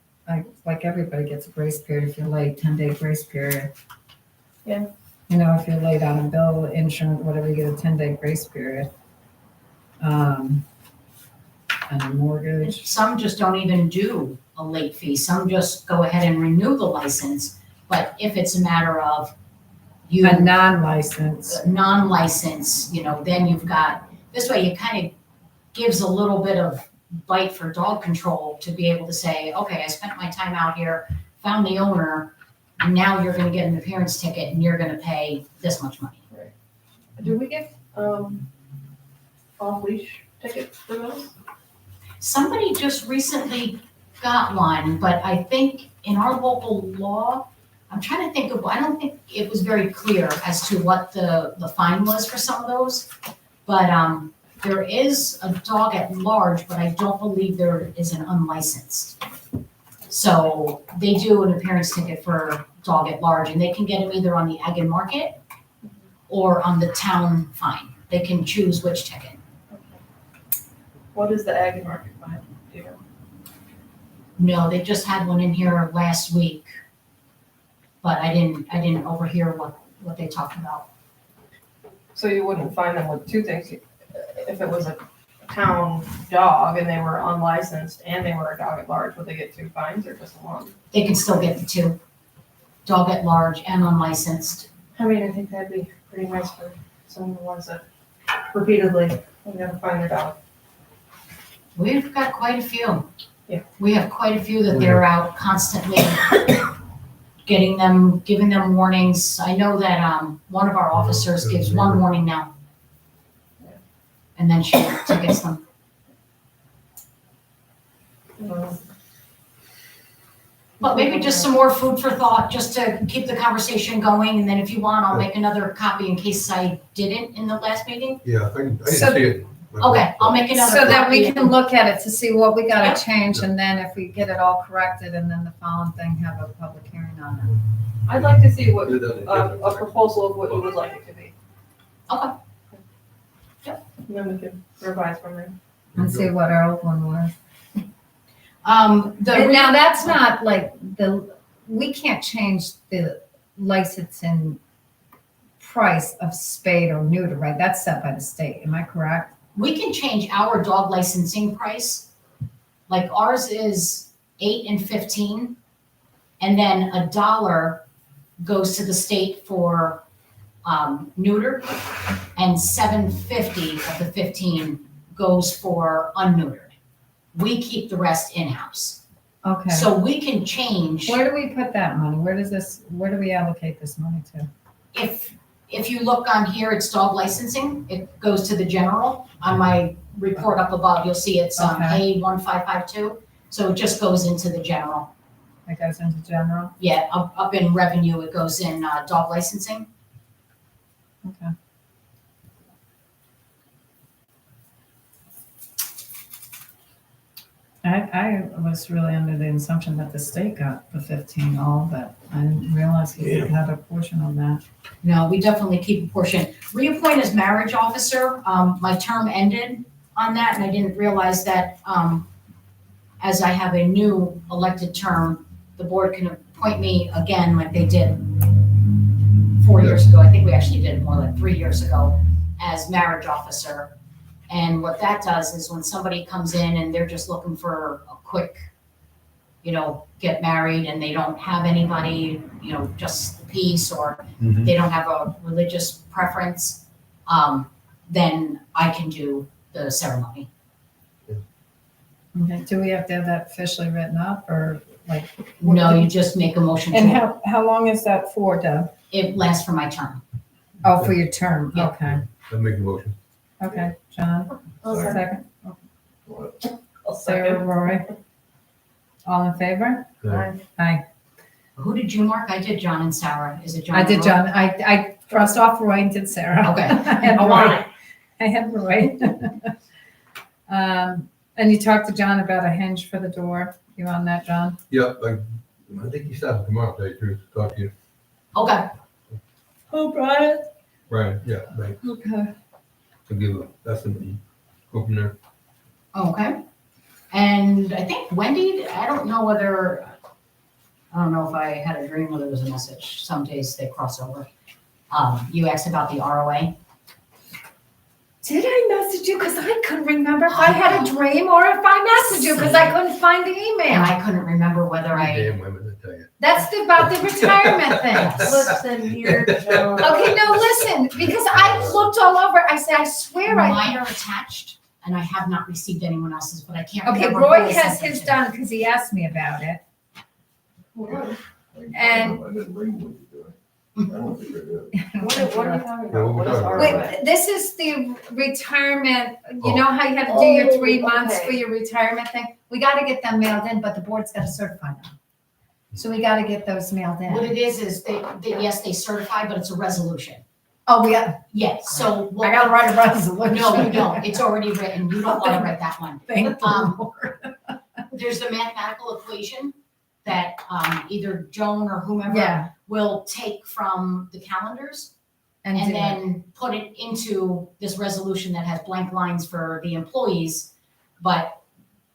like everybody gets a grace period if you're late, 10-day grace period. Yeah. If you're late on a bill, insurance, whatever, you get a 10-day grace period. And a mortgage. Some just don't even do a late fee. Some just go ahead and renew the license. But if it's a matter of you. A non-license. Non-license, then you've got, this way it kind of gives a little bit of bite for dog control to be able to say, okay, I spent my time out here, found the owner, and now you're gonna get an appearance ticket and you're gonna pay this much money. Do we get, off leash tickets for those? Somebody just recently got one, but I think in our local law, I'm trying to think of, I don't think it was very clear as to what the fine was for some of those. But, there is a dog at large, but I don't believe there is an unlicensed. So they do an appearance ticket for dog at large, and they can get them either on the Ag and Market or on the town fine. They can choose which ticket. What is the ag and market fine? Do you know? No, they just had one in here last week. But I didn't overhear what they talked about. So you wouldn't find them with two things, if it was a town dog and they were unlicensed and they were a dog at large, would they get 2 fines or just one? They can still get the 2, dog at large and unlicensed. I mean, I think that'd be pretty nice for some of the ones that repeatedly, never find their dog. We've got quite a few. Yeah. We have quite a few that they're out constantly giving them warnings. I know that one of our officers gives 1 warning now. And then she tickets them. But maybe just some more food for thought, just to keep the conversation going, and then if you want, I'll make another copy in case I didn't in the last meeting. Yeah, I didn't So- see it. Okay, I'll make another So that we copy. can look at it to see what we Yep. gotta change, and then if we get it all corrected, and then the following thing, have a public hearing on it. I'd like to see what, It doesn't- a proposal of what you would like it to be. Okay. And then we can revise from there. And see what our old one was. The And now, that's not like we can't change the licensing price of spade or neuter, right? That's set by the state, am I correct? we can change our dog licensing price. Like ours is 8 and 15, and then $1 goes to the state for neuter, and $7.50 of the 15 goes for unneutered. We keep the rest in-house. Okay. So we can change, Where do we put that money? Where do we allocate this money to? if you look on here, it's dog licensing, it goes to the general. On my report up above, you'll see it's Okay. A1552, so it just goes into the general. It goes into general? Yeah, up in revenue, it goes in dog licensing. Okay. I was really under the assumption that the state got the 15 all, but I didn't realize we had a portion of that. No, we definitely keep a portion. Reappoint as marriage officer, my term ended on that, and I didn't realize that, as I have a new elected term, the board can appoint me again like they did 4 years ago. I think we actually did it more like 3 years ago as marriage officer. And what that does is when somebody comes in and they're just looking for a quick, get married and they don't have anybody, just the peace, or Mhm. they don't have a religious preference, then I can do the ceremony. Okay, do we have to have that officially written up, or like? No, you just make a motion And to, how long is that for, Deb? it lasts for my term. Oh, for your term, Yeah. okay. I'll make a motion. Okay, John, second. I'll Sarah, Rory. All in favor? Aye. Who did you mark? I did John and Sarah. Is it John? I and did Roy? John, I crossed off Roy and did Sarah. Okay. I had I want Roy. I had Roy. And you talked to John about a hinge for the door. You on that, John? Yep, I think he's stopping tomorrow, to tell you the truth, to talk to you. Okay, Oh, Brian. Brian, yeah, right, Okay. to give a estimate and go from there. okay. And I think Wendy, I don't know if I had a dream or there was a message. Some days they cross over. You asked about the ROA. Did I message you? Because I couldn't remember if I had a dream or if I messaged you because I couldn't find the And email. I couldn't remember whether I, Damn women, I tell you. That's about the retirement thing. Listen here, John. Okay, no, listen, because I looked all over. I said, I swear I. mine are attached. and I have not received anyone else's, but I can't Okay, remember. Roy who has sent his it. done because he asked me about it. And- I didn't bring one to do it. I don't think I did. What are you talking Yeah, about? What is we're our? Wait, this is the retirement, you Oh. know how you have to do your Oh, 3 months okay. for your retirement thing? We gotta get them mailed in, but the board's gotta certify them. So we gotta get those mailed What in. it is yes, they certify, but it's a resolution. Oh, we got, Yes, so. I gotta write a resolution. No, you don't. It's already written. You don't wanna write that one. Thank the Um, Lord. There's the mathematical equation that, either Joan or whomever Yeah, will take from the calendars and and do it. then put it into this resolution that has blank lines for the employees, but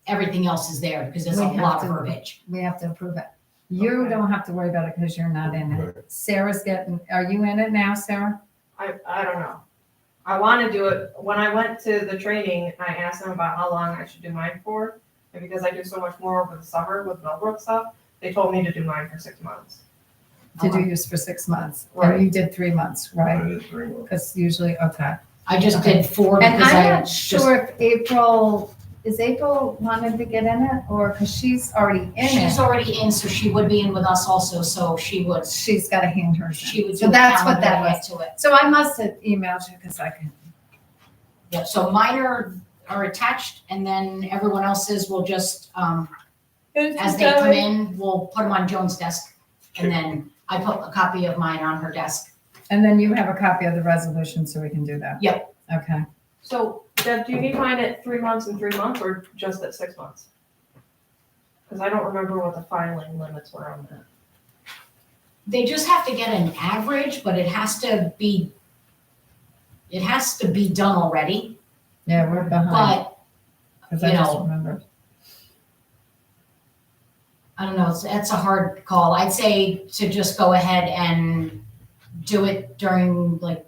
everything else is there because there's a We have lot of to- verbiage. We have to approve it. You don't have to worry about it because you're not in it. Sarah's getting, are you in it now, Sarah? I don't know. I wanna do it, when I went to the training, I asked them about how long I should do mine for. And because I do so much more over the summer with Millbrook stuff, they told me to do mine for 6 months. To do yours for 6 months. Right. And you did 3 months, I right? did 3 months. Because usually, okay. I just Okay. did 4 And because I'm I not just, sure if is April wanted to get in it or, because she's already in she's it, already in, so she would be in with us also, so she would, she's got to hand hers she in. would So do a that's what calendar that to was. get to it. So I must have emailed you because I can. Yeah, so mine are attached and then everyone else's will just, as they come in, we'll put them on Joan's desk. And then I put a copy of mine on her desk. And then you have a copy of the resolution so we can do that? Yep. Okay. So, Deb, do you need mine at 3 months and 3 months or just at 6 months? Cause I don't remember what the filing limits were on that. They just have to get an average, but it has to be done already, Yeah, we're behind but because I you just know, remembered. I don't know, that's a hard call. I'd say to just go ahead and do it during like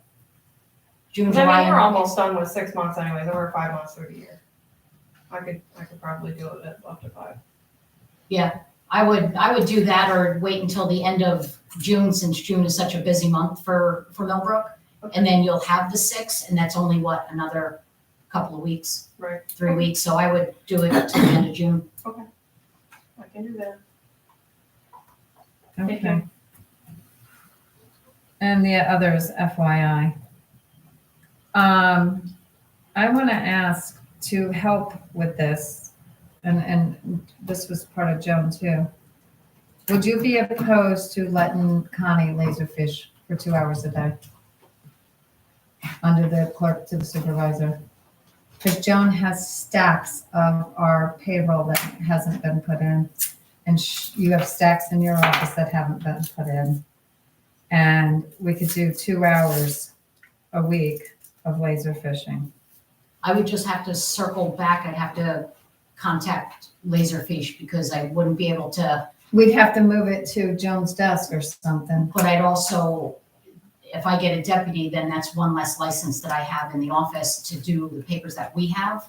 June, 'Cause I July. mean, we're and- almost done with 6 months anyways, and we're 5 months through the year. I could probably do it at up to 5. I would do that or wait until the end of June, since June is such a busy month for Millbrook. And then you'll have the 6, and that's only another couple of weeks, Right, 3 weeks. So I would do it till the end of June. I can do that. Thank Okay. And the others, FYI. I want to ask to help with this, and this was part of Joan too. Would you be opposed to letting Connie laserfish for 2 hours a day? Under the clerk to the supervisor? Because Joan has stacks of our payroll that hasn't been put in. And you have stacks in your office that haven't been put in. And we could do 2 hours a week of laser fishing. I would just have to circle back. I'd have to contact Laserfish because I wouldn't be able to, We'd have to move it to Joan's desk or something. but I'd also, if I get a deputy, then that's one less license that I have in the office to do the papers that we have.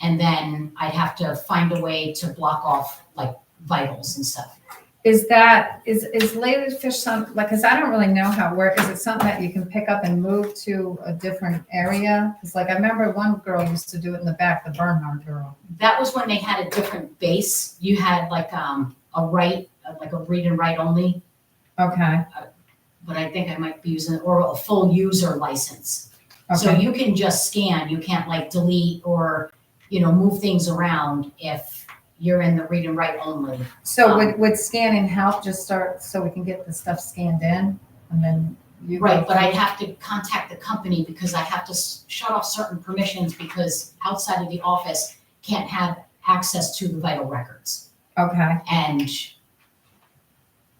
And then I'd have to find a way to block off like vitals and stuff. Is laserfish something, like, because I don't really know how, is it something that you can pick up and move to a different area? Because like, I remember one girl used to do it in the back, the Bernhard girl. That was when they had a different base. You had like a read and write only, Okay, but I think I might be using, or a full user license. So okay. you can just scan, you can't like delete or, move things around if you're in the read and write only. So would scanning help just start, so we can get the stuff scanned in and then you? go Right, but I'd through? have to contact the company because I have to shut off certain permissions because outside of the office can't have access to the vital records. Okay, And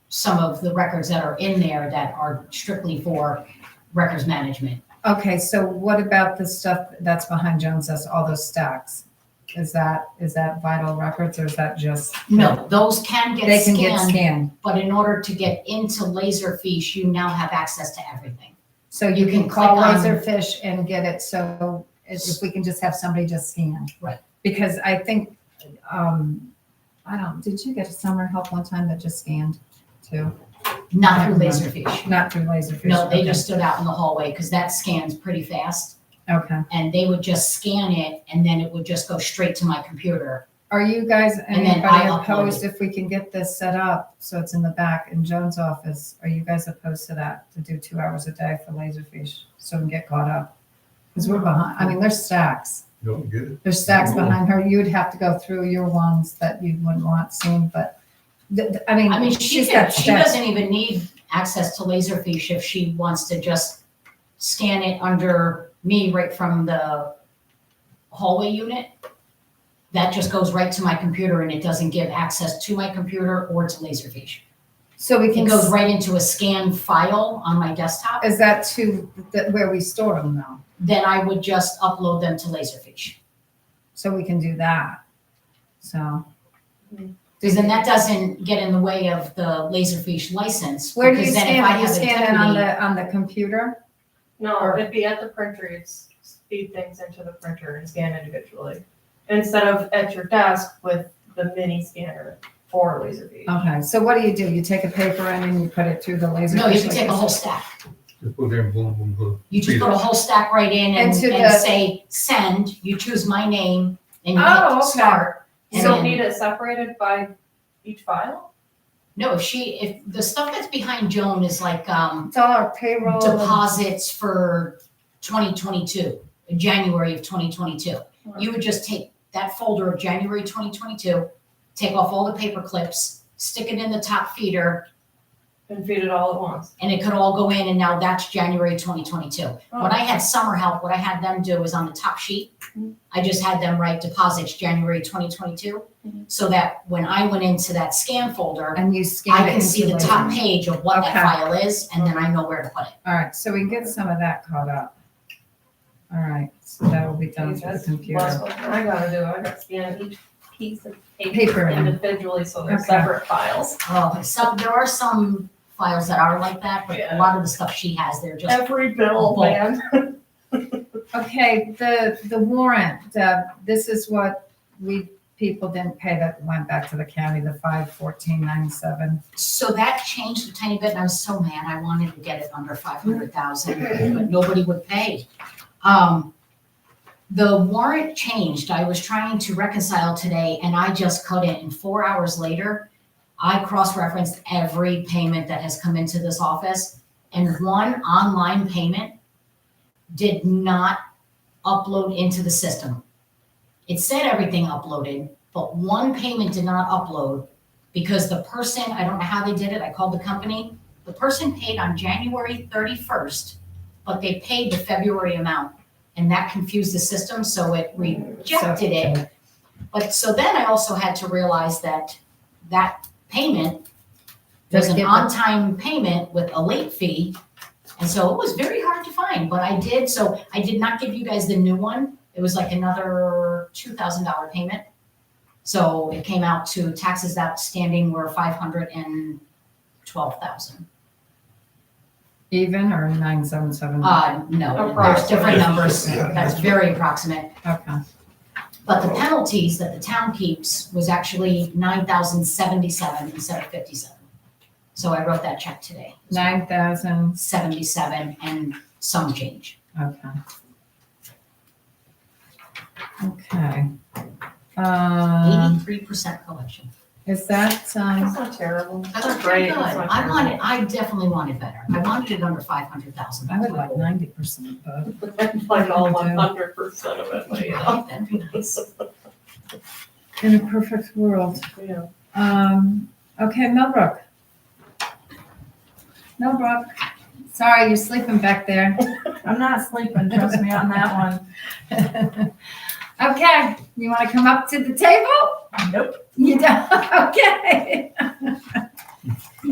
some of the records that are in there that are strictly for records management. okay, so what about the stuff that's behind Joan's desk, all those stacks? Is that vital records or is that just? No, those can get They can get scanned, scanned. but in order to get into Laserfish, you now have access to everything. So you You can can call click on- Laserfish and get it, so if we can just have somebody just scan. Right. Because I think, did you get a summer help one time that just scanned too? Not through Laserfish. Not through Laserfish? No, they okay. just stood out in the hallway because that scans pretty fast. Okay. and they would just scan it, and then it would just go straight to my computer. Are you guys, And then anybody I upload opposed if we can get this set up so it's in the back in Joan's office? Are you guys opposed to that, to do 2 hours a day for Laserfish so we can get caught up? Because we're behind, I mean, there's stacks. Don't get it. There's stacks behind her. You'd have to go through your ones that you wouldn't want seen, but I mean, She she's got she stacks. doesn't even need access to Laserfish if she wants to just scan it under me right from the hallway unit. That just goes right to my computer and it doesn't give access to my computer or to Laserfish. So we It can, goes right into a scanned file on my desktop. is that where we store them now? Then I would just upload them to Laserfish. So we can do that. So. Because then that doesn't get in the way of the Laserfish license. Where do you because then if scan I it? You have a scan it on deputy- on the computer? No, it'd be at the printer, you'd feed things into the printer and scan individually. Instead of at your desk with the mini scanner for Laserfish. Okay, so what do? You take a paper in and you put it through the laser? No, you fish can like take a this? whole stack. Just put there, boom, boom, boom. You just put a whole stack right in and Into and the- say, send, you choose my name, and you Oh, hit okay. start. You And don't then- need it separated by each file? No, if the stuff that's behind Joan is like, It's all our payroll. deposits for 2022, January of 2022. You would just take that folder of January 2022, take off all the paper clips, stick it in the top feeder, And feed it all at once. and it could all go in, and now that's January 2022. When I had summer help, what I had them do is on the top sheet, I just had them write deposits January 2022, so that when I went into that scan folder, And you scan I it can see the into top laser. page of what that Okay. file is, and then I know where to put it. All right, so we can get some of that caught up. All right, so that will be done through the That's computer. less what I gotta do, I gotta scan each piece of Paper paper in. individually, so they're Okay. separate files. Oh, there are some files that are like that, but a lot of the stuff she has, they're just, Every bill, bulk. man. Okay, the warrant, this is what people didn't pay that went back to the county, the 51497. so that changed a tiny bit, and I was so mad, I wanted to get it under 500,000, but nobody would pay. The warrant changed, I was trying to reconcile today, and I just couldn't, and 4 hours later, I cross-referenced every payment that has come into this office, and one online payment did not upload into the system. It said everything uploaded, but one payment did not upload because the person, I don't know how they did it, I called the company. The person paid on January 31st, but they paid the February amount, and that confused the system, so it rejected it. But, so then I also had to realize that that payment was an on-time payment with a late fee. And so it was very hard to find, but I did, so I did not give you guys the new one. It was like another $2,000 payment. So it came out to taxes outstanding were $512,000. Even or 977? No, there's different numbers. That's very approximate. Okay. But the penalties that the town keeps was actually 9,077 instead of 57. So I wrote that check today. 9,000, 77 and some change. okay. Okay. 83% collection. Is that, That's not terrible. That's That's pretty great. good. That's not I definitely wanted better. I wanted it under 500,000. I would like 90%, but I'd like all 100% of it, but yeah. That'd be nice. in a perfect world. Yeah. Okay, Millbrook. Millbrook, sorry, you're sleeping back there. I'm not sleeping, trust me on that one. Okay, you want to come up to the table? Nope. You don't? Okay.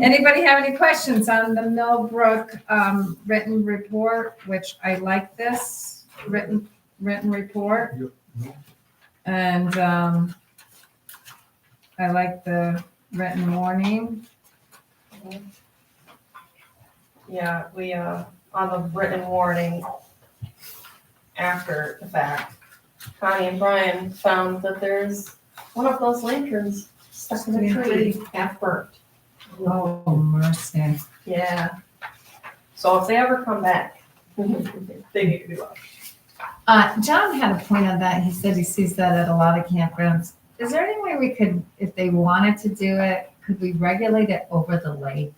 Anybody have any questions on the Millbrook written report, which I like this written report? And I like the written warning. Yeah, we, on the written warning after the fact, Connie and Brian found that there's one of those lanterns stuck in a tree, half burnt. Oh, mercy. Yeah. So if they ever come back, they need to be left. John had a point on that. He said he sees that at a lot of campgrounds. Is there any way we could, if they wanted to do it, could we regulate it over the lake?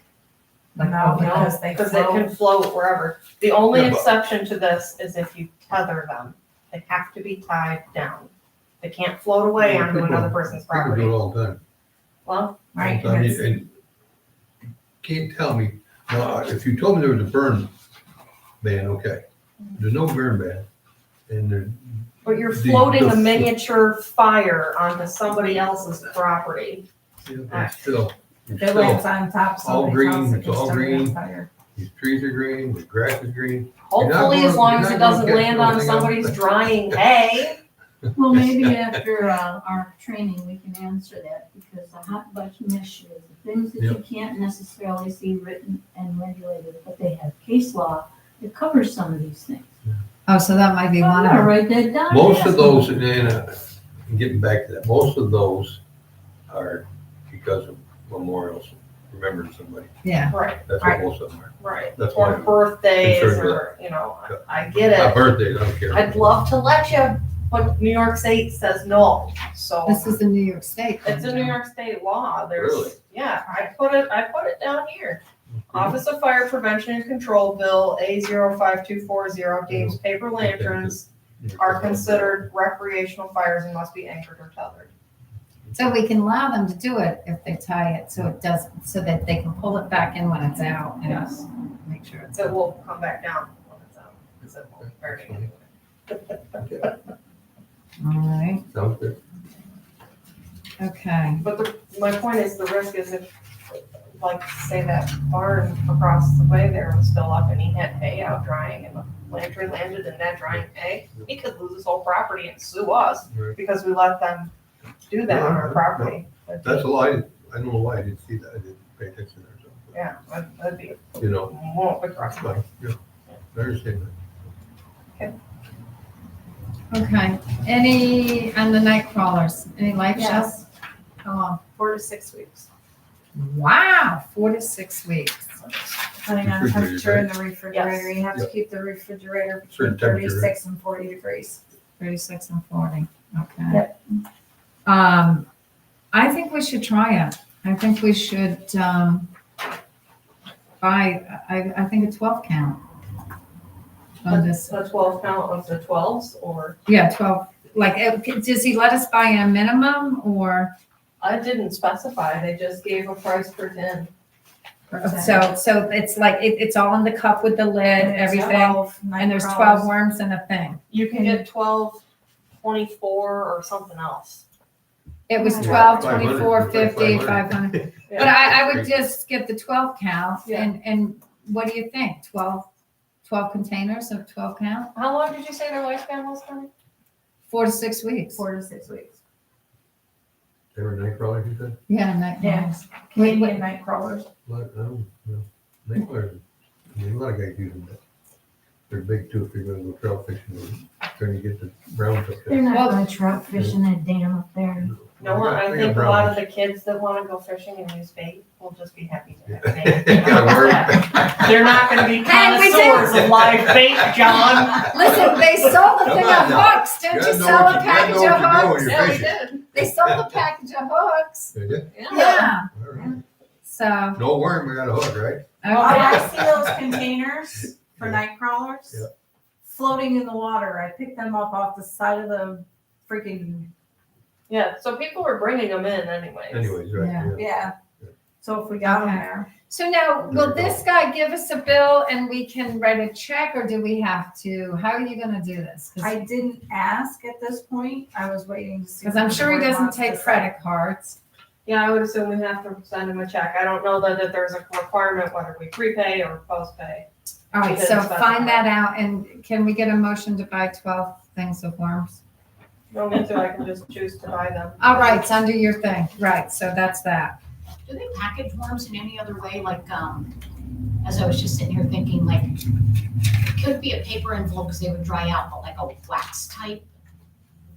Like No, over the- because they can float wherever. The only Yeah, but- exception to this is if you tether them. They have to be tied down. They can't float away onto another person's People do property. it all the time. Well, Right, I mean, and you can't tell me, now, if you told me there was a burn ban, okay. There's no burn ban. And there, but you're The- floating the- a miniature fire onto somebody else's property. it's still, it's The still, lights on top, all somebody's green, house, it it's can all start on green. fire. these trees are green, the grass is green. You're not Hopefully, as going- long you're as it not gonna doesn't catch land on anything else. somebody's drying hay. Well, maybe after our training, we can answer that, because the hot button issue is the things that you can't necessarily see written and regulated, but they have case law that covers some of these things. Oh, so that might be I'm one of gonna them. write that down. Most Ask of them. those, and getting back to that, most of those are because of memorials, remembering somebody. Yeah. Right, That's what most of them are. right. That's why Or I'm birthdays, concerned with or, I get it. Birthdays, I don't care. I'd love to let you, but New York State says no, so. This is in New York State. It's a New York State law, Really? there's, yeah, I put it down here. Office of Fire Prevention and Control Bill A05240 deems paper lanterns are considered recreational fires and must be anchored or tethered. So we can allow them to do it if they tie it so it doesn't, so that they can pull it back in when it's out and Yes. make sure it's. It will come back down when it's out, because it won't be burning anyway. All right, Sounds good. okay. But my point is, the risk is if, like, say that barn across the way there was still up and he had hay out drying and the lantern landed in that drying hay, he could lose his whole property and sue us Right. because we let them do that on our property. That's a lie. I don't know why I didn't see that. I didn't pay attention there. So, Yeah, that'd be you know, more big cross. but, yeah, I understand Okay, any, on the night crawlers, any life Yes. shells? How long? 4 to 6 weeks. Wow, 4 to 6 weeks. Depending on Refrigerator, temperature in the refrigerator, you have to Yep. keep the refrigerator between Certain temperature, 36 and 40 degrees. 36 and 40, okay. Yep. I think we should try it. I think we should, buy, I think a 12 count. On this, The 12 count of the 12s, or yeah, 12, like, does he let us buy a minimum or? I didn't specify, they just gave a price per tin. So it's like, it's all in the cup with the lid, And it's everything, 12 and there's night 12 crawlers. worms in a thing. You can get 12, 24, or something else. It was Yeah. 12, 500, 24, 50, 500. 500. Yeah. But I would just get the 12 count, Yeah. and what do you think? 12 containers of 12 count? How long did you say their lifespan was, Connie? 4 to 6 weeks. 4 to 6 weeks. They were night crawlers, you said? Yeah, night Yeah. crawlers. Canadian night crawlers. But, I don't know. Night crawlers, I mean, a lot of guys use them. But they're big too if you're gonna go trout fishing or trying to get the brown stuff. They're Well- not going trout fishing that dam up there. No, I They got think a brown lot ones. of the kids that wanna go fishing and use bait will just be happy to have bait. Got worm. They're not gonna be Hey, we did- connoisseurs of live bait, John. Listen, they sold the thing of hooks. Didn't you gotta know sell what a you- gotta package know what of you're doing when hooks? you're Yeah, we fishing. did. They sold a package of hooks. Did you? Yeah, All right. so, No worm, we got a hook, right? I okay. see those containers for Yeah. night crawlers Yeah. floating in the water. I picked them up off the side of the freaking, Yeah, so people were bringing them in anyways. Anyways, right, Yeah. yeah. yeah. So if we got them Okay. there. So now, will this guy give us a bill and we can write a check, or do we have to, how are you gonna do this? I didn't ask at this point. I was waiting to see. Because I'm what sure he the board doesn't wants to take say. credit cards. Yeah, I would assume we have to send them a check. I don't know that there's a requirement whether we prepay or postpay. All right, He so didn't specify. find that out, and can we get a motion to buy 12 things of worms? No need to, I can just choose to buy them. All right, it's under your thing, right, so that's that. Do they package worms in any other way, like, as I was just sitting here thinking, like, could it be a paper envelope because they would dry out, but like a wax type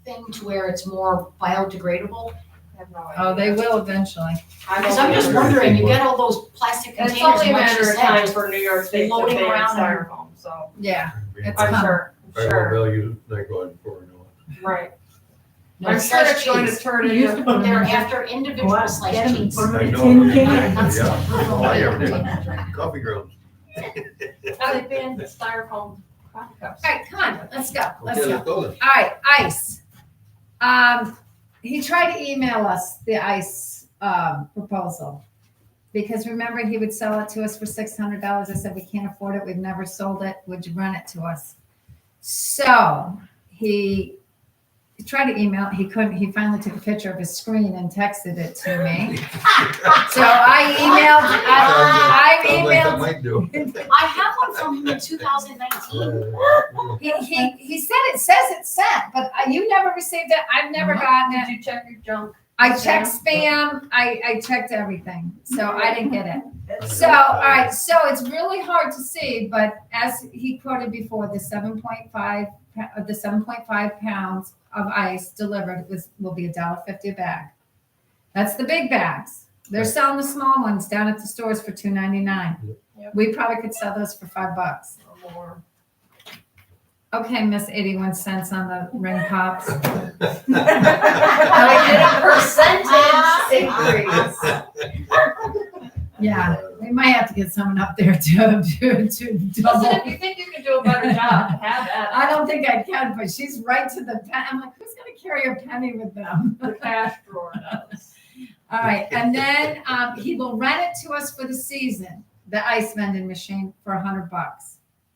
thing to where it's more biodegradable? I have no idea. Oh, they will eventually. Because I'm just wondering, you get all those plastic It's containers, only a much matter as of time that, for New York State to floating ban around and- styrofoam, so Yeah, it's I'm coming. sure. I will Sure, value not going for no. right. No, I'm sure sliced it's going to cheese. turn You used to into. put them They're in- after Go individual out, sliced get 'em and cheese. put 'em I in a know. tin Yeah. can. Yeah. Oh, I ever did. Coffee grounds. They banned the styrofoam coffee cups. All right, come on, let's go, let's Okay, go. let's go then. All right, ice. He tried to email us the ice, proposal. Because remember, he would sell it to us for $600. I said, we can't afford it. We've never sold it. Would you run it to us? So he tried to email, he couldn't, he finally took a picture of his screen and texted it to me. So I Sounds like I emailed, might do. I have one from him in 2019. he said it says it's sent, but you never received it. I've never gotten it. Did you check your junk? I checked spam, I checked everything, so I didn't get it. So, all right, so it's really hard to see, but as he quoted before, the 7.5 pounds of ice delivered will be $1.50 a bag. That's the big bags. They're selling the small ones down at the stores for $2.99. Yep. We probably could sell those for $5. Or more. Okay, Miss 81 cents on the ring pops. I did a percentage increase. Yeah, we might have to get someone up there to Listen, double. if you think you can do a better job, have at I don't think I can, but she's right to the pen. I'm like, who's gonna carry a penny with them? the cash drawer does. All right, and then he will rent it to us for the season, the ice vending machine for $100.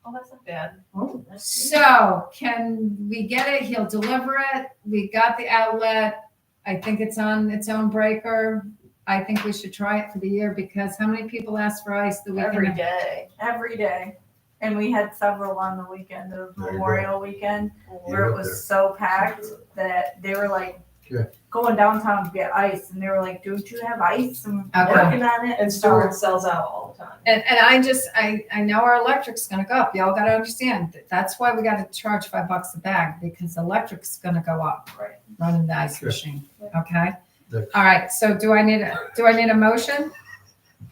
Oh, that's not bad. Oh, that's So can we get it? He'll deliver it. We got the outlet. I think it's on its own breaker. I think we should try it for the year because how many people ask for ice the weekend? Every day. Every day. And we had several on the weekend of There you go. Memorial Weekend where You're it up there. was so packed that they were like Okay. going downtown to get ice and they were like, don't you have ice? And Okay. working on it. And Stewart sells out all the time. And I know our electric's gonna go up. Y'all gotta understand. That's why we gotta charge $5 a bag because electric's gonna go up. Right. Running the ice Okay. machine, okay? Next. All right, so do I need a motion?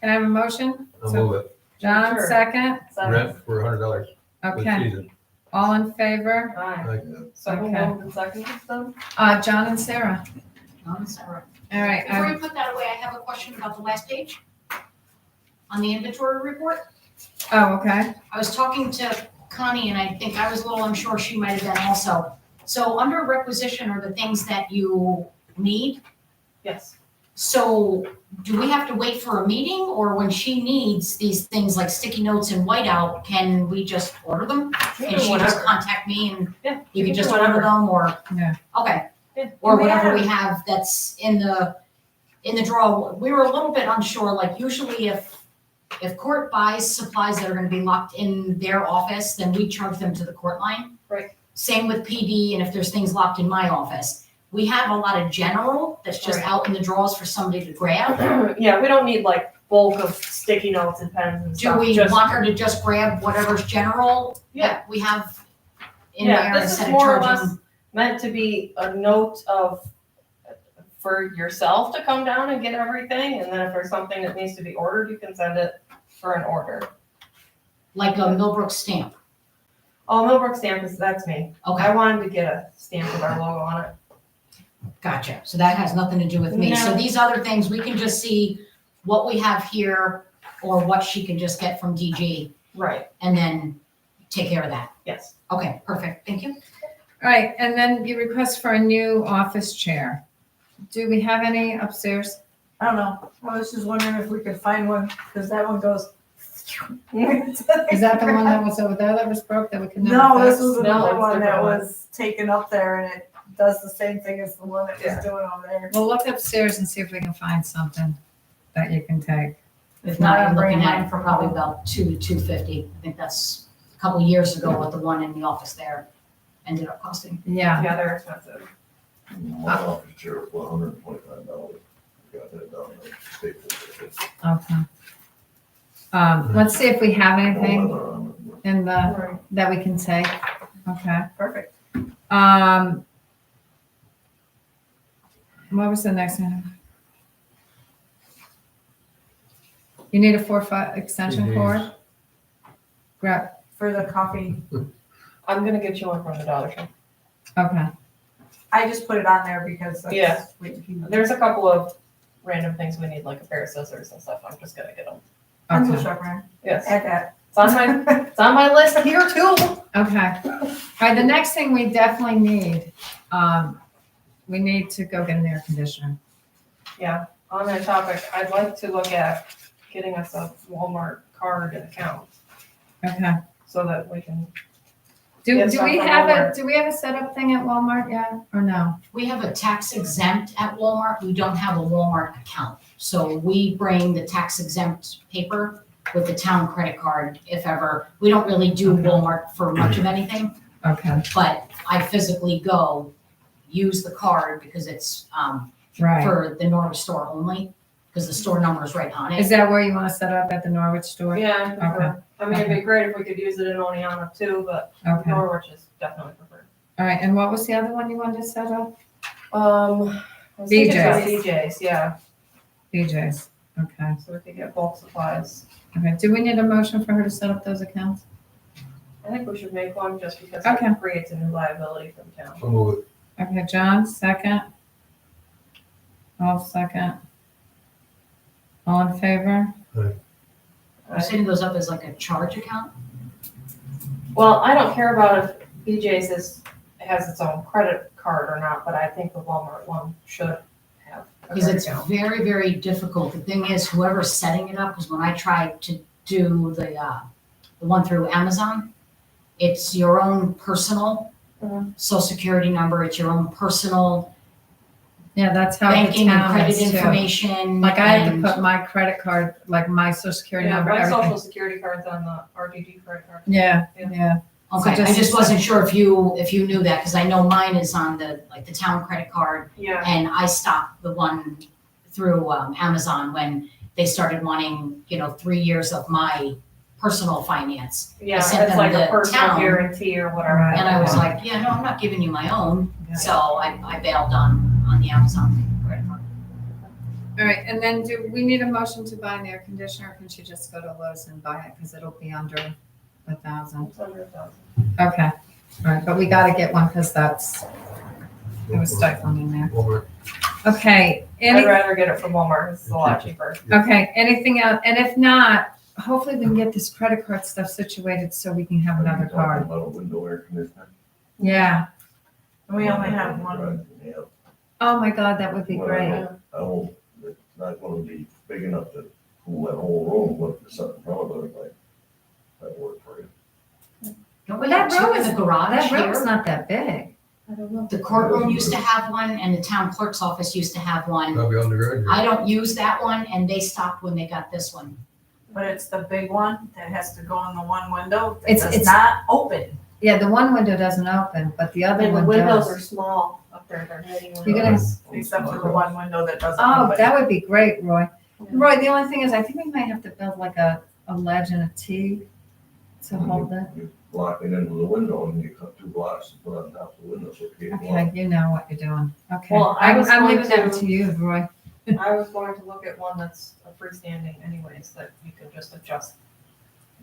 Can I have a motion? I'll So move it. John, Sure. second? Rent for $100 for the Okay, season. all in favor? Aye. Like, So who Okay. moved and seconded them? John and Sarah. Sarah. All right, Before you put that away, I have a question about the last page on the inventory report. oh, okay. I was talking to Connie and I think I was a little unsure, she might have been also. So under requisition are the things that you need. Yes. So do we have to wait for a meeting or when she needs these things like sticky notes and whiteout, can we just order them? Can she just contact me and Yeah. you can can just do order whatever. them or? Yeah. Okay, Yeah. or We whatever have- we have that's in the drawer. We were a little bit unsure, like usually if court buys supplies that are gonna be locked in their office, then we charge them to the court line. Right. Same with PD and if there's things locked in my office. We have a lot of general that's just Right. out in the drawers for somebody to grab. Yeah, we don't need like bulk of sticky notes and pens and Do stuff. we just- want her to just grab whatever's general Yeah. that we have in Yeah, there this is instead of more or charging? less meant to be a note of, for yourself to come down and get everything, and then if there's something that needs to be ordered, you can send it for an order. Like a Millbrook stamp? Oh, Millbrook stamp that's me. Okay. I wanted to get a stamp with our logo on it. Gotcha. So that has nothing to do with me. So No. these other things, we can just see what we have here or what she can just get from DG Right, and then take care of that. yes. Okay, perfect. Thank you. All right, and then you request for a new office chair. Do we have any upstairs? I don't know. I was just wondering if we could find one because that one goes. Is that the one that was over there that was broke that we could never No, this fix? was No, another it's one that different one. was taken up there and it does the same thing as the one that Yeah. was doing over there. We'll look upstairs and see if we can find something that you can take. If not, I'll you're bring looking at mine. it for probably about $200 to $250. I think that's a couple years ago what the one in the office there ended up costing. Yeah, Yeah, they're expensive. My office chair was $125. Got that down there. Staples. okay. Let's see if we have anything No leather on it. in the, Right. that we can take. Okay. Perfect. What was the next one? You need a 4-foot extension CDs. cord? Grab, For the coffee. I'm gonna get you one from the Dollar Tree. Okay, I just put it on there because that's. Yeah. we- There's a couple of random things we need, like a pair of scissors and stuff. I'm just gonna get them. Pencil okay, sharpener, Yes. add that. It's on my list here too. okay. All right, the next thing we definitely need, we need to go get an air conditioner. Yeah, on that topic, I'd like to look at getting us a Walmart card and account Okay. so that we can, Do Yes, we from have Walmart. do we have a setup thing at Walmart yet, or no? We have a tax exempt at Walmart. We don't have a Walmart account. So we bring the tax exempt paper with the town credit card, if ever. We don't really do Walmart for much of anything, Okay, but I physically go use the card because it's, right. for the Norwich store only, because the store number is right on Is it. that where you want to set up at the Norwich store? yeah, I prefer. I mean, it'd be great if we could use it in Oneonta too, but Okay, all Norwich is definitely preferred. right, and what was the other one you wanted to set up? I was thinking about BJ's. BJ's, yeah, BJ's, okay, so we could get bulk supplies. okay. Do we need a motion for her to set up those accounts? I think we should make one just because Okay. it creates a new liability for the town. So move it. Okay, John, second. All second. All in favor? You're setting those up as like a charge account? Well, I don't care about if BJ's has its own credit card or not, but I think the Walmart one should have a Because credit it's account. very, very difficult. The thing is, whoever's setting it up, because when I tried to do the one through Amazon, it's your own personal Mhm. social security number, it's your own personal Yeah, that's how the banking and town credit is too. information. Like I had to and- put my credit card, like my social security Yeah, number, my everything. social security card's on the RDG credit card. Yeah, Yeah. yeah. Okay, So I just- just wasn't sure if you knew that, because I know mine is on the town credit card, Yeah, and I stopped the one through Amazon when they started wanting, 3 years of my personal finance. yeah, sent it's them like a the personal town. guarantee or whatever. Right. And I was like, yeah, no, I'm not giving you my own, Yeah. so I bailed on the Amazon credit card. All right, and then do we need a motion to buy an air conditioner, or can she just go to Lowe's and buy it, because it'll be under 1,000? It's under 1,000. Okay, all right, but we gotta get one, because it was stifling in there. Walmart. Okay, I'd rather get it from Walmart, it's a lot cheaper. okay, anything else, and if not, hopefully we can get this credit card stuff situated so we can have another card. About a window air conditioner. Yeah, We only have one. Yeah, oh my God, that would be Well, great. I won't, it's not gonna be big enough to cool that whole room, but the something in front of it, like, that work for you. Don't we But have that two room in is, the garage that room's here? not that big. I don't know. The courtroom used to have one, and the town clerk's office used to have one. Probably on the garage. I don't use that one, and they stopped when they got this one. But it's the big one that has to go in the one window that It's- does it's- not open. Yeah, the one window doesn't open, but the other And the one windows are does. small up there, they're hiding. You're gonna- Except for the one window that doesn't Oh, open. that would be great, Roy. Roy, the only thing is, I think we might have to build like a ledge and a T to hold it. You block it into the window and you cut 2 blocks and put on top of the window so it can't Okay, you know what you're doing. Okay. Well, I was I'm going leaving that to- to you, Roy. I was going to look at one that's a freestanding anyways, that you can just adjust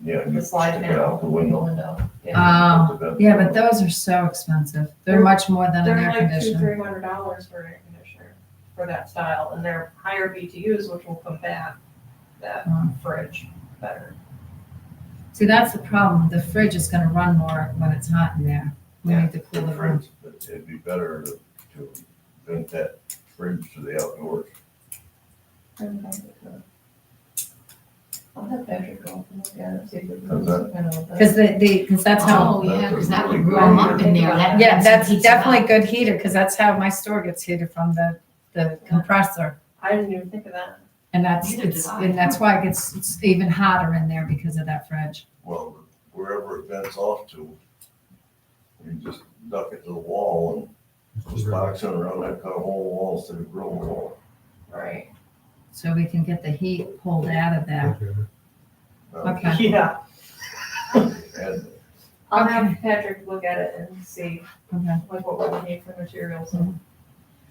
Yeah, the you slide stick it panel. out the window. Yeah. Yeah, but those are so expensive. They're much more than an They're air like conditioner. $200-300 for an air conditioner for that style, and they're higher BTUs, which will combat that fridge better. See, that's the problem. The fridge is gonna run more when it's hot in there. We Yeah. need to cool the room. But it'd be better to vent that fridge to the outdoors. I'll have Patrick go and look at it, see if we can. How's that? kind of- Because because that's how, Oh, yeah, because that would warm up in there. That yeah, means that's it heats it definitely up. good heater, because that's how my store gets heated from the compressor. I didn't even think of that. And that's, Neither did it's, I. and that's why it's even hotter in there because of that fridge. Well, wherever it vents off to, you just duck it to the wall and just box it around that kind of whole wall instead of grill wall. Right. So we can get the heat pulled out of there. Okay. Yeah. And I'll Okay. have Patrick look at it and see Okay. like what we would need for materials and.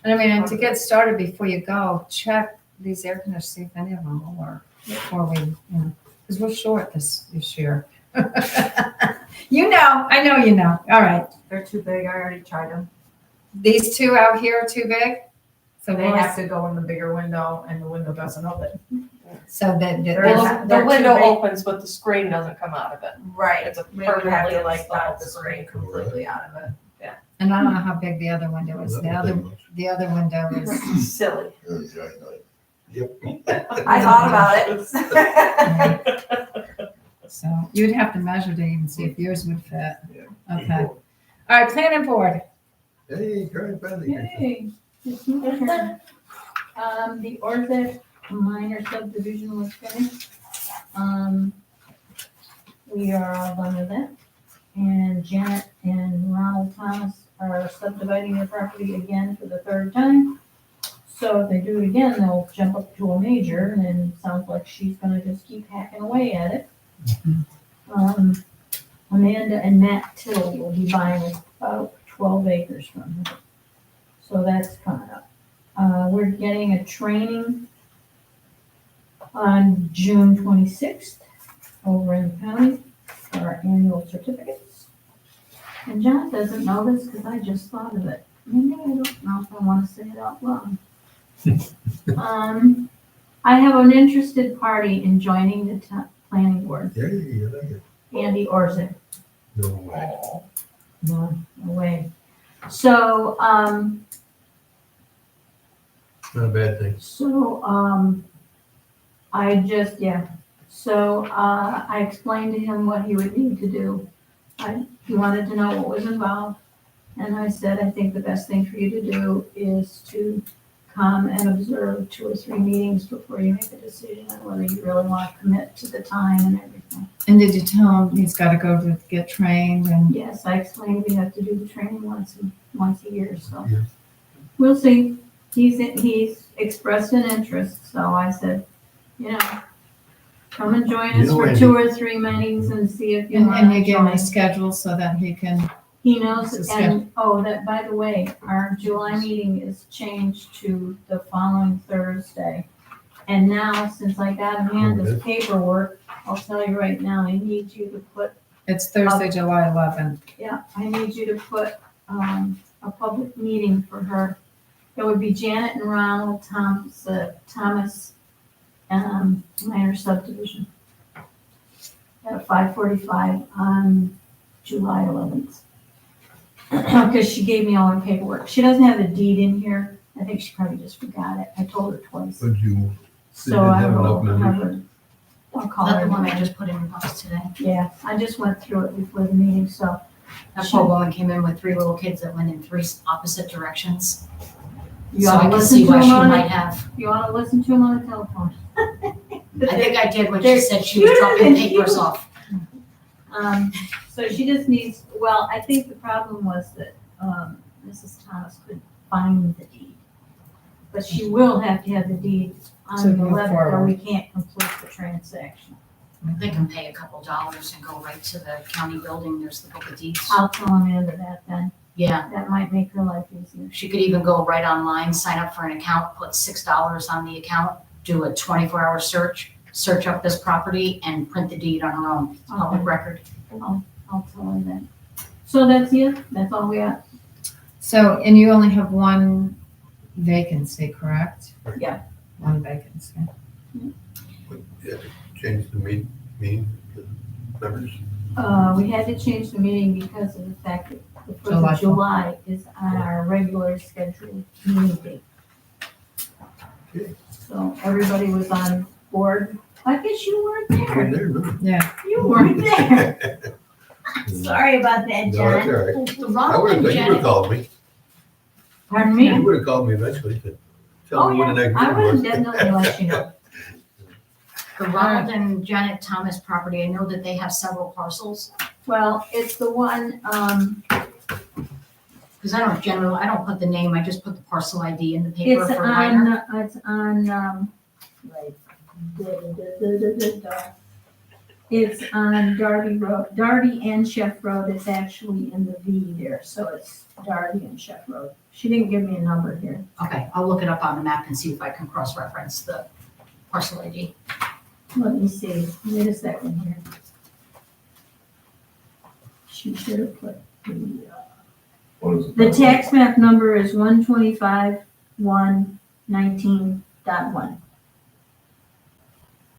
And I mean, and to get started before you go, check these air conditioners, see if any of them will work before we, because we're short this year. You know, I know you know. All right. They're too big, I already tried them. These two out here are too big? So They have to go in the bigger window and the window doesn't open. So that, The window opens, but the screen doesn't come out of it. Right. It's a permanently like that, the screen completely out of it. and I don't know how big the other window is. The other window is, Silly. Yep. I thought about it. so you'd have to measure to even see if yours would fit. Okay. All right, planning board. Hey, Karen Bentley. Yay, it's my turn. The Orthic minor subdivision was finished. We are all done with it. And Janet and Ronald Thomas are subdividing their property again for the third time. So if they do it again, they'll jump up to a major, and then it sounds like she's gonna just keep hacking away at it. Amanda and Matt Till will be buying about 12 acres from her. So that's coming up. We're getting a training on June 26th over in the county for our annual certificates. And John doesn't know this because I just thought of it. Maybe I don't know if I want to say it out loud. I have an interested party in joining the planning board, Hey, I like it. Andy Orzik. No way. No way. So, Not a bad thing. So, I explained to him what he would need to do. He wanted to know what was involved. And I said, I think the best thing for you to do is to come and observe 2 or 3 meetings before you make a decision on whether you really want to commit to the time and everything. And did you tell him he's got to go to get trained and? Yes, I explained we have to do the training once a year, so. Yeah. We'll see. He's expressed an interest, so I said, come and join us for 2 or 3 meetings and see if you want And to you give him join. a schedule so that he can, He knows, It's a and, that, by the way, our July meeting is changed to the following Thursday. And now, since I got Amanda's paperwork, I'll tell you right now, I need you to put, it's Thursday, July 11th. I need you to put, a public meeting for her. It would be Janet and Ronald Thomas, minor subdivision at 5:45 on July 11th. Because she gave me all her paperwork. She doesn't have the deed in here. I think she probably just forgot it. I told her twice. Would you? So I have will enough have members? her, I'll call That's her. the one I just put in the box today. Yeah, I just went through it before the meeting, so. That poor woman came in with 3 little kids that went in 3 opposite directions. You So ought I to can listen see to why she him on might it. have. You ought to listen to him on the telephone. I think I did when she They're said she was cuter dropping than papers you. off. So she just needs, I think the problem was that, Mrs. Thomas couldn't find the deed. But she will have to have the deed To on the move letter, or forward. we can't complete the transaction. They can pay a couple dollars and go right to the county building. There's the book of deeds. I'll tell Amanda that then. Yeah, That might make her life easier. she could even go right online, sign up for an account, put $6 on the account, do a 24-hour search up this property and print the deed on her own. It's public Okay. record. I'll tell her that. So that's it. That's all we got. So, and you only have 1 vacancy, correct? Yeah. 1 vacancy. Yeah, change the meeting to members. We had to change the meeting because of the fact that the 1st July. of July is on our regular scheduled meeting date. Okay. So everybody was on board. I guess you weren't Right there. there, no. Yeah. You weren't there. Sorry about that, No, that's John. all right. The I Ronald would have, and you would have Janet, called me. Pardon me? You would have called me eventually to tell Oh, me when the yeah, next I meeting would was. definitely let you know. the Ronald and Janet Thomas property, I know that they have several parcels. Well, it's the one, Because I don't put the name, I just put the parcel ID in the paper it's for a minor. right. It's on Darby Road, Darby and Chef Road is actually in the V there, so it's Darby and Chef Road. She didn't give me a number here. Okay, I'll look it up on the map and see if I can cross-reference the parcel ID. Let me see, wait a second here. She should have put What is it? the tax map number is 125.119.1.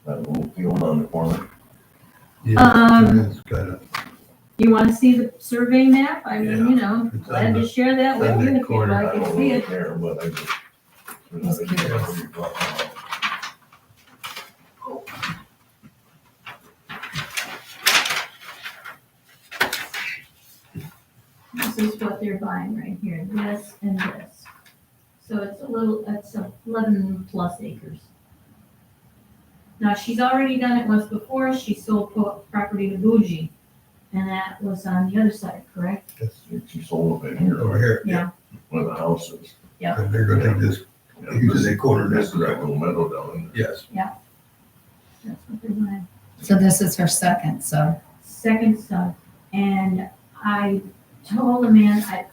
That little field on the corner. It's got a, You wanna see the survey map? I mean, you know, It's glad on to share that with on you that if you'd corner. like I to don't see really it. care, but I just. Just curious. This is what they're buying right here, this and this. So it's it's 11 plus acres. Now, she's already done it once before, she sold property to Bougie, and that was on the other side, correct? She sold it in here, over here. Yeah. where the house is. And they're gonna take this, use that corner, This that's is that right. little meadow down in there. Yes. That's what they're buying. So this is her second, so. Second son, and I told Amanda,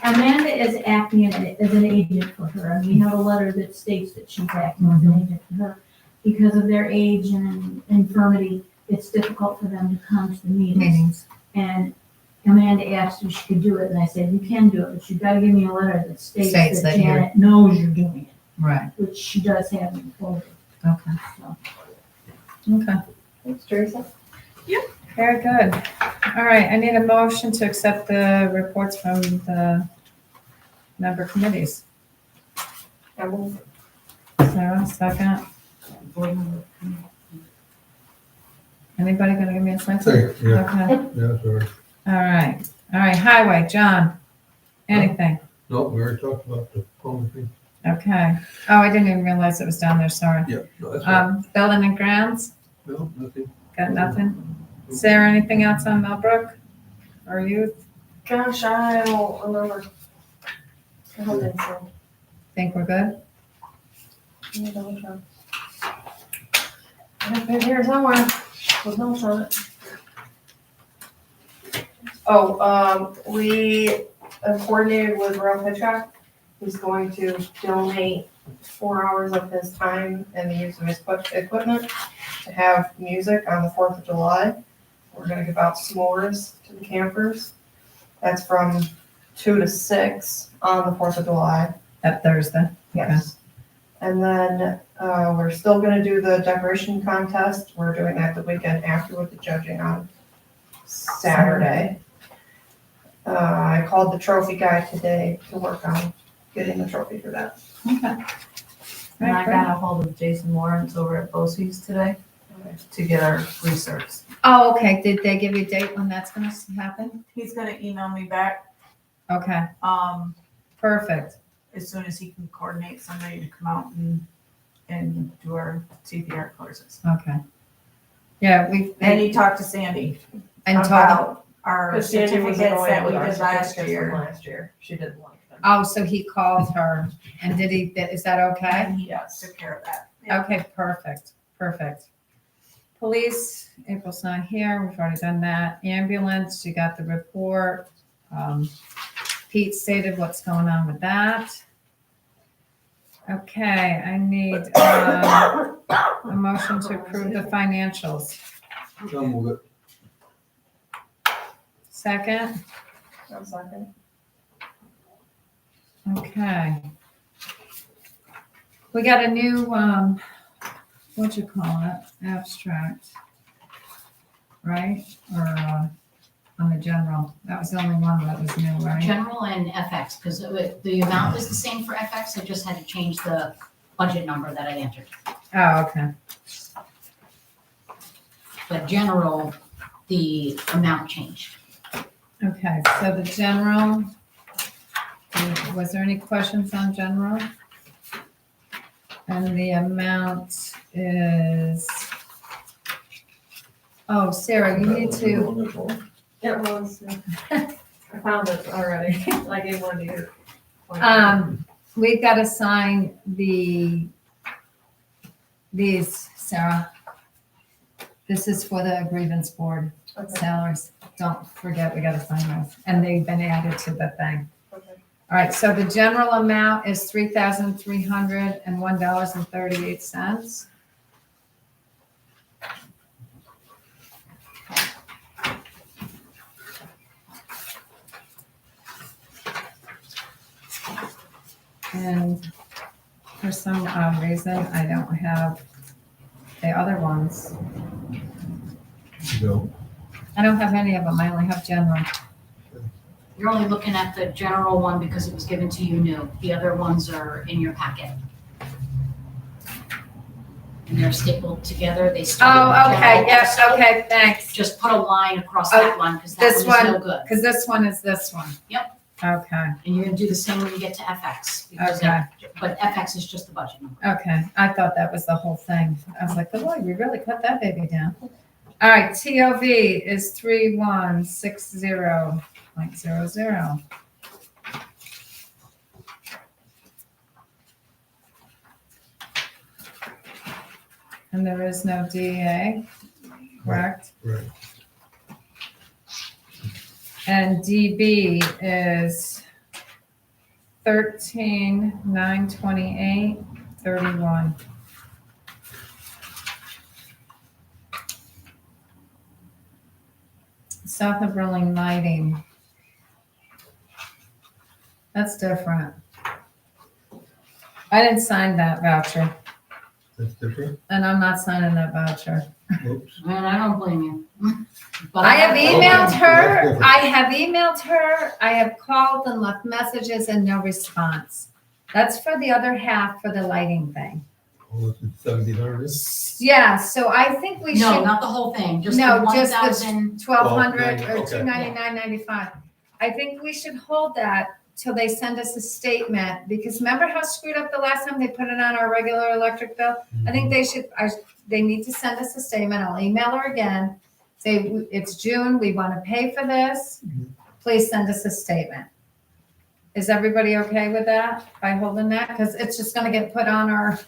Amanda is acting as an agent for her, and we have a letter that states that she's acting as an agent for her. Because of their age and infirmity, it's difficult for them to come to the meetings. And Amanda asked if she could do it, and I said, you can do it, but you've gotta give me a letter that states States that that you're- Janet knows you're doing it, Right. which she does have in the folder, Okay. so. Okay. Thanks, Teresa. Very good. All right, I need a motion to accept the reports from the member committees. I will. Sarah, second. Anybody gonna give me a second? Second, yeah, Okay, yeah, sorry. all right, highway, John, anything? No, we already talked about the phone thing. Okay. Oh, I didn't even realize it was down there, sorry. Yeah, no, that's right. Building and grounds, No, nothing. got nothing? Sarah, anything else on Millbrook or youth? Gosh, I don't remember. I don't think so. Think we're good? Let me double check. I've been here somewhere with notes on it. Oh, we have coordinated with Ralph Hitchcock. He's going to donate 4 hours of his time and the use of his equipment to have music on the 4th of July. We're gonna give out s'mores to the campers. That's from 2 to 6 on the 4th of July. That Thursday? Yes. And then, we're still gonna do the decoration contest. We're doing that the weekend after with the judging on Saturday. I called the trophy guy today to work on getting the trophy for that. Okay. And I got a hold of Jason Lawrence over at Bosse's today to get our research. Oh, okay, did they give you a date when that's gonna happen? He's gonna email me back, Okay, perfect. as soon as he can coordinate somebody to come out and do our CPR courses. Okay. Yeah, And he talked to Sandy and told, about our Because Sandy was certificates annoyed that we with our did last certificates from year. last year. She didn't like them. oh, so he called her and did he, is that okay? And he took care of that. Okay, perfect. Police, April's not here, we've already done that. Ambulance, you got the report. Pete stated what's going on with that. Okay, I need a motion to approve the financials. I'll move it. Second, One second. okay. We got a new, what you call it, abstract, right? Or on the general, that was the only one that was new, right? General and FX, because the amount was the same for FX, I just had to change the budget number that I entered. Oh, okay. But general, the amount changed. Okay, so the general, was there any questions on general? And the amount is, oh, Sarah, you need to, It was, I found it already. I gave one to you. we've got to sign these, Sarah. This is for the grievance board Okay. salaries. Don't forget, we got to sign those. And they've been added to the thing. Okay. All right, so the general amount is $3,301.38. And for some odd reason, I don't have the other ones. No. I don't have any of them. I only have general. You're only looking at the general one because it was given to you new. The other ones are in your packet. And they're stapled together. They start. Oh, with okay, general yes, also. okay, thanks. Just put a line across that one because that This one is no one, good. because this one is this one. Yep. Okay, And you're gonna do the same when you get to FX. because okay, But FX is just the budget number. okay. I thought that was the whole thing. I was like, oh boy, we really cut that baby down. All right, TOV is 3160.00. And there is no DEA, correct? Right. And DB is 13,928.31. South of Berlin Lighting. That's different. I didn't sign that voucher, That's different. and I'm not signing that voucher. Oops. And I don't blame you. But I have emailed Okay, her, that's different. I have emailed her, I have called and left messages and no response. That's for the other half for the lighting thing. Oh, it's 1,700. Yeah, so I think we No, should, not the whole thing, just the no, one just the thousand. 1,200 or Okay. 299.95. I think we should hold that till they send us a statement, because remember how screwed up the last time they put it on our regular electric bill? I think they should, they need to send us a statement. I'll email her again. Say, it's June, we want to pay for this. Please send us a statement. Is everybody okay with that, by holding that? Because it's just gonna get put on our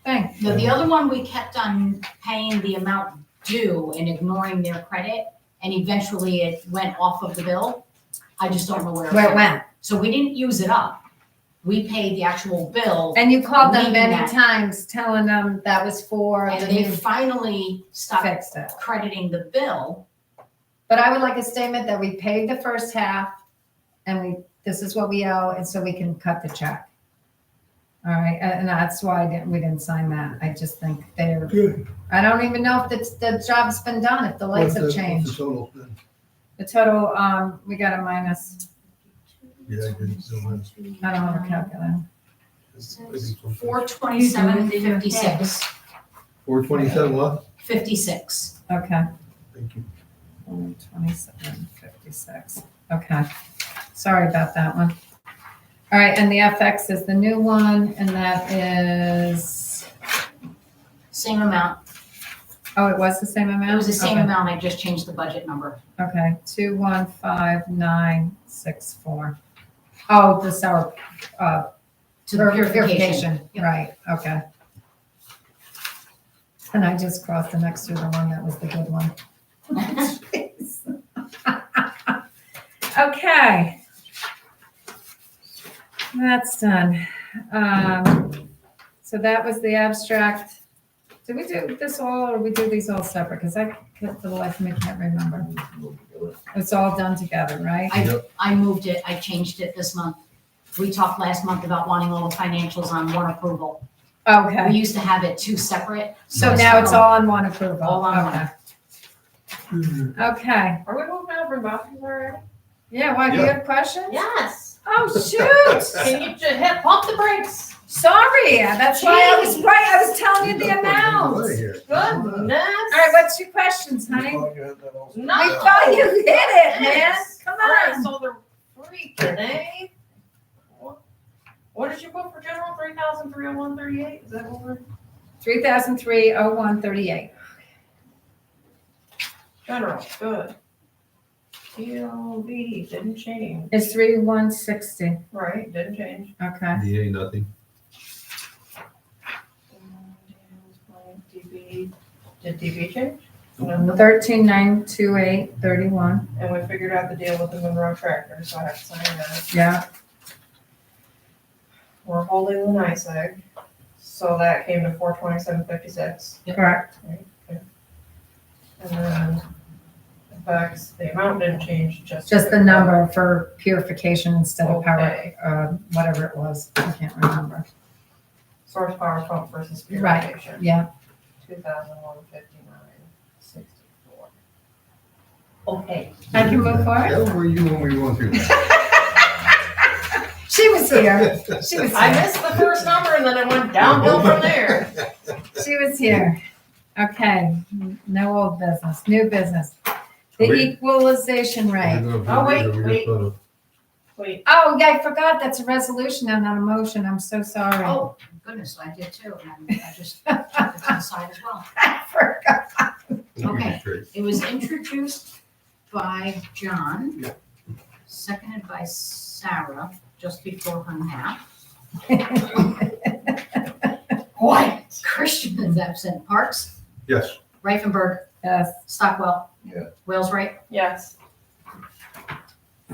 thing. No, the other one, we kept on paying the amount due and ignoring their credit, and eventually it went off of the bill. I just don't know where Where it went. So we didn't use it up. We paid the actual bill, And you called them Leaving many that. times, telling them that was for and the they new, finally stopped fixed it. crediting the bill. But I would like a statement that we paid the first half, and this is what we owe, and so we can cut the check. All right, and that's why we didn't sign that. I just think they're, Good. I don't even know if the job's been done, if the lights have What's the changed. total then? The total, we got a minus, Yeah, I didn't know when. I don't have a calculator. 427.56. 427 what? 56. Okay. Thank you. 27.56. Okay. Sorry about that one. All right, and the FX is the new one, and that is, Same amount. oh, it was the same amount? It was the same Okay. amount, I just changed the budget number. Okay, 215,964. Oh, this our, To the purification. Yep. right, okay. And I just crossed the next to the one that was the good one. Jeez. Okay. That's done. So that was the abstract. Did we do this all, or we do these all separate? Because I, for the life of me, can't remember. It's all done together, right? I moved it, I changed it this month. We talked last month about wanting all the financials on one approval. We Okay, used to have it two separate. so now it's all on one approval. All on one. Okay. Okay, Are we moving over bathrooms already? yeah, why, do you Yeah. have questions? Yes. Oh, shoot! Can you just hit pump the brakes? Sorry, that's why I was right, I was telling you the amount. All Goodness. right, what's your questions, honey? We No. thought you hit it, man, come All right, on. so they're freaking, eh? What did you put for general? 3,301.38? Is that what we're? 3,301.38. General, good. TLV didn't change. It's 3,160, Right, didn't change. okay. DA, nothing. DB, did DB change? No. 13,928.31, And we figured out the deal with the Monroe tractor, so I have to sign that. yeah, We're holding the NICEAG, so that came to 427.56. correct. And then I effects, the amount didn't change, just. Just the number for purification instead of power, Okay. whatever it was, I can't remember. Source power pump versus Right. purification. Yeah, 2,159.64. okay. I can move forward? Yeah, where were you when we were going through that? She was here, she was I here, missed the first number and then it went downhill from there. she was here. Okay, no old business, new business. The equalization rate. Oh, wait. Wait, Oh, yeah, I forgot, that's a resolution and not a motion, I'm so sorry. Oh, goodness, I did too, and I just took it to the side as well. I forgot. Okay. It was introduced by John, seconded by Sarah, just before her nap. What? Christian is absent. Parks, Yes. Reifenberg, Yes, Stockwell. Yeah. Wales, right? yes.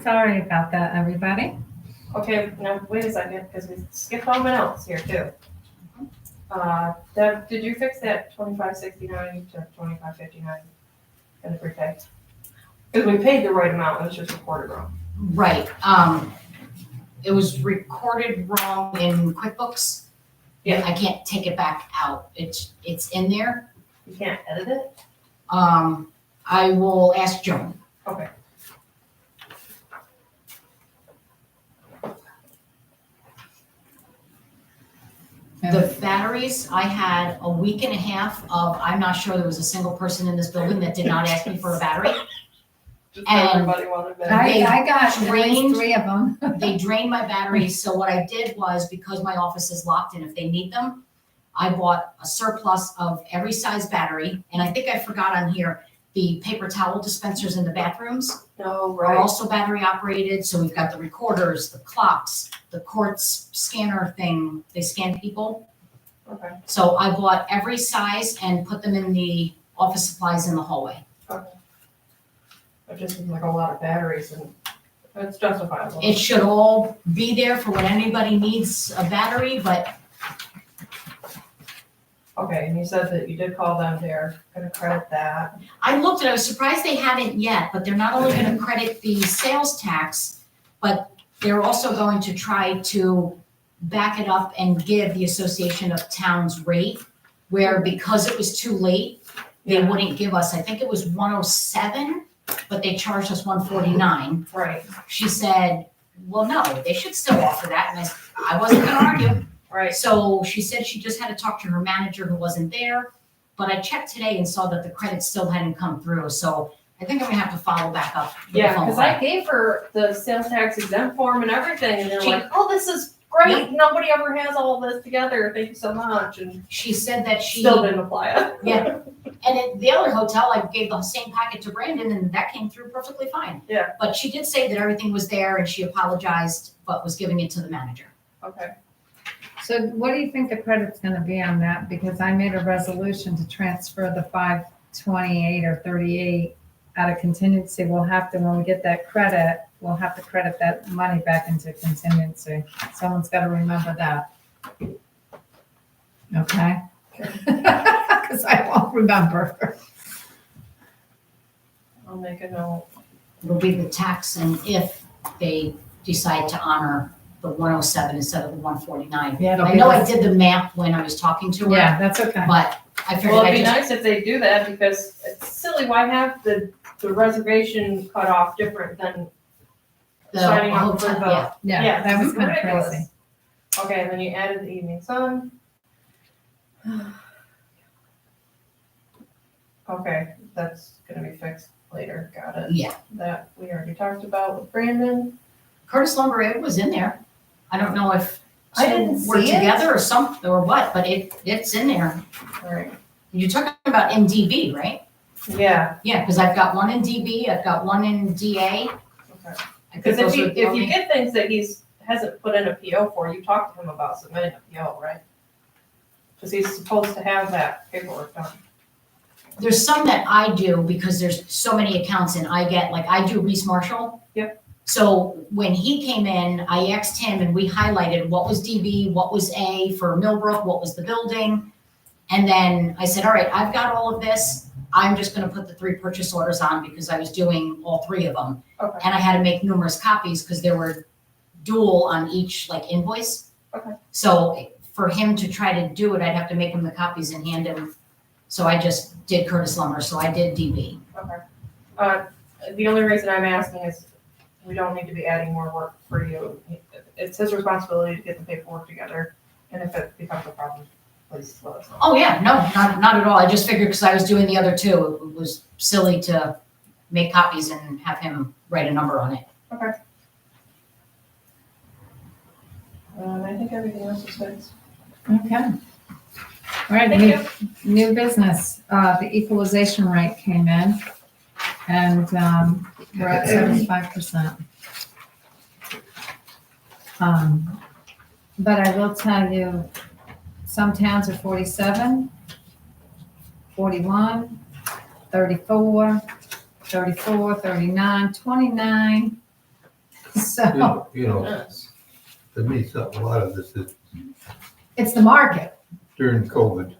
sorry about that, everybody. Okay, now, wait a second, because we skipped all my notes here too. Deb, did you fix that 2569 to 2559 in the prepay? Because we paid the right amount, it was just recorded wrong. Right, it was recorded wrong in QuickBooks. Yeah. I can't take it back out. It's in there. You can't edit it? I will ask Joan. Okay. The batteries, I had a week and a half of, I'm not sure there was a single person in this building that did not ask me for a battery. Just And everybody wanted that. I got at drained- least 3 of them. They drained my batteries, so what I did was, because my office is locked and if they need them, I bought a surplus of every size battery, and I think I forgot on here, the paper towel dispensers in the bathrooms No, are also battery operated, so we've got the recorders, the clocks, the quartz scanner thing, they scan people. Okay, So I bought every size and put them in the office supplies in the hallway. okay. It just seems like a lot of batteries and it's justifiable. It should all be there for when anybody needs a battery, but Okay, and you said that you did call them, they're gonna credit that. I looked and I was surprised they hadn't yet, but they're not only gonna credit the sales tax, but they're also going to try to back it up and give the Association of Towns rate, where because it was too late, they Yeah. wouldn't give us, I think it was 107, but they charged us 149. Right, She said, well, no, they should still offer that, and I wasn't gonna argue. right. So she said she just had to talk to her manager who wasn't there, but I checked today and saw that the credit still hadn't come through, so I think I'm gonna have to follow back up. with the Yeah, phone because call. I gave her the sales tax exempt form and everything, and they're She- like, oh, this is great, nobody ever has all this together, thank you so much, and She said that she, still didn't apply it. yeah, and at the other hotel, I gave the same packet to Brandon and that came through perfectly fine. Yeah. But she did say that everything was there and she apologized, but was giving it to the manager. Okay, So what do you think the credit's gonna be on that? Because I made a resolution to transfer the 528 or 38 out of contingency. We'll have to, when we get that credit, we'll have to credit that money back into contingency. Someone's gotta remember that. Okay? Because I won't remember. I'll make a note. It'll be the tax and if they decide to honor the 107 instead of the 149. Yeah, it'll I be know I less. did the math when I was talking to her. Yeah, that's okay. But I figured Well, I it'd be just, nice if they do that, because it's silly, why have the reservation cut off different than the signing up for hotel, the. yeah. Yeah, that was it's kind of ridiculous. crazy. Okay, and then you added the evening sun. Okay, that's gonna be fixed later, got it. Yeah. That we already talked about with Brandon. Curtis Lumber, it was in there. I don't know if I didn't two were see it. together or something or what, but it's in there. Alright. You're talking about MDB, right? Yeah, Yeah, because I've got one in DB, I've got one in DA. okay. I think Because if those you, are the if only- you get things that hasn't put in a PO for, you talk to him about submitting a PO, right? Because he's supposed to have that paperwork done. There's some that I do because there's so many accounts and I get, like, I do Reese Marshall. Yep. So when he came in, I asked him and we highlighted what was DB, what was A for Millbrook, what was the building. And then I said, all right, I've got all of this. I'm just gonna put the 3 purchase orders on because I was doing all 3 of them. Okay. And I had to make numerous copies because there were dual on each like invoice. Okay. So for him to try to do it, I'd have to make him the copies and hand him. So I just did Curtis Lumber, so I did DB. Okay. The only reason I'm asking is we don't need to be adding more work for you. It's his responsibility to get the paperwork together, and if it becomes a problem, please let us know. Oh, yeah, no, not at all. I just figured because I was doing the other 2, it was silly to make copies and have him write a number on it. I think everything else is fixed. Okay. All right, new business. The equalization rate came in and we're at 75%. But I will tell you, some towns are 47, 41, 34, 34, 39, 29. So You know, to me, a lot of this is it's the market. during COVID,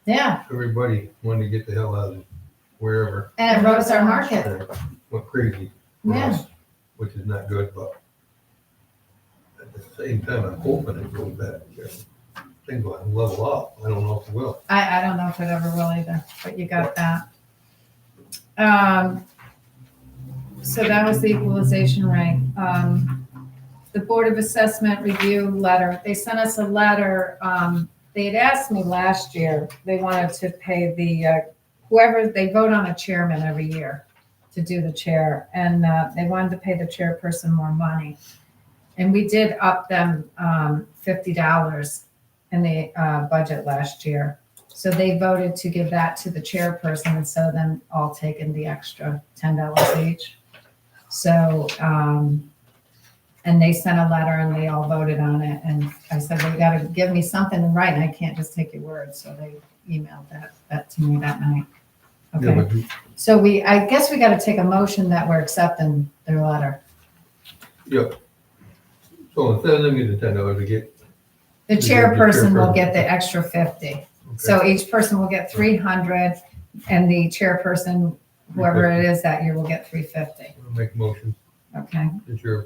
Yeah. everybody wanted to get the hell out of wherever. And it rose our market. and Went crazy for Yeah. us, which is not good, but at the same time, I'm hoping it goes back. Things will level off. I don't know if it will. I don't know if it ever will either, but you got that. So that was the equalization rate. The Board of Assessment review letter, they sent us a letter. They had asked me last year, they wanted to pay the, whoever, they vote on a chairman every year to do the chair. And they wanted to pay the chairperson more money. And we did up them $50 in the budget last year. So they voted to give that to the chairperson instead of them all taking the extra $10 each. So, and they sent a letter and they all voted on it. And I said, they gotta give me something in writing. I can't just take your word. So they emailed that to me that night. Yeah, Okay. but So I guess we gotta take a motion that we're accepting their letter. Yep. So instead of them getting $10, they get. The The chairperson will chairperson. get the extra 50. So each person will get 300 and the chairperson, whoever it is that year, will get 350. I'll make a motion. Okay, The chair,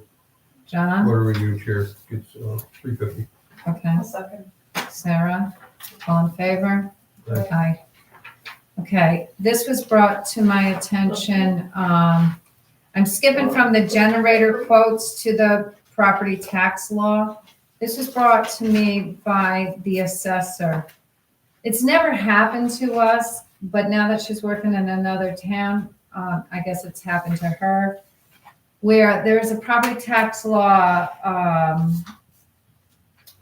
John? board review chair gets $350. Okay, Second. Sarah, all in favor? Aye. Aye. Okay, this was brought to my attention. I'm skipping from the generator quotes to the property tax law. This was brought to me by the assessor. It's never happened to us, but now that she's working in another town, I guess it's happened to her, where there's a property tax law,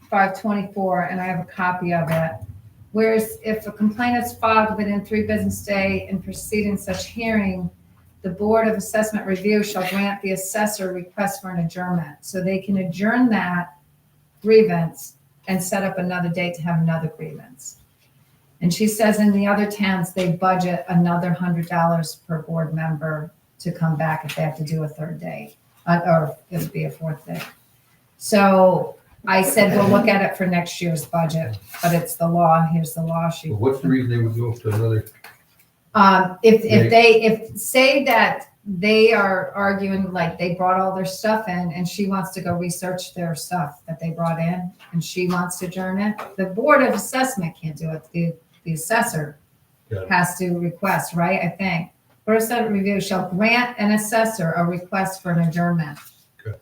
524, and I have a copy of it. Whereas if a complaint is filed within 3 business days in preceding such hearing, the Board of Assessment Review shall grant the assessor request for an adjournment. So they can adjourn that grievance and set up another date to have another grievance. And she says in the other towns, they budget another $100 per board member to come back if they have to do a third day, or it would be a fourth day. So I said, we'll look at it for next year's budget, but it's the law. Here's the law sheet. Well, what's the reason they would go to another? If say that they are arguing, like they brought all their stuff in and she wants to go research their stuff that they brought in and she wants to adjourn it, the Board of Assessment can't do it. The assessor Got it. has to request, right? I think. Board of Assessment Review shall grant an assessor a request for an adjournment. Okay.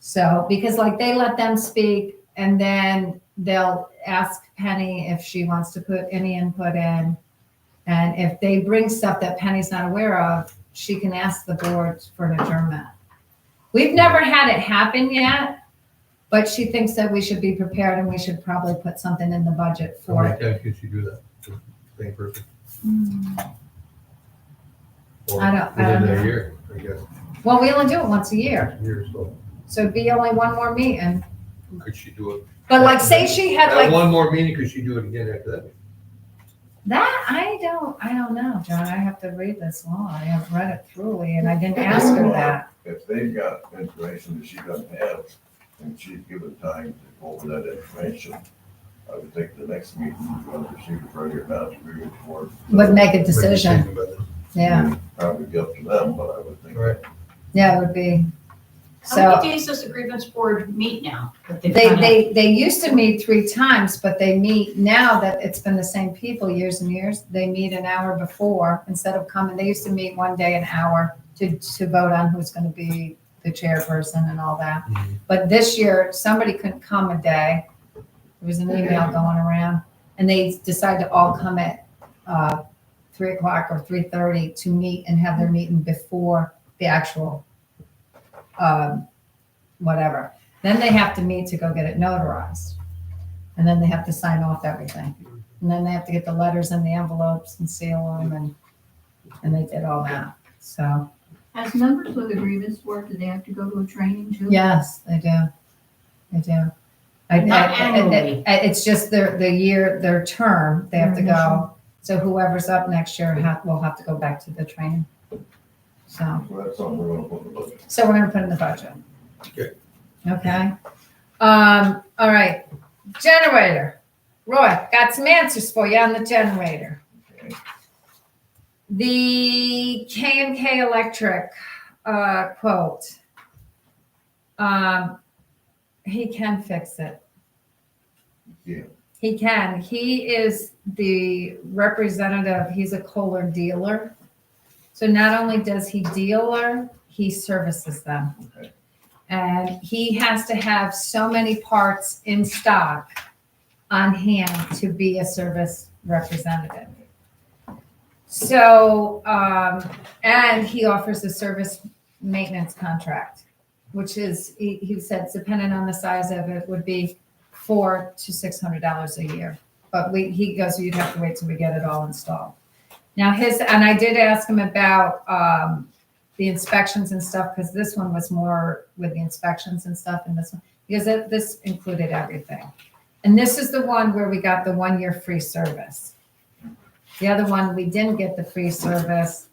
So, because like they let them speak and then they'll ask Penny if she wants to put any input in. And if they bring stuff that Penny's not aware of, she can ask the board for an adjournment. We've never had it happen yet, but she thinks that we should be prepared and we should probably put something in the budget How for many it. times can she do that? Same person? Or I don't within know. a year, I guess, Well, we only do it once a year, year or so. so it'd be only one more meeting. Could she do it? But like, say she had At like, one more meeting, could she do it again after that? that, I don't know, John, I have to read this law. I haven't read it thoroughly and I didn't ask her that. If they've got information that she doesn't have, and she's given time to go over that information, I would think the next meeting, she's going to proceed with further amount agreement for. But make a decision. Yeah, Probably be up to them, but I would think. Right. yeah, it would be. How So many days does the grievance board meet now? That they've they, kinda- they used to meet 3 times, but they meet now that it's been the same people years and years. They meet an hour before instead of coming. They used to meet one day an hour to vote on who's going to be the chairperson and all that. But this year, somebody couldn't come a day. There was an email going around, and they decided to all come at 3 o'clock or 3:30 to meet and have their meeting before the actual whatever. Then they have to meet to go get it notarized. And then they have to sign off everything. And then they have to get the letters in the envelopes and seal them and they did all that. So, As members of the grievance board, do they have to go to a training too? yes, they do. They do. Not annually. It's just their term, they have to go. So whoever's up next year will have to go back to the training. So. So that's something we're gonna put in the budget. So we're gonna put in the budget. Okay. Okay. All right, generator. Roy, got some answers for you on the generator. Okay. The K&K Electric, quote. He can fix it. Yeah. He can. He is the representative, he's a Kohler dealer. So not only does he dealer, he services them. Okay. And he has to have so many parts in stock on hand to be a service representative. So, and he offers a service maintenance contract, which is, he said, depending on the size of it, would be $400 to $600 a year. But he goes, you'd have to wait till we get it all installed. Now and I did ask him about the inspections and stuff, because this one was more with the inspections and stuff, and this one, because this included everything. And this is the one where we got the 1 year free service. The other one, we didn't get the free service,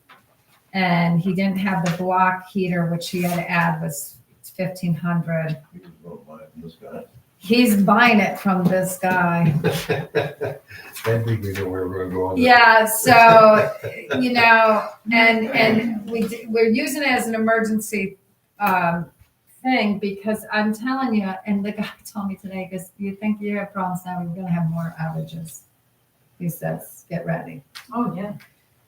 and he didn't have the block heater, which he had to add was $1,500. He was gonna buy it from this guy. He's buying it from this guy. I think we know where we're gonna go on this. Yeah, so, you know, and we're using it as an emergency thing, because I'm telling you, and the guy told me today, because you think you have problems now, we're gonna have more outages. He says, get ready. Oh, yeah.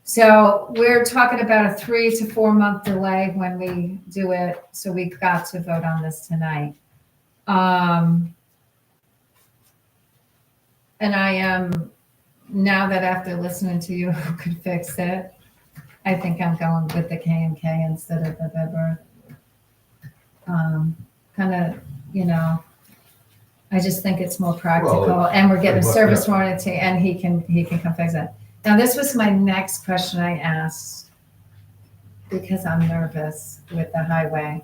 So we're talking about a 3 to 4 month delay when we do it, so we've got to vote on this tonight. And I am, now that after listening to you, who could fix it, I think I'm going with the K&K instead of the Weber. Kind of, you know, I just think it's more practical, Well, and we're getting a well, service yeah. warranty, and he can come fix it. Now, this was my next question I asked, because I'm nervous with the highway.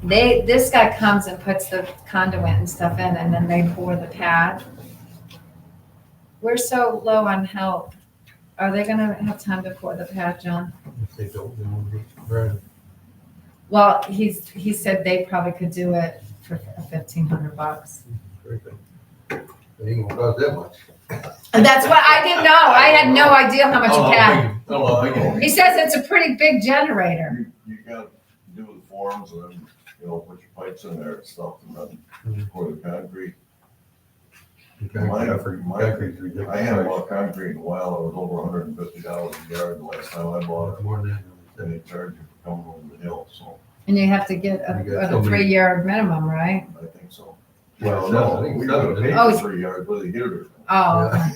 This guy comes and puts the conduit and stuff in, and then they pour the pad. We're so low on help. Are they gonna have time to pour the pad, John? If they don't, then we'll be running. Well, he said they probably could do it for $1,500. Very good. It ain't gonna cost that much. And that's what I didn't know. I had no idea how much Oh, a pad. No, He says it's a pretty big generator. you gotta do the forms and then, you know, put your pipes in there and stuff, and then pour the concrete. Concrete's ridiculous. I haven't bought concrete in a while. It was over $150 a yard the last time I bought it. More than that. And they charge you for coming over the hill, so And you have to get You got a so many- 3-year minimum, right? I think so. Well, Well, I think no, we so. gotta pay Oh, for 3 yards with a heater. Oh, Yeah. okay.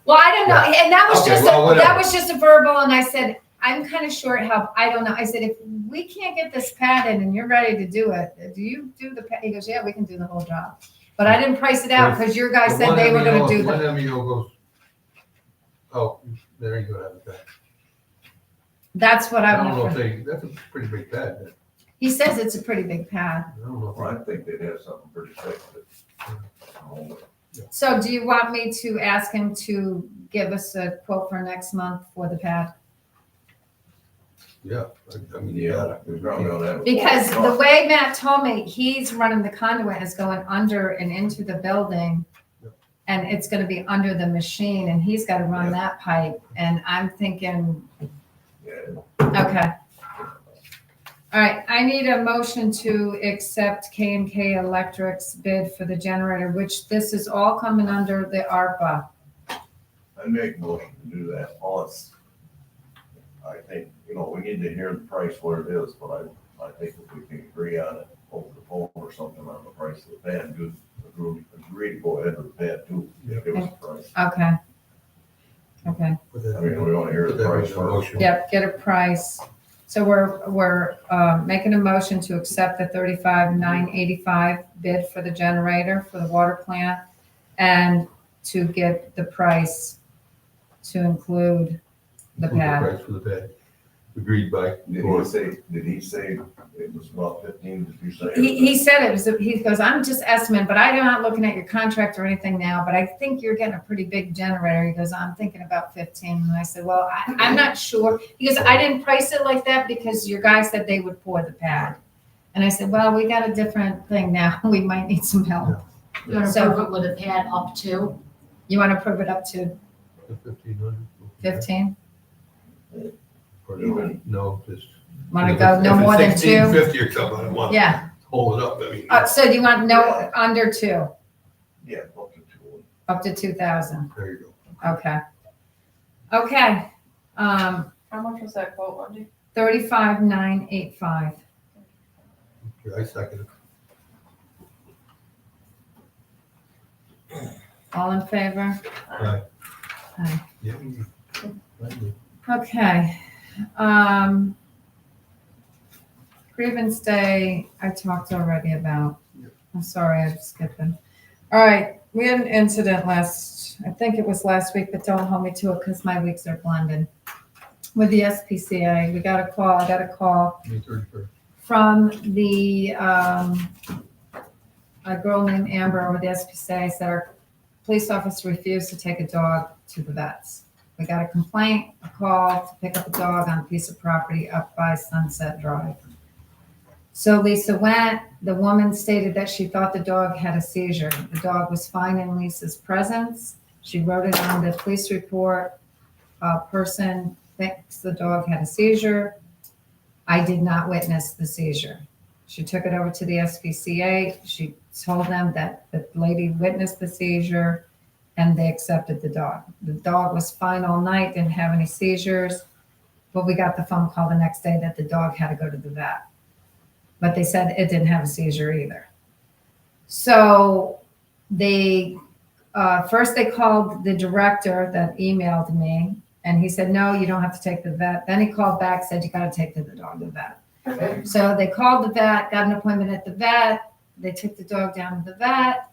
Well, I don't know, and that was Okay, just, well, that whatever. was just a verbal, and I said, I'm kind of short help, I don't know, I said, if we can't get this pad in and you're ready to do it, do you do the pad? He goes, yeah, we can do the whole job. But I didn't price it out, because your guy The said one they were gonna do One the, MEO goes, oh, there you go, have that. that's what I I don't know want. if that's a pretty big pad. but He says it's a pretty big pad. I don't know if Well, I think they'd have something pretty thick, but. So do you want me to ask him to give us a quote for next month for the pad? Yeah, I mean, Yeah, we probably ought to have. Because the way Matt told me, he's running the conduit is going under and into the building. and it's gonna be under the machine, and he's gotta run that pipe, and I'm thinking, okay. All right, I need a motion to accept K&K Electric's bid for the generator, which this is all coming under the ARPA. I make a motion to do that, I think, we need to hear the price what it is, but I think if we can agree on it over the phone or something on the price of the pad, agree to go ahead with the pad too, give us a price. Okay. Okay, I mean, we want to hear the price first. yep, get a price. So we're making a motion to accept the $35,985 bid for the generator for the water plant and to get the price to include the pad. Price for the pad. Agreed by. Did he say it was about 15, did you say? He said it was, he goes, I'm just estimating, but I'm not looking at your contract or anything now, but I think you're getting a pretty big generator. He goes, I'm thinking about 15. And I said, well, I'm not sure. He goes, I didn't price it like that because your guy said they would pour the pad. And I said, well, we got a different thing now. We might need some help. You want to So- approve it with a pad up to? You want to prove it up to 15? Or no, just. Want to go no more than 2? 1650 or something, I don't want to Yeah. hold it up, I mean. So do you want no under 2? Yeah, up to 2. Up to 2,000? There you go. Okay. Okay. How much was that quote, Wendy? 35,985. Okay, I second it. All in favor? Aye. Aye. Yeah. Okay. Grievance day, I talked already about. I'm sorry, I skipped them. All right, we had an incident I think it was last week, but don't hold me to it because my weeks are blended. With the SPCA, I got a call May 31st. from a girl named Amber with the SPCA said our police officer refused to take a dog to the vets. We got a complaint, a call to pick up a dog on a piece of property up by Sunset Drive. So Lisa went, the woman stated that she thought the dog had a seizure. The dog was fine in Lisa's presence. She wrote it on the police report. A person thinks the dog had a seizure. I did not witness the seizure. She took it over to the SPCA. She told them that the lady witnessed the seizure and they accepted the dog. The dog was fine all night, didn't have any seizures, but we got the phone call the next day that the dog had to go to the vet. But they said it didn't have a seizure either. So they, first they called the director that emailed me and he said, no, you don't have to take the vet. Then he called back, said, you got to take the dog to the vet. Okay. So they called the vet, got an appointment at the vet. They took the dog down to the vet.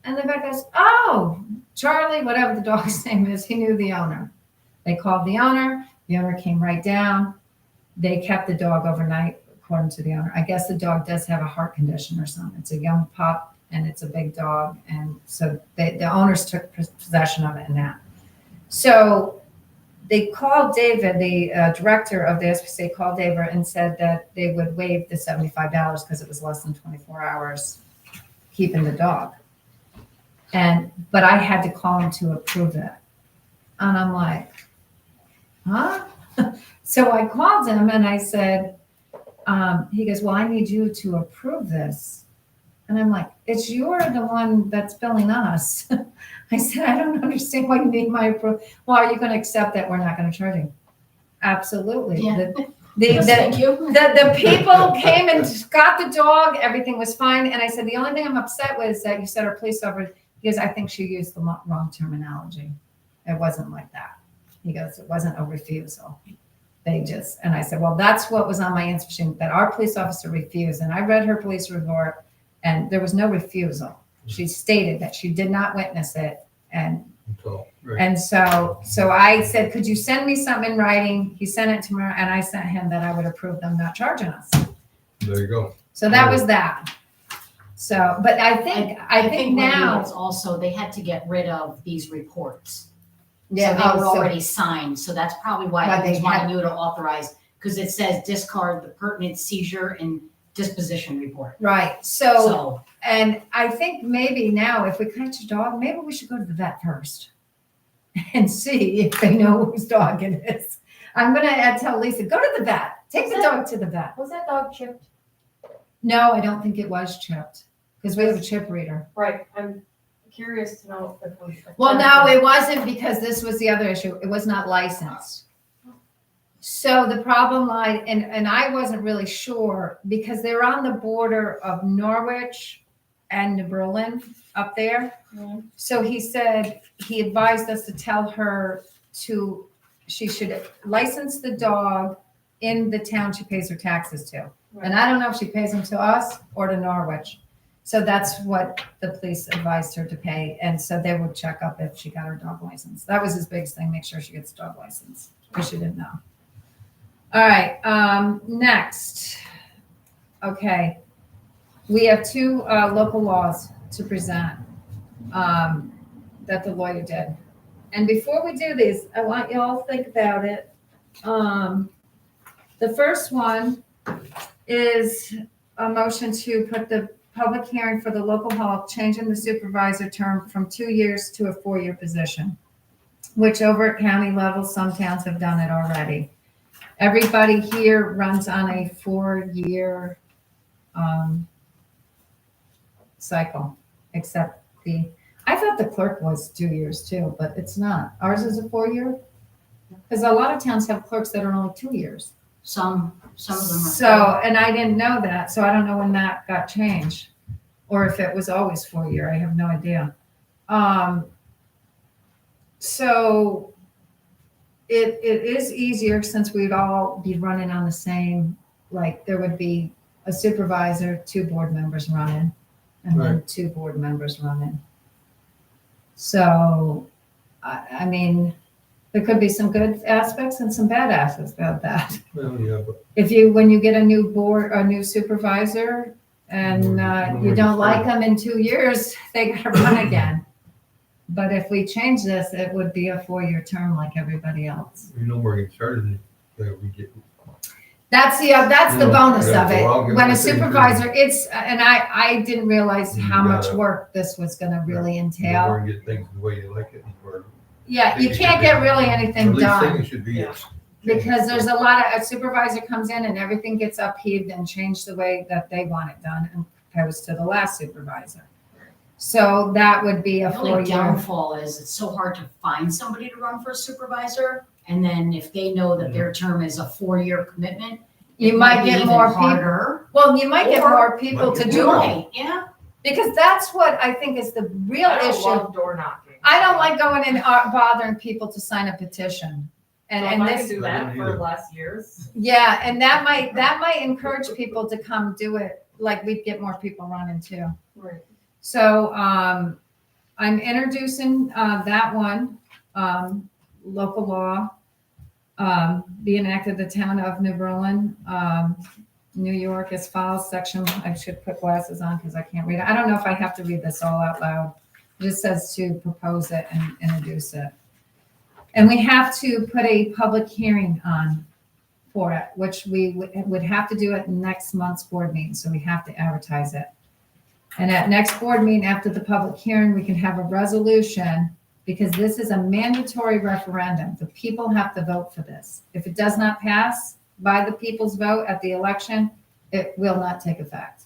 And the vet goes, oh, Charlie, whatever the dog's name is, he knew the owner. They called the owner came right down. They kept the dog overnight, according to the owner. I guess the dog does have a heart condition or something. It's a young pup and it's a big dog. And so the owners took possession of it and that. So they called David, the director of the SPCA called David and said that they would waive the $75 because it was less than 24 hours keeping the dog. But I had to call him to approve it. And I'm like, huh? So I called him and I said, he goes, well, I need you to approve this. And I'm like, you're the one that's billing us. I said, I don't understand why you need my approval. Well, are you going to accept that we're not going to charge you? Absolutely. Yeah. Thank you. The people came and got the dog. Everything was fine. And I said, the only thing I'm upset with is that you said our police officer, because I think she used the wrong terminology. It wasn't like that. He goes, it wasn't a refusal. And I said, well, that's what was on my answer machine, that our police officer refused. And I read her police report and there was no refusal. She stated that she did not witness it. And so I said, could you send me something in writing? He sent it to me and I sent him that I would approve them not charging us. There you go. So that was that. So, but I think now it's also, they had to get rid of these reports. Yeah, So they were already signed, so that's probably why Why I was they wanting had- you to authorize, because it says discard the pertinent seizure and disposition report. Right, so, So, and I think maybe now if we catch a dog, maybe we should go to the vet first and see if they know whose dog it is. I'm gonna tell Lisa, go to the vet, take the dog to the vet. Was that dog chipped? No, I don't think it was chipped, because we have a chip reader. Right, I'm curious to know if it was. Well, no, it wasn't, because this was the other issue. It was not licensed. So the problem lied, and I wasn't really sure, because they're on the border of Norwich and New Berlin up there. Mhm. So he said, he advised us to tell her she should license the dog in the town she pays her taxes to. And I don't know if she pays them to us or to Norwich. So that's what the police advised her to pay. And so they would check up if she got her dog license. That was his biggest thing, make sure she gets a dog license, because she didn't know. All right, next. Okay. We have two local laws to present that the lawyer did. And before we do these, I want you all to think about it. The first one is a motion to put the public hearing for the local health, changing the supervisor term from 2 years to a 4-year position, which over at county level, some towns have done it already. Everybody here runs on a 4-year cycle, except I thought the clerk was 2 years too, but it's not. Ours is a 4-year? Because a lot of towns have clerks that are only 2 years. some of them are. So, and I didn't know that, so I don't know when that got changed, or if it was always 4-year, I have no idea. So it is easier, since we'd all be running on the same, like, there would be a supervisor, 2 board members running, and then 2 board members running. So, I mean, there could be some good aspects and some bad aspects about that. Well, yeah, but When you get a new board, a new supervisor, and you don't like them in 2 years, they gotta run again. But if we change this, it would be a 4-year term like everybody else. you know, we're getting started, we get. That's the bonus Yeah, of it. well, I'll get When my a thing supervisor, and I didn't realize You how much gotta- work this was gonna really You know, entail. we're gonna get things the way you like it. Or Yeah, you can't get really anything the least done. thing it should be Yeah. is. Because there's a lot of, a supervisor comes in and everything gets upheaved and changed the way that they want it done, opposed to the last supervisor. So that would be a The only 4-year. downfall is it's so hard to find somebody to run for a supervisor. And then if they know that their term is a 4-year commitment. You it might be get even more people. harder. Well, you might get Or- more people to do it. Right, yeah. Because that's what I think is the real I don't issue. love door knocking. I don't like going and bothering people to sign a petition. And So if I this, can do that for less years. yeah, and that might encourage people to come do it. Like, we'd get more people running too. Right. So, I'm introducing, that one, local law, be enacted the town of New Berlin, New York as follows, section, I should put glasses on because I can't read it. I don't know if I have to read this all out loud. It just says to propose it and introduce it. And we have to put a public hearing on for it, which we would have to do it next month's board meeting, so we have to advertise it. And at next board meeting, after the public hearing, we can have a resolution, because this is a mandatory referendum. The people have to vote for this. If it does not pass by the people's vote at the election, it will not take effect.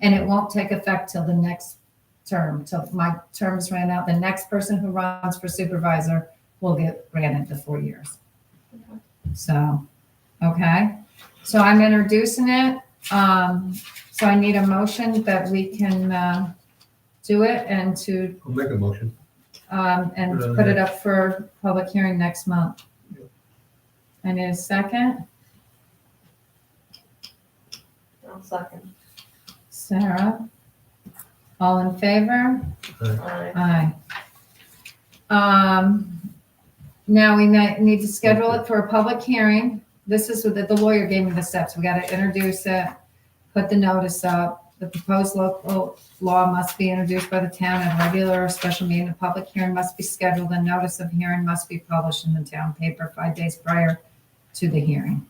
And it won't take effect till the next term, till my terms ran out. The next person who runs for supervisor will get granted the 4 years. So, okay. So I'm introducing it. So I need a motion that we can do it and to I'll make a motion. and put it up for public hearing next month. I need a second. I'll second. Sarah? All in favor? Aye. Aye. Now we need to schedule it for a public hearing. This is what the lawyer gave me the steps. We got to introduce it, put the notice up. The proposed local law must be introduced by the town at a regular or special meeting. A public hearing must be scheduled. A notice of hearing must be published in the town paper 5 days prior to the hearing.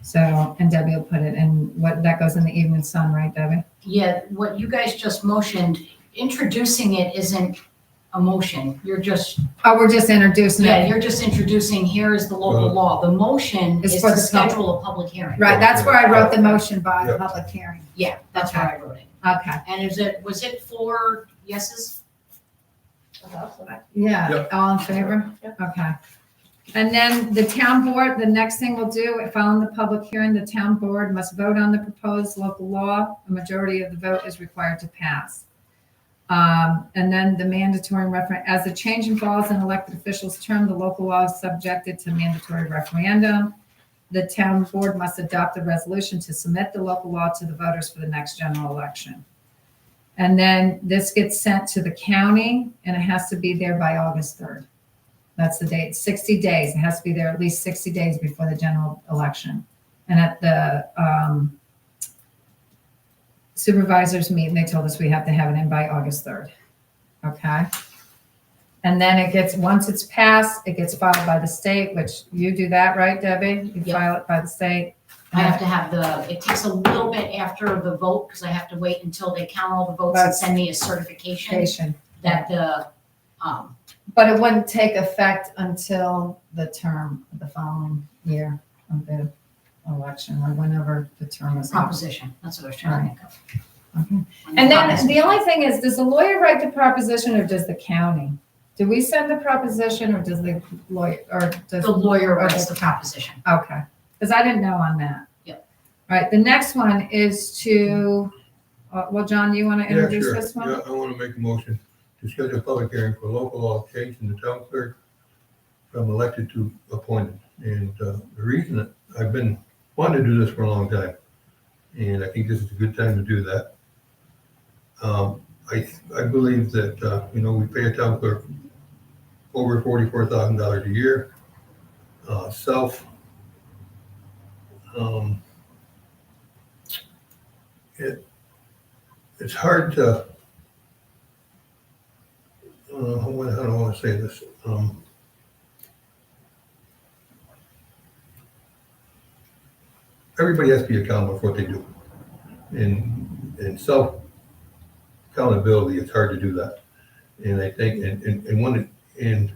So, and Debbie will put it in, what, that goes in the Evening Sun, right, Debbie? Yeah, what you guys just motioned, introducing it isn't a motion. You're just, Oh, we're just introducing yeah, it. you're just introducing, here is the local law. The motion It's is for to the public. schedule a public hearing. Right, that's where I wrote the motion by Yep. public hearing. Yeah, that's where I wrote it. Okay, And was it 4 yeses? yeah, Yep. all in favor? Okay. And then the town board, the next thing we'll do, following the public hearing, the town board must vote on the proposed local law. A majority of the vote is required to pass. And then the mandatory referendum, as the change involves an elected official's term, the local law is subjected to mandatory referendum. The town board must adopt a resolution to submit the local law to the voters for the next general election. And then this gets sent to the county, and it has to be there by August 3rd. That's the date, 60 days. It has to be there at least 60 days before the general election. And at the supervisors meeting, they told us we have to have it in by August 3rd. Okay? And then it gets, once it's passed, it gets filed by the state, which you do that, right, Debbie? You Yep. file it by the state. I have to have it takes a little bit after the vote, because I have to wait until they count all the votes and send me a certification Patient. that the, But it wouldn't take effect until the term of the following year of the election, or whenever the term is up. proposition, that's what I was trying to think of. Okay. And then the only thing is, does the lawyer write the proposition, or does the county? Do we send the proposition, or does the lawyer, or does? The lawyer writes the proposition. Okay, because I didn't know on that. Yep. All right, the next one is to, well, John, you want to Yeah, introduce sure. this one? Yeah, I want to make a motion to schedule a public hearing for local law changing the town clerk from elected to appointed. And the reason that I've been wanting to do this for a long time, and I think this is a good time to do that. I believe that, we pay a town clerk over $44,000 a year. It's hard to, how do I want to say this? Everybody has to be accountable for what they do. And self accountability, it's hard to do that. And I think, and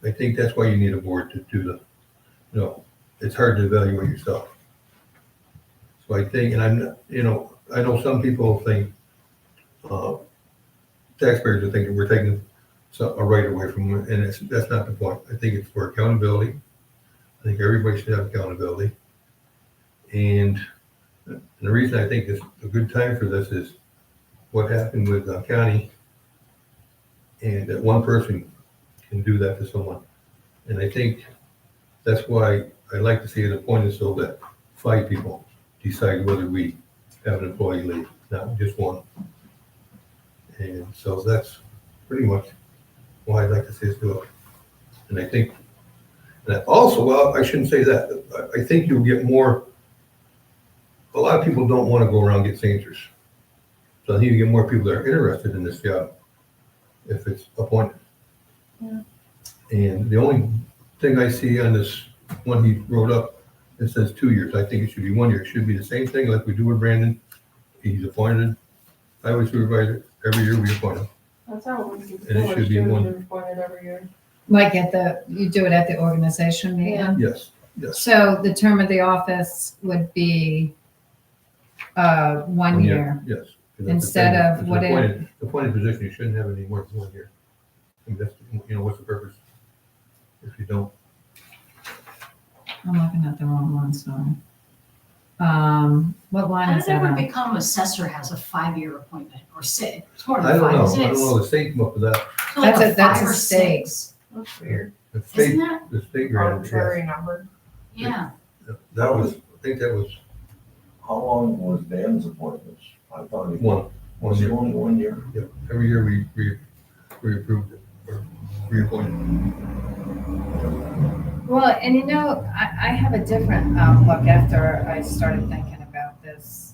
I think that's why you need a board to do it's hard to evaluate yourself. So I think, and I know some people think, taxpayers are thinking we're taking a right away from them, and that's not the point. I think it's for accountability. I think everybody should have accountability. And the reason I think it's a good time for this is what happened with county, and that one person can do that to someone. And I think that's why I like to see it appointed so that 5 people decide whether we have an employee leave, not just one. And so that's pretty much why I'd like to see us do it. And I think that also, well, I shouldn't say that. I think you'll get more. A lot of people don't want to go around and get signatures. So I think you get more people that are interested in this job if it's appointed. Yeah. And the only thing I see on this one he wrote up, it says 2 years. I think it should be 1 year. It should be the same thing like we do with Brandon. He's appointed highway supervisor. Every year we appoint him. That's how it was. And it should be one. Appointed every year. Like you do it at the organization meeting? Yeah. Yes, yes. So the term of the office would be 1 year. Yes. 'Cause that's the Instead thing. of It's what an appointed position, you shouldn't have any more than 1 year. I mean, that's, what's the purpose if you don't? I'm looking at the wrong one, sorry. What line How is does that ever on? become assessor has a 5-year appointment, or 6? It's more I than don't 5, know. isn't I it? don't know. The state came up with that. It's like That's a 5 or state. 6. That's weird. The state, Isn't that? the state granted, yes. Arbitrary number. Yeah. That was, I think that was How long was Dan's appointments? I thought he one was year. only 1 year. Yep. Every year we approved it or reappointed. Well, and I have a different outlook after I started thinking about this.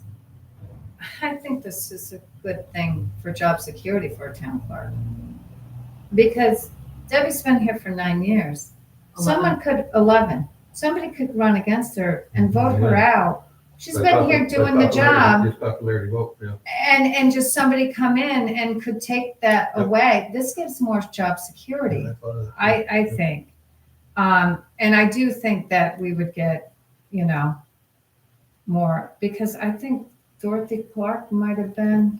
I think this is a good thing for job security for a town clerk. Because Debbie's been here for 9 years. 11. Someone could, 11. somebody could run against her and vote her out. She's By been here doing the job. Just popularity vote, yeah. And just somebody come in and could take that Yep. away. This gives more job security, I thought of that. I think. And I do think that we would get, more, because I think Dorothy Clark might have been,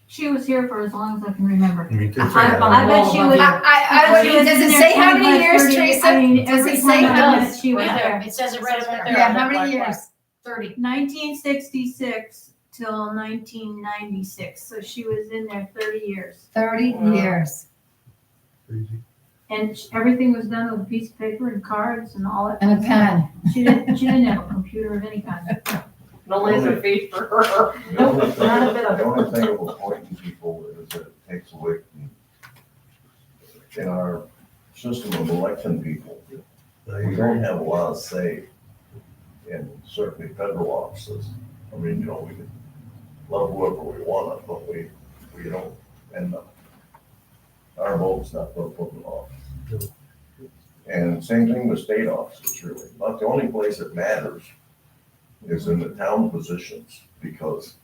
She was here for as long as I can remember. Me too. I bet she was. does it say how many years, Teresa? Does Every it say time how I many? went, she was Right there, there. it says it right there. Yeah, how many years? 30. 1966 till 1996, so she was in there 30 years. 30 years. Crazy. And everything was done with a piece of paper and cards and all that. And a pen. She didn't have a computer of any kind. No laser feed for her. The only thing- Not a bit of it. the only thing about appointing people is that it takes away in our system of electing people. We don't have a lot of say in certainly federal offices. I mean, we can love whoever we want, but we don't end up, our vote's not going to put them off. And same thing with state offices, really. Not the only place it matters is in the town positions, because,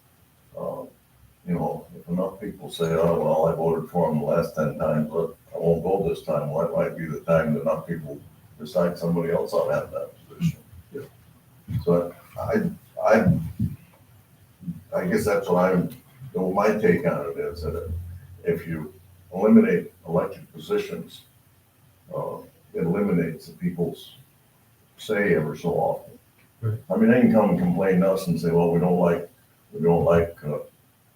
if enough people say, oh, well, I voted for him the last 10 times, but I won't go this time, well, it might be the time that enough people decide somebody else ought to have that position. So I guess that's what my take on it is, that if you eliminate elected positions, it eliminates the people's say ever so often. Right. I mean, they can come and complain to us and say, well, we don't like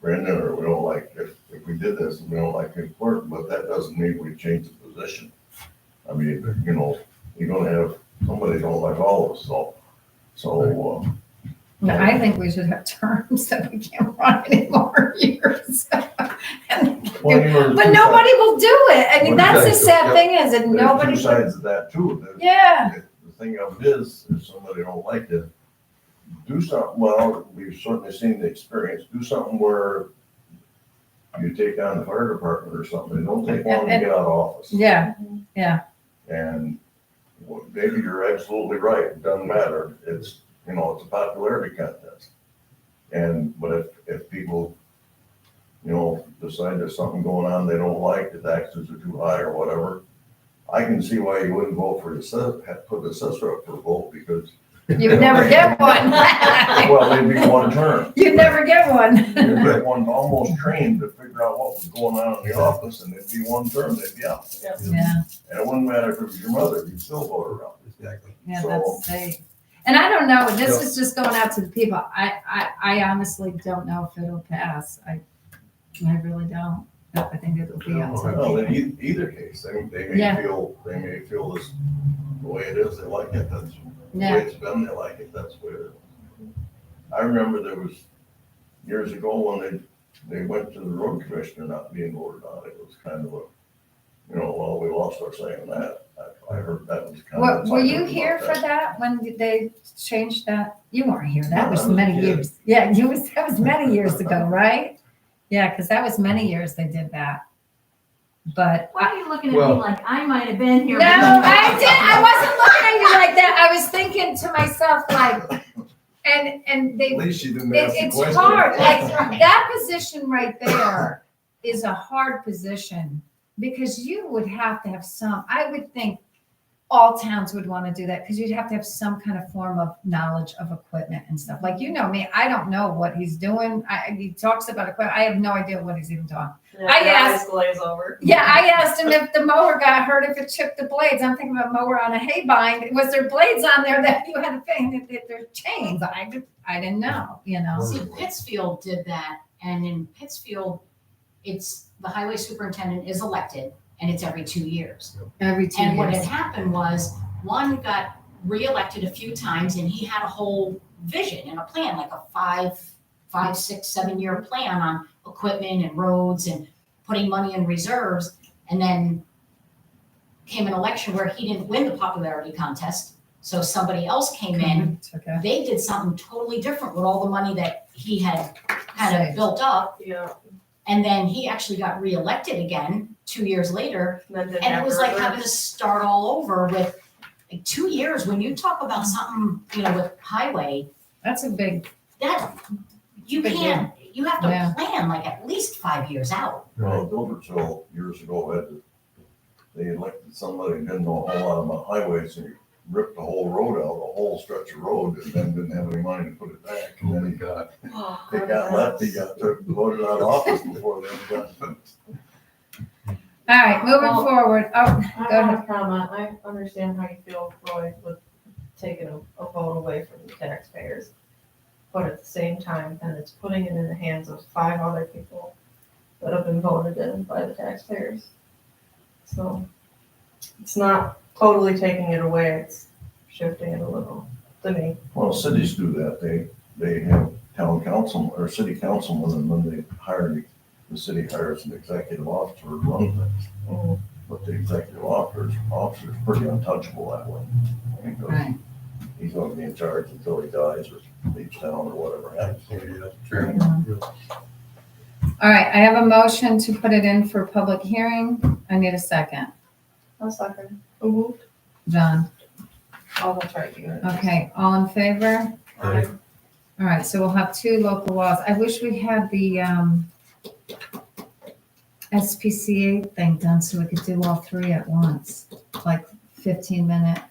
Brandon, or we don't like, if we did this, we don't like his work, but that doesn't mean we change the position. I mean, you're gonna have, somebody don't like all of us, so, Yeah, I think we should have terms that we can't run any more years. But nobody will do it. I mean, that's the sad thing is that nobody. There's two sides of that too. Yeah. The thing of it is, if somebody don't like it, do something, well, we've certainly seen the experience, do something where you take on the fire department or something, it don't take long to get out of office. Yeah, And maybe you're absolutely right, it doesn't matter, it's a popularity contest. But if people, decide there's something going on they don't like, the taxes are too high or whatever, I can see why you wouldn't vote for put the assessor up for a vote, because. you would never get one. Well, they'd be one term. You'd never get one. You'd get one almost trained to figure out what was going on in the office, and it'd be one term, they'd be out. Yeah, And it wouldn't matter if it was your mother, you'd still vote her out. Exactly. yeah, So- that's safe. And I don't know, this is just going out to the people. I honestly don't know if it'll pass. I really don't. I think it'll be up to the Well, people. in either case, they may Yeah. feel this, the way it is, they like it, that's the Yeah. way it's been, they like it, that's the way it is. I remember there was, years ago, when they went to the road commissioner not being voted on, it was kind of a, well, we lost our say in that. I heard that was kind of. Were you here for that when they changed that? You weren't here. That No, was I was a many kid. years. Yeah, that was many years ago, right? Yeah, because that was many years they did that. But Why are you looking at Well- me like I might have been here? no, I wasn't looking at you like that. I was thinking to myself like, and they At least you didn't ask the it's question. hard, like, that position right there is a hard position, because you would have to have I would think all towns would want to do that, because you'd have to have some kind of form of knowledge of equipment and stuff. Like, me, I don't know what he's doing. He talks about equipment. I have no idea what he's even talking. I asked- glaze over. Yeah, I asked him if the mower got hurt, if it chipped the blades. I'm thinking about a mower on a hay bind. Was there blades on there that you had to think that they're chains? I didn't know, See, Pittsfield did that, and in Pittsfield, the highway superintendent is elected, and it's every 2 years. Every 2 And what had years. happened was, one got reelected a few times, and he had a whole vision and a plan, like a 5, 6, 7 year plan on equipment and roads and putting money in reserves. And then came an election where he didn't win the popularity contest, so somebody else came in. Okay. They did something totally different with all the money that he had kind Saved. of built up. Yeah. And then he actually got reelected again 2 years later. And it was like having to start all over with Like 2 years, when you talk about something, with highway, That's a big, that, you Big can't, you have Yeah. to plan like at least 5 years out. Well, Gilbertsville years ago they elected somebody who didn't know a whole lot about highways and he ripped the whole road out, a whole stretch of road, and then didn't have any money to put it back. And then he got voted out of office before they ever got finished. all right, moving Well, forward. Oh, I go want ahead. to comment, I understand how you feel, Roy, with taking a vote away from the taxpayers. But at the same time, then it's putting it in the hands of 5 other people that have been voted in by the taxpayers. So it's not totally taking it away, it's shifting it a little to me. Well, cities do that. They have town council or city councilmen, and when they hire, the city hires an executive officer to run things. Mhm. But the executive officer's pretty untouchable that way. Because Right. he's gonna be in charge until he dies or leaves town or whatever happens. Yeah, sure. All right, I have a motion to put it in for public hearing. I need a second. I'll second. Who moved? John, Oh, that's right, you. okay, all in favor? Aye. All right, so we'll have 2 local laws. I wish we had the SPCA thing done so we could do all 3 at once, like 15-minute.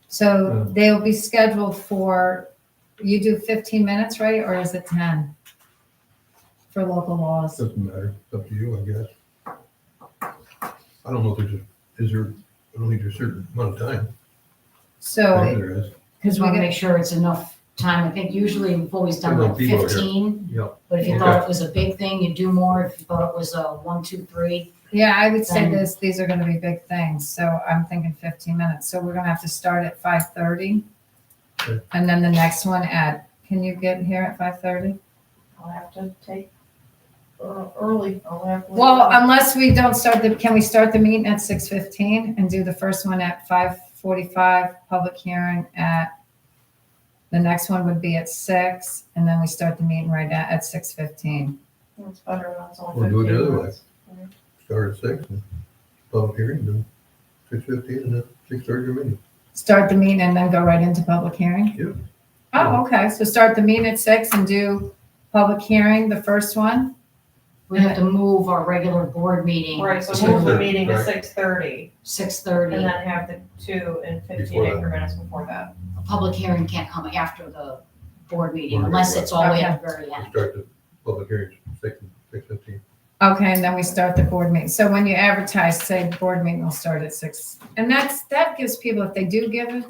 So they'll be scheduled for, you do 15 minutes, right, or is it 10? For local laws? Doesn't matter, it's up to you, I guess. I don't know if I don't think there's a certain amount of time. Maybe So, there is. Because we want We to get- make sure it's enough time. I think usually we've always done There's no like people here. 15. Yep. But if you Okay. thought it was a big thing, you'd do more. If you thought it was a 1, 2, 3. yeah, I would say Then- these are gonna be big things, so I'm thinking 15 minutes. So we're gonna have to start at 5:30. Okay. And then the next one can you get here at 5:30? I'll have to take early, I'll have. to- Well, unless we don't can we start the meeting at 6:15 and do the first one at 5:45, public hearing the next one would be at 6, and then we start the meeting right at 6:15. It's better when it's only We'll do it the 15 other way. minutes. Start at 6, and public hearing, then 6:15, and then 6:30 your meeting. Start the meeting and then go right into public hearing? Yeah. Oh, okay, so start the meeting at 6 and do public hearing, the first one? We have to move our regular board meeting Right, so to move the meeting to Right. 6:30 and 6:30. then have the 2 and 15 Before that. increments before that. A public hearing can't come after the board meeting Board unless meeting, it's all the way at the very end. Start the public hearing 6:15. Okay, and then we start the board meeting. So when you advertise, say the board meeting will start at 6. And that gives people, if they do give it,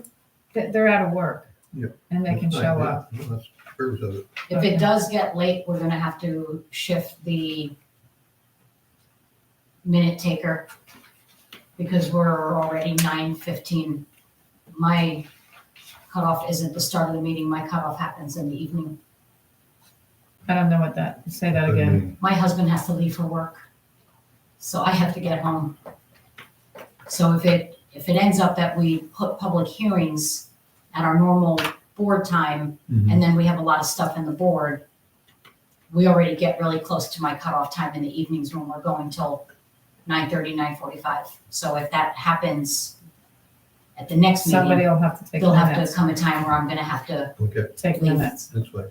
that they're out of work. Yeah. And they can That's show fine, up. yeah. That's the purpose of it. If Okay. it does get late, we're gonna have to shift the minute taker because we're already 9:15. My cutoff isn't the start of the meeting. My cutoff happens in the evening. I don't know what say that again. My husband has to leave for work, so I have to get home. So if it ends up that we put public hearings at our normal board time, and then we have a lot of stuff in the board, we already get really close to my cutoff time in the evenings when we're going till 9:30, 9:45. So if that happens at the next Somebody meeting, will have to take there'll have to minutes. come a time where I'm gonna have to Okay, Take leave. minutes. that's fine.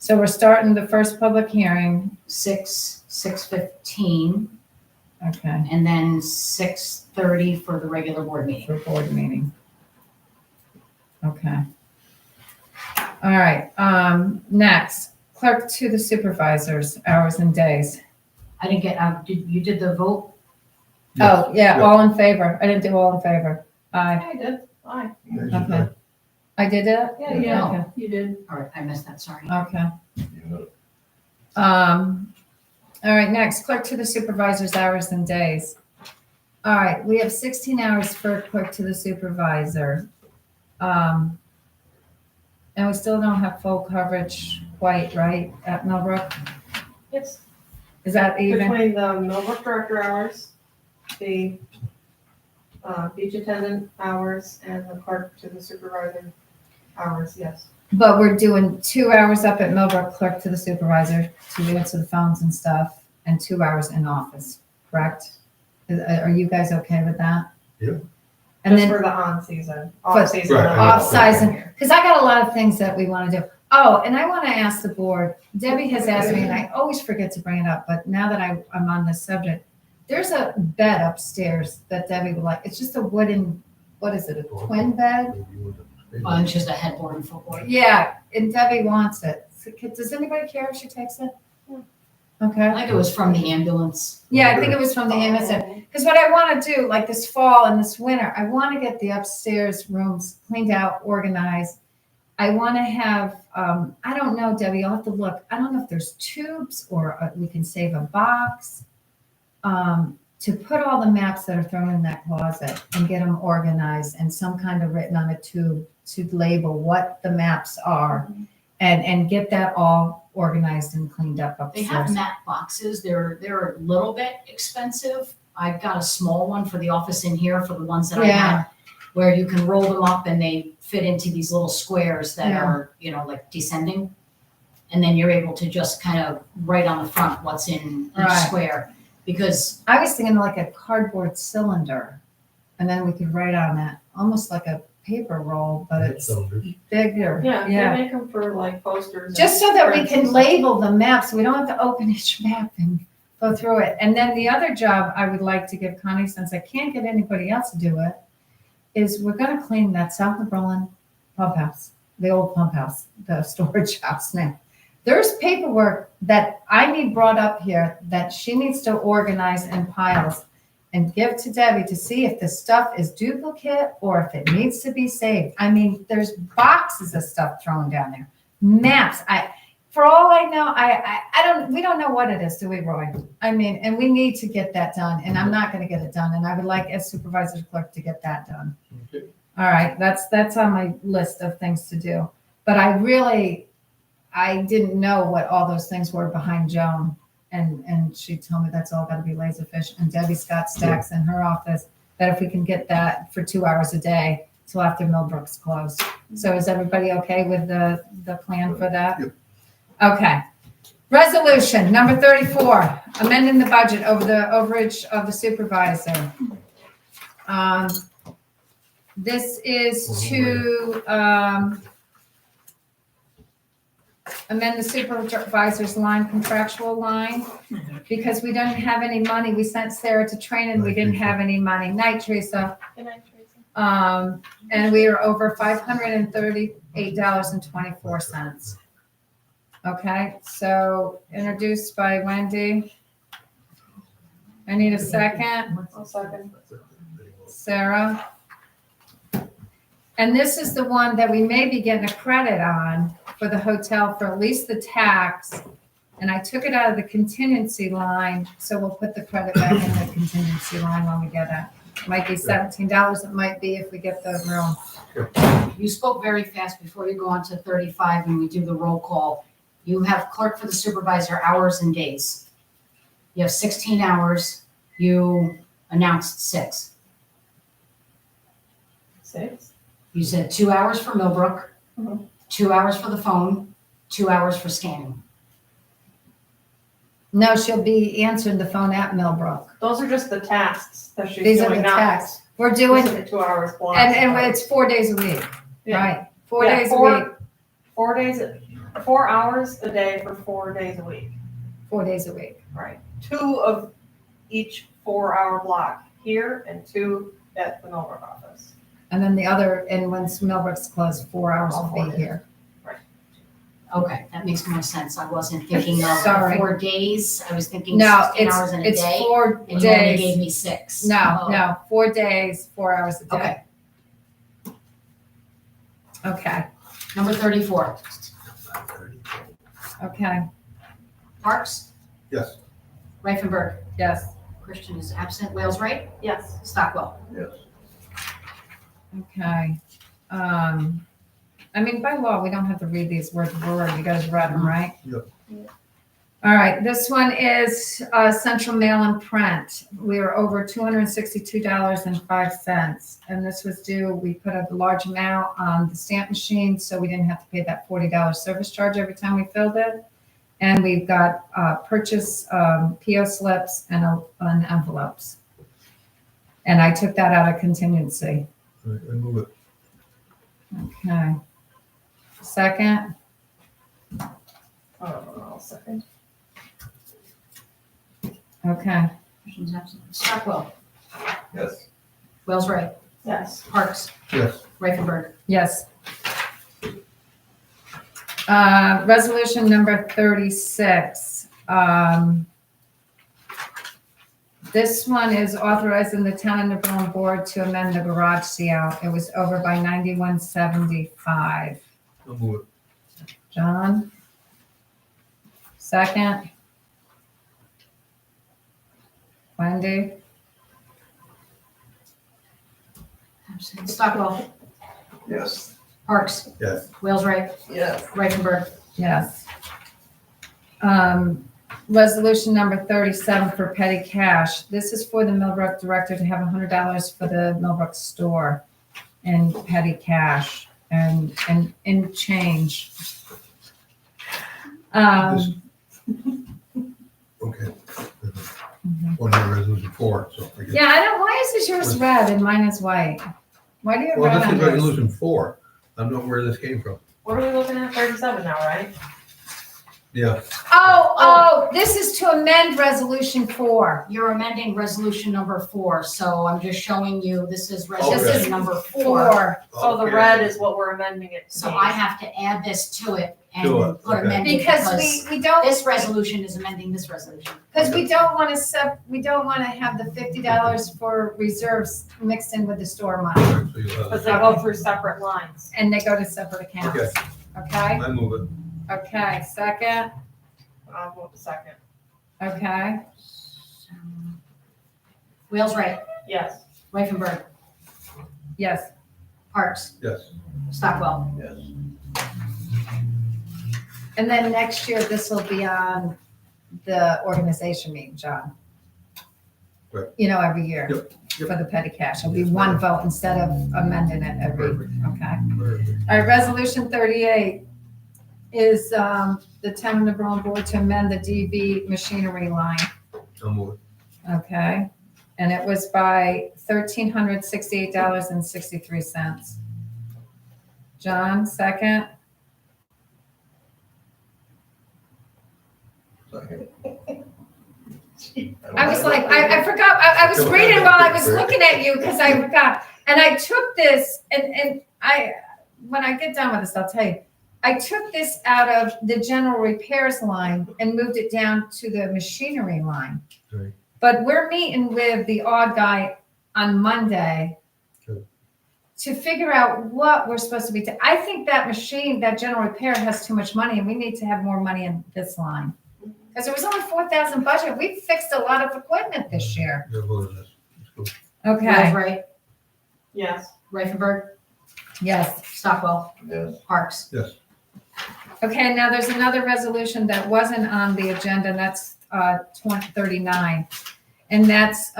So we're starting the first public hearing. 6:15, Okay, and then 6:30 for the regular board meeting. for board meeting. Okay. All right, next, clerk to the supervisors, hours and days. I didn't get, you did the vote? Oh, yeah, Yeah. all in favor. I didn't do all in favor. Aye. I did, aye. Okay. I did it? Yeah, Okay. You did. All right, I missed that, sorry. Okay. You All right, next, clerk to the supervisor's hours and days. All right, we have 16 hours for clerk to the supervisor. And we still don't have full coverage quite, right, at Millbrook? It's Is that even? between the Millbrook director hours, the beach attendant hours, and the clerk to the supervisor hours, yes. But we're doing 2 hours up at Millbrook, clerk to the supervisor, to answer the phones and stuff, and 2 hours in office, correct? Are you guys okay with that? Yeah. And Just then for the on-season, For- off-season. Right, not off-season, here. because I got a lot of things that we want to do. Oh, and I want to ask the board, Debbie has asked me, and I always forget to bring it up, but now that I'm on this subject, there's a bed upstairs that Debbie would like. It's just a wooden, what is it, a twin bed? Well, it's just a headboard and footboard. Yeah, and Debbie wants it. So, does anybody care if she takes it? Okay. I think it was from the ambulance. Yeah, I think it was from the Amazon. Because what I want to do, like this fall and this winter, I want to get the upstairs rooms cleaned out, organized. I want to have, I don't know, Debbie, you'll have to look. I don't know if there's tubes or we can save a box to put all the maps that are thrown in that closet and get them organized and some kind of written on a tube to label what the maps are and get that all organized and cleaned up They have upstairs. map boxes. They're a little bit expensive. I've got a small one for the office in here for the ones that I Yeah. had, where you can roll them up and they fit into these little squares that Yeah. are, like descending. And then you're able to just kind of write on the front what's in each Right. square. Because I was thinking like a cardboard cylinder, and then we could write on that, almost like a paper roll, but it's bigger. Yeah, they make them for like posters. Just and so that we prints can and stuff. label the maps, we don't have to open each map and go through it. And then the other job I would like to give Connie, since I can't get anybody else to do it, is we're gonna clean that South Berlin pump house, the old pump house, the storage house now. There's paperwork that I need brought up here that she needs to organize in piles and give to Debbie to see if the stuff is duplicate or if it needs to be saved. I mean, there's boxes of stuff thrown down there, maps. For all I know, we don't know what it is, do we, Roy? I mean, and we need to get that done, and I'm not gonna get it done, and I would like as supervisor clerk to get that done. Okay. All right, that's on my list of things to do. But I didn't know what all those things were behind Joan. And she told me that's all gotta be Laserfish. And Debbie's got stacks in her office that if we can get that for 2 hours a day till after Millbrook's closed. So is everybody okay with the plan for that? Yep. Okay. Resolution number 34, amending the budget over the overage of the supervisor. This is to, amend the supervisor's line, contractual line, because we don't have any money. We sent Sarah to training, we didn't have any money. Night, Teresa. Good night, Teresa. And we are over $538.24. Okay, so introduced by Wendy. I need a second. I'll second. Sarah. And this is the one that we may be getting a credit on for the hotel for at least the tax. And I took it out of the contingency line, so we'll put the credit back in the contingency line when we get it. It might be $17, it might be if we get the room. you spoke very fast before you go on to 35 and we do the roll call. You have clerk for the supervisor hours and days. You have 16 hours. You announced 6. 6? You said 2 hours for Millbrook, Mhm. 2 hours for the phone, 2 hours for scanning. No, she'll be answering the phone at Millbrook. Those are just the tasks that she's These are doing the now. tasks. We're doing, These are the 2 hours block. and it's 4 days a week, Yeah. right? 4 Yeah, days a week, 4 days, 4 hours a day for 4 days a week. 4 days a week. Right. 2 of each 4-hour block here and 2 at the Millbrook office. And then the other, and once Millbrook's closed, 4 hours All will 4 be days. here. Okay, that makes more sense. I wasn't thinking of Sorry. 4 days. I was thinking No, 16 hours in a it's day. 4 And you only days. gave me 6. No, Oh, no, 4 days, 4 hours a day. Okay, Okay, number 34. okay, Parks, Yes. Reifenberg, yes, Christian is absent. Wales, right? Yes. Stockwell. Yes. okay. I mean, by law, we don't have to read these word for word. You guys read them, right? Yep. All right, this one is Central Mail and Print. We are over $262.05. And this was due, we put a large amount on the stamp machine, so we didn't have to pay that $40 service charge every time we filled it. And we've got purchase PO slips and envelopes. And I took that out of contingency. All right, I move it. Okay. Second, I'll second. okay. Motion's absent. Stockwell, Yes. Wells Right, Yes. Parks, Yes. Reifenberg. Yes. Resolution number 36. This one is authorizing the town of New Berlin board to amend the garage seal. It was over by 9175. I'll move it. John? Second? Wendy? Absent. Stockwell, Yes. Parks, Yes. Wells Right, Yes. Reifenberg. Yes. Resolution number 37 for petty cash. This is for the Millbrook director to have $100 for the Millbrook store in petty cash and in change. Okay. One here, resolution 4, so. I guess- Yeah, I don't, why is this yours red and mine is white? Why do you have Well, red this on is yours? resolution 4. I don't know where this came from. What are we looking at, 37 now, right? Yeah. Oh, this is to amend resolution 4. You're amending resolution number 4, so I'm just showing you, this is Okay. resolution number 4. 4. So the Okay. red is what we're amending it to So be. I have to add this to it and To it, put okay. amended Because because we don't, this resolution is amending this resolution. because we don't want to we don't want to have the $50 for reserves mixed in with the store money. So you'll have Because it. they go through separate lines. And they go to separate accounts. Okay. Okay? I move it. Okay, second, I'll vote second. okay, Wales Right, Yes. Reifenberg, yes. Parks, Yes. Stockwell. Yes. And then next year, this will be on the organization meeting, John. Right. You know, every year Yep, for the petty cash. It'll be Yes, one ma'am. vote instead of amending it every, Perfect. okay. Perfect. All right, resolution 38 is the town of New Berlin board to amend the DB machinery line, I'll move it. okay? And it was by $1,368.63. John, second? Second. I was like, I forgot, I was reading while I was looking at you because I forgot. And I took this and when I get done with this, I'll tell you. I took this out of the general repairs line and moved it down to the machinery line. Right. But we're meeting with the odd guy on Monday Good. to figure out what we're supposed to be. I think that machine, that general repair has too much money and we need to have more money in this line. Because there was only 4,000 budget. We fixed a lot of equipment this year. You're voting this. Let's Okay, Wales Right, Yes. Reifenberg, yes. Stockwell, Yes. Parks. go. Yes. Okay, now there's another resolution that wasn't on the agenda, and that's 2039. And that's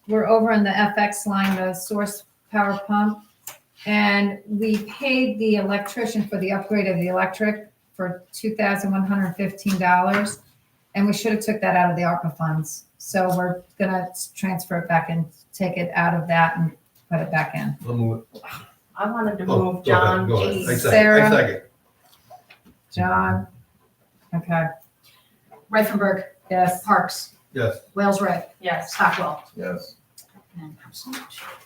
we're over on the FX line, the source power pump. And we paid the electrician for the upgrade of the electric for $2,115. And we should have took that out of the ARPA funds. So we're gonna transfer it back and take it out of that and put it back in. I'll move it. I wanted to Oh, move go ahead, John. go ahead. I Geez. second. Sarah? I second. John? Okay, Reifenberg, yes. Parks, Yes. Wales Right, Yes. Stockwell. Yes. And absent.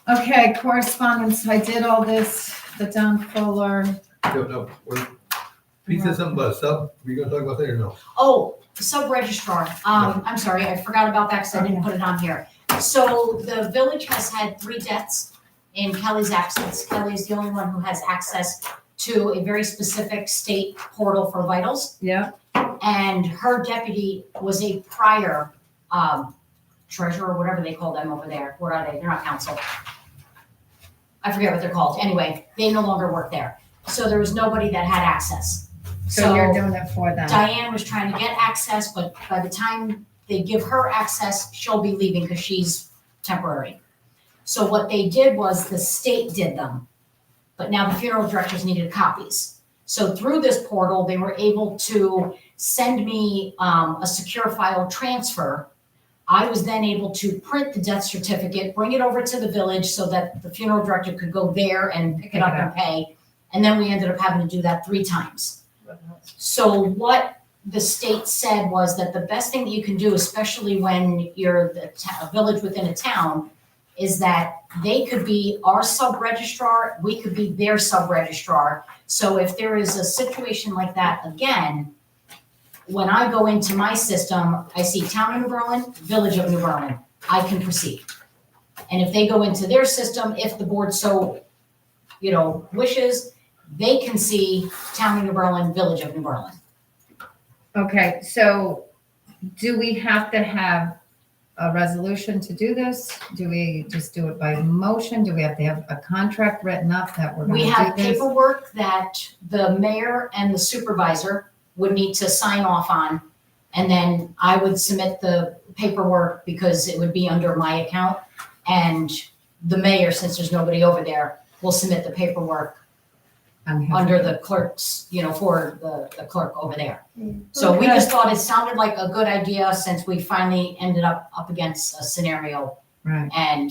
Okay, correspondence, I did all this, the Don Fuller. No. He said something about a sub. Were you gonna talk about that or no? Oh, the sub-registrar, I'm sorry, I forgot about that because I didn't put it on here. So the village has had 3 deaths in Kelly's absence. Kelly is the only one who has access to a very specific state portal for vitals. Yeah. And her deputy was a prior treasurer, whatever they call them over there. What are they? They're not council. I forget what they're called. Anyway, they no longer work there. So there was nobody that had access. So you're doing it for them. Diane was trying to get access, but by the time they give her access, she'll be leaving because she's temporary. So what they did was the state did them, but now the funeral directors needed copies. So through this portal, they were able to send me a secure file transfer I was then able to print the death certificate, bring it over to the village so that the funeral director could go there and pick it up and pay. And then we ended up having to do that 3 times. So what the state said was that the best thing that you can do, especially when you're a village within a town, is that they could be our sub-registrar, we could be their sub-registrar. So if there is a situation like that again, when I go into my system, I see Town of New Berlin, Village of New Berlin, I can proceed. And if they go into their system, if the board so, wishes, they can see Town of New Berlin, Village of New Berlin. Okay, so do we have to have a resolution to do this? Do we just do it by motion? Do we have to have a contract written up that we're We gonna have do this? paperwork that the mayor and the supervisor would need to sign off on. And then I would submit the paperwork because it would be under my account. And the mayor, since there's nobody over there, will submit the paperwork under the clerk's, for the clerk over there. So we just thought it sounded like a good idea since we finally ended up against a scenario. Right. And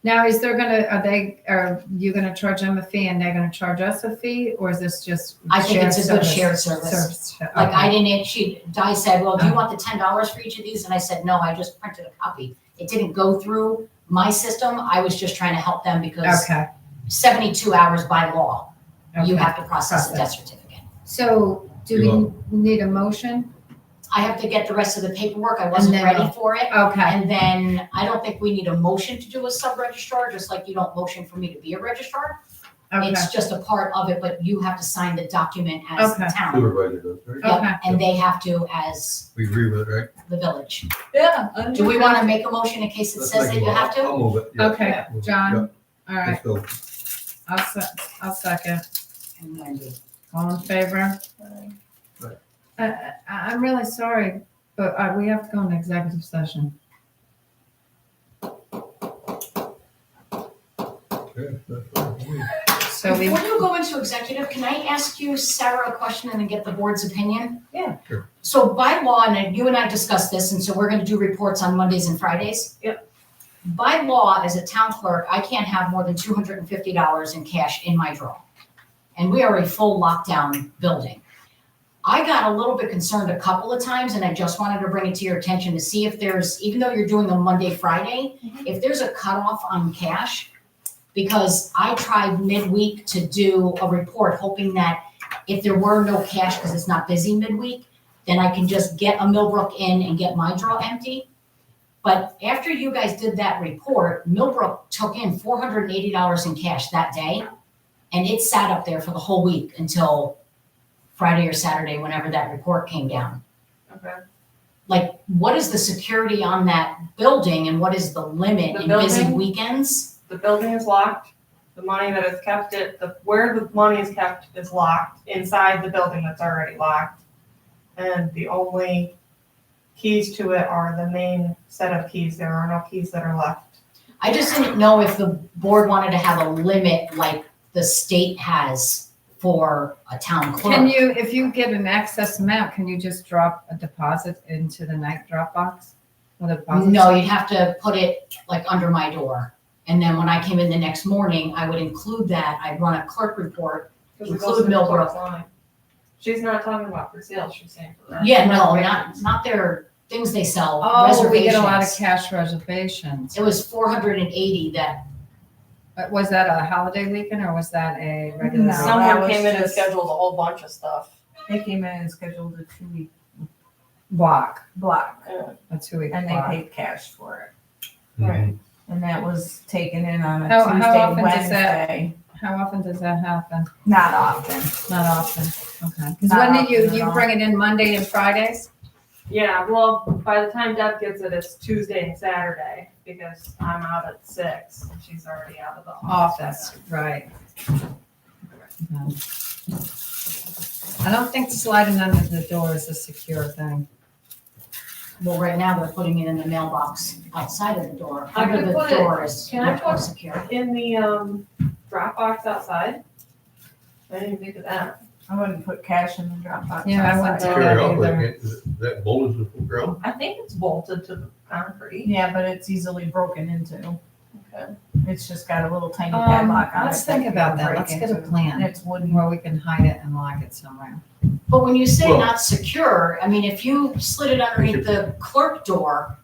Now, are you gonna charge them a fee and they're gonna charge us a fee, or is this just? I think it's a good shared shared service. Okay. Like I didn't, Di said, well, do you want the $10 for each of these? And I said, no, I just printed a copy. It didn't go through my system. I was just trying to help them because Okay. 72 hours by law, you Okay. have to process the death certificate. So do we need a motion? I have to get the rest of the paperwork. I wasn't then- ready for it. Okay, And then I don't think we need a motion to do a sub-registrar, just like you don't motion for me to be a registrar. okay, It's just a part of it, but you have to sign the document as the Okay. town. Supervisor does, right? Yep, Okay. and they have to as We agree with it, right? the village. Yeah. Do we want to make a motion in case it Let's says make that a you have mo- to? I'll move it. yeah. okay, Move it, John, all yeah. right, Let's go. I'll second. And Wendy. All in favor? I'm really sorry, but we have to go into executive session. Okay, that's fine. So we, Before you go into executive, can I ask you, Sarah, a question and then get the board's opinion? Yeah. Sure. So by law, and you and I discussed this, and so we're gonna do reports on Mondays and Fridays. Yep. By law, as a town clerk, I can't have more than $250 in cash in my drawer. And we are a full lockdown building. I got a little bit concerned a couple of times, and I just wanted to bring it to your attention to see if there's, even though you're doing a Monday, Friday, if there's a cutoff on cash. Because I tried midweek to do a report, hoping that if there were no cash, because it's not busy midweek, then I can just get a Millbrook in and get my drawer empty. But after you guys did that report, Millbrook took in $480 in cash that day. And it sat up there for the whole week until Friday or Saturday, whenever that report came down. Okay. Like, what is the security on that building and what is the limit The in busy building? weekends? The building is locked. The money that is kept where the money is kept is locked inside the building that's already locked. And the only keys to it are the main set of keys. There are no keys that are left. I just didn't know if the board wanted to have a limit like the state has for a town clerk. can you, if you get an excess amount, can you just drop a deposit into the night drop box? With a deposit? No, you'd have to put it like under my door. And then when I came in the next morning, I would include that. I'd run a clerk report. Because it Include goes in the Millbrook. clerk's line. She's not talking about for sale, she's saying for. Yeah, no, not their things they sell, Oh, we get a lot of reservations. cash reservations. It was 480 that, But was that a holiday weekend or was that a regular? No. weekend? that Someone was came in and just- scheduled a whole bunch of stuff. They came in and scheduled a 2-week Block, block a 2-week and they block. paid cash for it. Mhm. And that was taken in on a How Tuesday, often does that- Wednesday. How often does that happen? Not often. Not often, okay. Because Not when do often at you all. bring it in Monday and Fridays? Yeah, well, by the time Deb gets it, it's Tuesday and Saturday because I'm out at 6 and she's already out of the office. Office, right. I don't think sliding under the door is a secure thing. well, right now they're putting it in the mailbox outside of the door. I Under could the put it- door is can I much more put- secure. In the Dropbox outside. I didn't think of that. I wouldn't put cash in the Dropbox. Yeah, I wouldn't do Carry that off like either. it. Is that bolted to the ground? I think it's bolted to the concrete. Yeah, but it's easily broken into. Okay. It's just got a little tiny padlock on it. Let's think about that. Let's get a And plan it's wooden. where we can hide it and lock it somewhere. But when you say Well- not secure, I mean, if you slid it underneath the clerk door,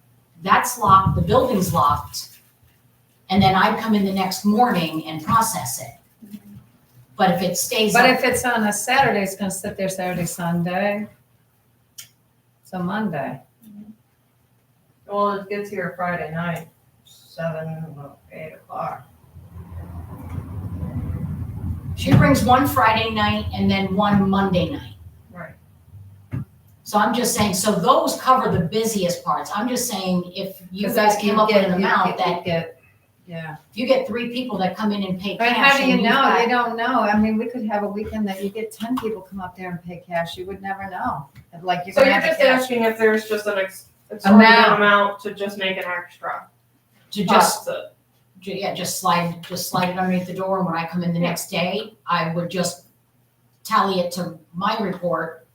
that's locked, the building's locked. And then I come in the next morning and process it. But if it stays But up, if it's on a Saturday, it's gonna sit there Saturday, Sunday. So Monday. Well, it gets here Friday night, 8 o'clock. she brings one Friday night and then one Monday night. Right. So I'm just saying, so those cover the busiest parts. I'm just saying, if you 'Cause guys that came you up with get- an you amount that, get, yeah. if you get 3 people that come in and pay But cash. how do you and you've know? got- You don't know. I mean, we could have a weekend that you get 10 people come up there and pay cash. You would never know. Like you're So gonna you're have just to cash. asking if there's just an exorbitant Amount. amount to just make an extra? To just, That's it. yeah, just slide it underneath the door, and when I come in the next day, I would just tally it to my report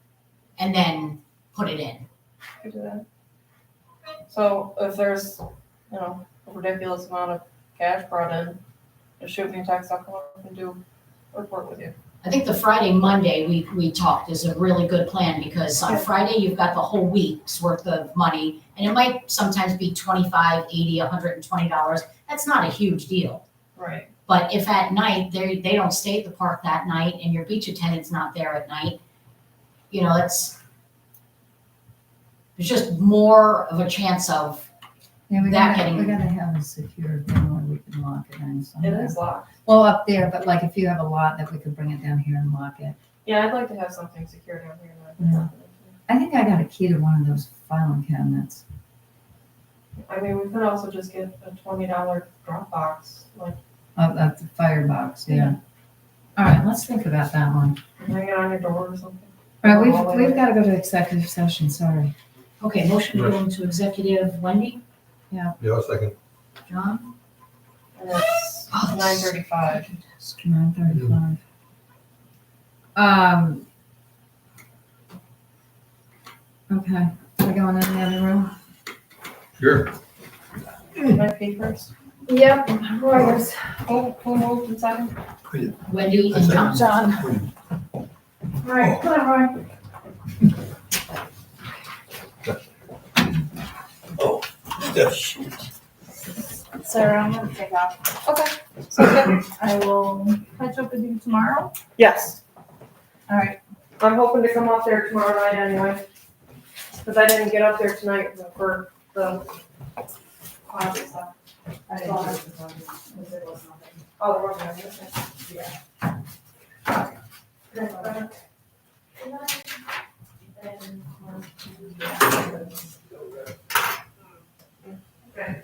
and then put it in. Could do that. So if there's, a ridiculous amount of cash brought in, just shoot me a text, I'll come up and do a report with you. I think the Friday, Monday, we talked is a really good plan, because on Yeah. Friday, you've got the whole week's worth of money, and it might sometimes be $25, $80, $120. That's not a huge deal. Right. But if at night, they don't stay at the park that night, and your beach attendant's not there at night, there's just more of a chance of Yeah, we that gotta, we getting- gotta have a secure thing where we can lock it in It somewhere. is locked. Well, up there, but like if you have a lot that we could bring it down here and lock it. Yeah, I'd like to have something secure down here. Yeah. I think I got a key to one of those filing cabinets. I mean, we could also just get a $20 Dropbox, like, At the firebox, yeah. All right, let's think about that one. hang it on your door or something. All right, we've got to go to executive session, sorry. Okay, motion to go into executive. Wendy, Yeah, I'll second. John? And it's 9:35. 9:35. Okay, we're going in the other room? Sure. Can I pee first? Yep, Reuters. Who moved and second? Wendy and John. John. All right, come on, Roy. Sarah, I'm gonna take off. Okay. Sounds good. I will catch up with you tomorrow. Yes. All right. I'm hoping to come up there tomorrow night anyway. Because I didn't get up there tonight for the closet stuff. Oh, there wasn't anything. Okay.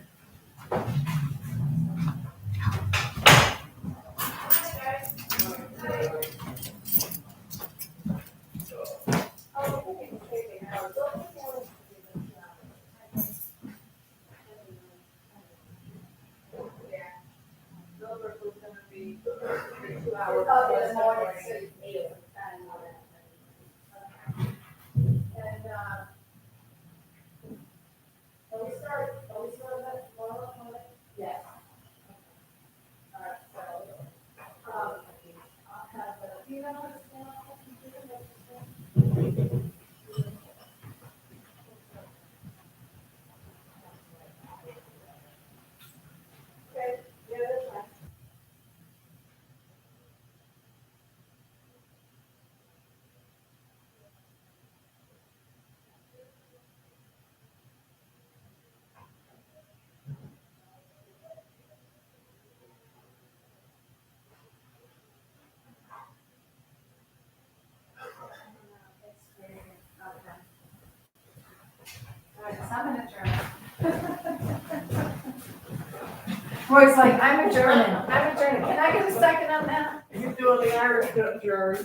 Roy's like, I'm adjourning. Can I get a second on that? You're doing the Irish jury.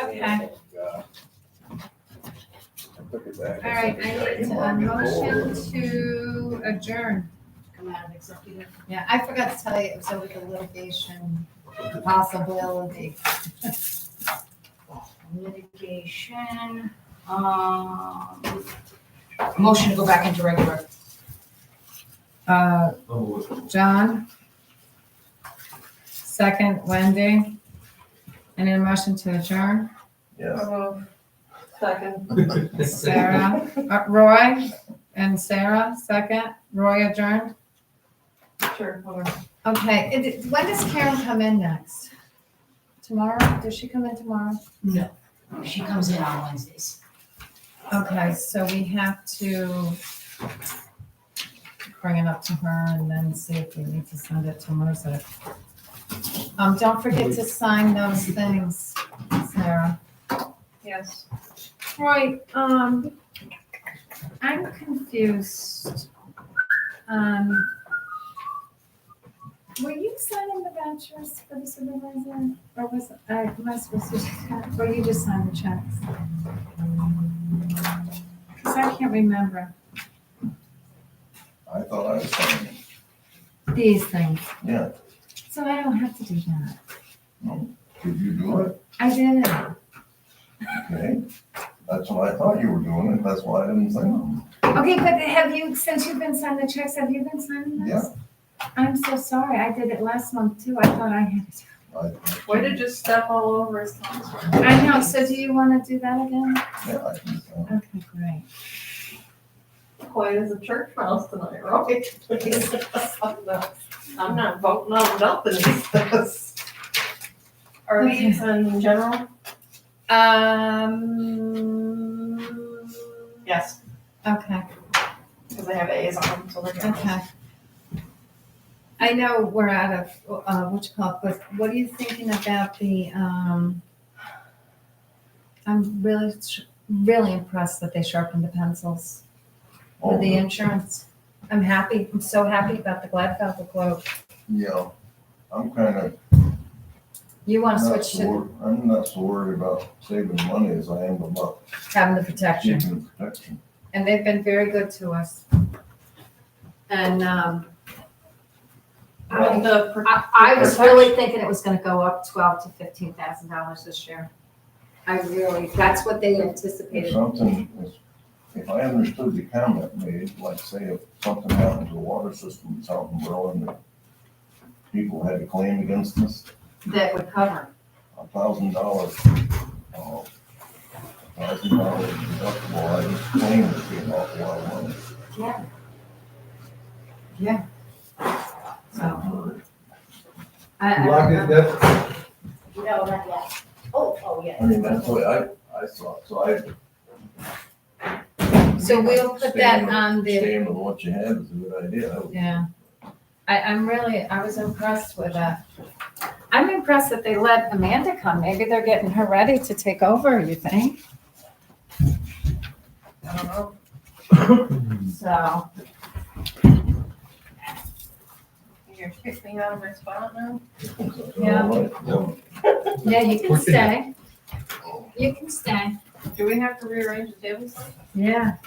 Okay. All right, I need a motion to adjourn. come out of executive. Yeah, I forgot to tell you, it was over the litigation possibility. Litigation, motion to go back into regular. John? Second, Wendy? Any motion to adjourn? Yes. Second. Sarah, Roy and Sarah, second. Roy adjourned? Sure, hold on. Okay, when does Karen come in next? Tomorrow? Does she come in tomorrow? No. She comes in on Wednesdays. Okay, so we have to bring it up to her and then see if we need to send it to Mercer. Don't forget to sign those things, Sarah. Yes. Roy, I'm confused. Were you signing the vouchers for the supervisor? Or was I supposed to, or you just signed the checks? Because I can't remember I thought I was signing. these things. Yeah, So I don't have to do that. did you do it? I did. Okay. That's what I thought you were doing, and that's why I didn't say them. Okay, but have you, since you've been signing the checks, have you been signing this? Yeah. I'm so sorry. I did it last month too. I thought I had to. Way to just step all over his thumbs. I know. So do you want to do that again? Yeah, I can sign. Okay, great. Quiet as a church mouse tonight, right? I'm not voting on nothing, he says. Are Okay. these in general? Yes, Okay. because they have A's on them, so they're good. Okay. I know we're out of, what you call it, but what are you thinking about the, I'm really impressed that they sharpened the pencils for the insurance. I'm happy, I'm so happy about the Gladfelter quote. Yeah, I'm kind of You want to not switch so, to I'm not so worried about saving money as I am about having the protection. keeping the protection. And they've been very good to us. And, I was really thinking it was gonna go up $12,000 to $15,000 this year. That's what they If anticipated. something is, if I understood the comment made, like say if something happened to the water system in South Berlin, that people had a claim against us, That would cover. $1,000, $1,000 deductible, I just claim would be an awful lot of money. Yeah. Yeah. So. I Lock don't it, know. that, No, not yet. Oh, yeah. I mean, that's what I thought, so So we'll put that on the, staying with what you have is a good idea. yeah. I was impressed with that. I'm impressed that they let Amanda come. Maybe they're getting her ready to take over, you think? I don't know. So, You're kicking me out of my spot now? Yeah. yeah, you can stay. You can stay. Do we have to rearrange the tables? Yeah.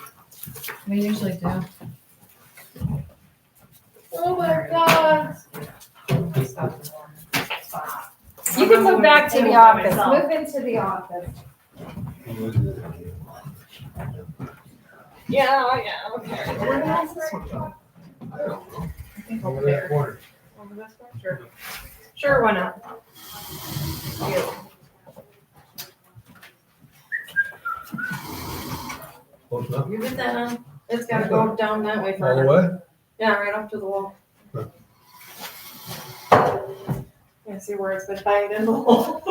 We usually do. Oh my God. You can move back to the office. Move into the office. Yeah, okay. Over that corner. Over this one? Sure. Sure, why not? close enough. You get that on? It's gotta go down that way All the further. way? Yeah, right up to the wall. Huh. Yeah, see where it's been banged in the wall.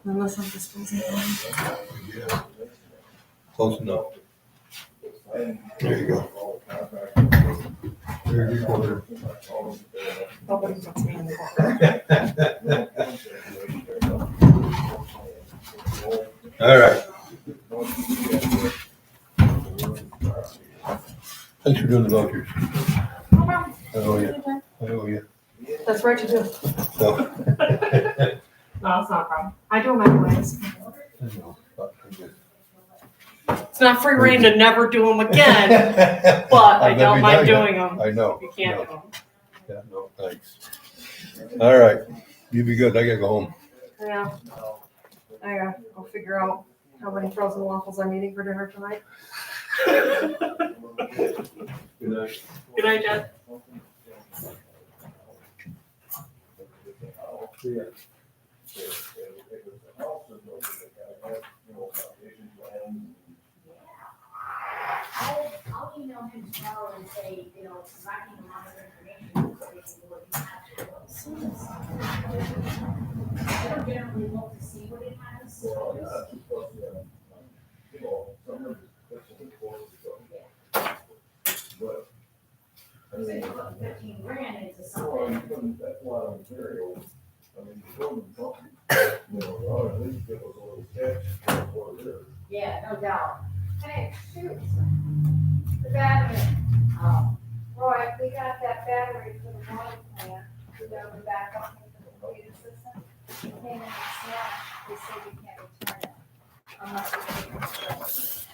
Unless I'm disposing of Yeah. Close enough. There you go. There's your corner. Nobody puts me in the corner. All right. Thanks for doing the vouchers. Oh, yeah. Oh, yeah. That's right, you do. So. No, it's not a problem. I do them anyways. I know, but I'm good. So not free reign to never do them again, but I don't mind doing them. I know. You can't do them. Yeah, no, thanks. All right, you be good. I gotta go home. Yeah. I gotta go figure out how many frozen waffles I'm eating for dinner tonight. Good night. Good night, Jen. I'll email him tomorrow and say, providing a lot of information, so they can look at it. I don't generally look to see what it has, so because they put 15 grand into something. That's a lot of material. I mean, building something, at least give us a little sketch of what it is. Yeah, no doubt. Hey, shoot. The battery. Roy, we got that battery for the water plant, to go to back up into the computer system. It came in the snap, they said we can't return it. Unless we take it.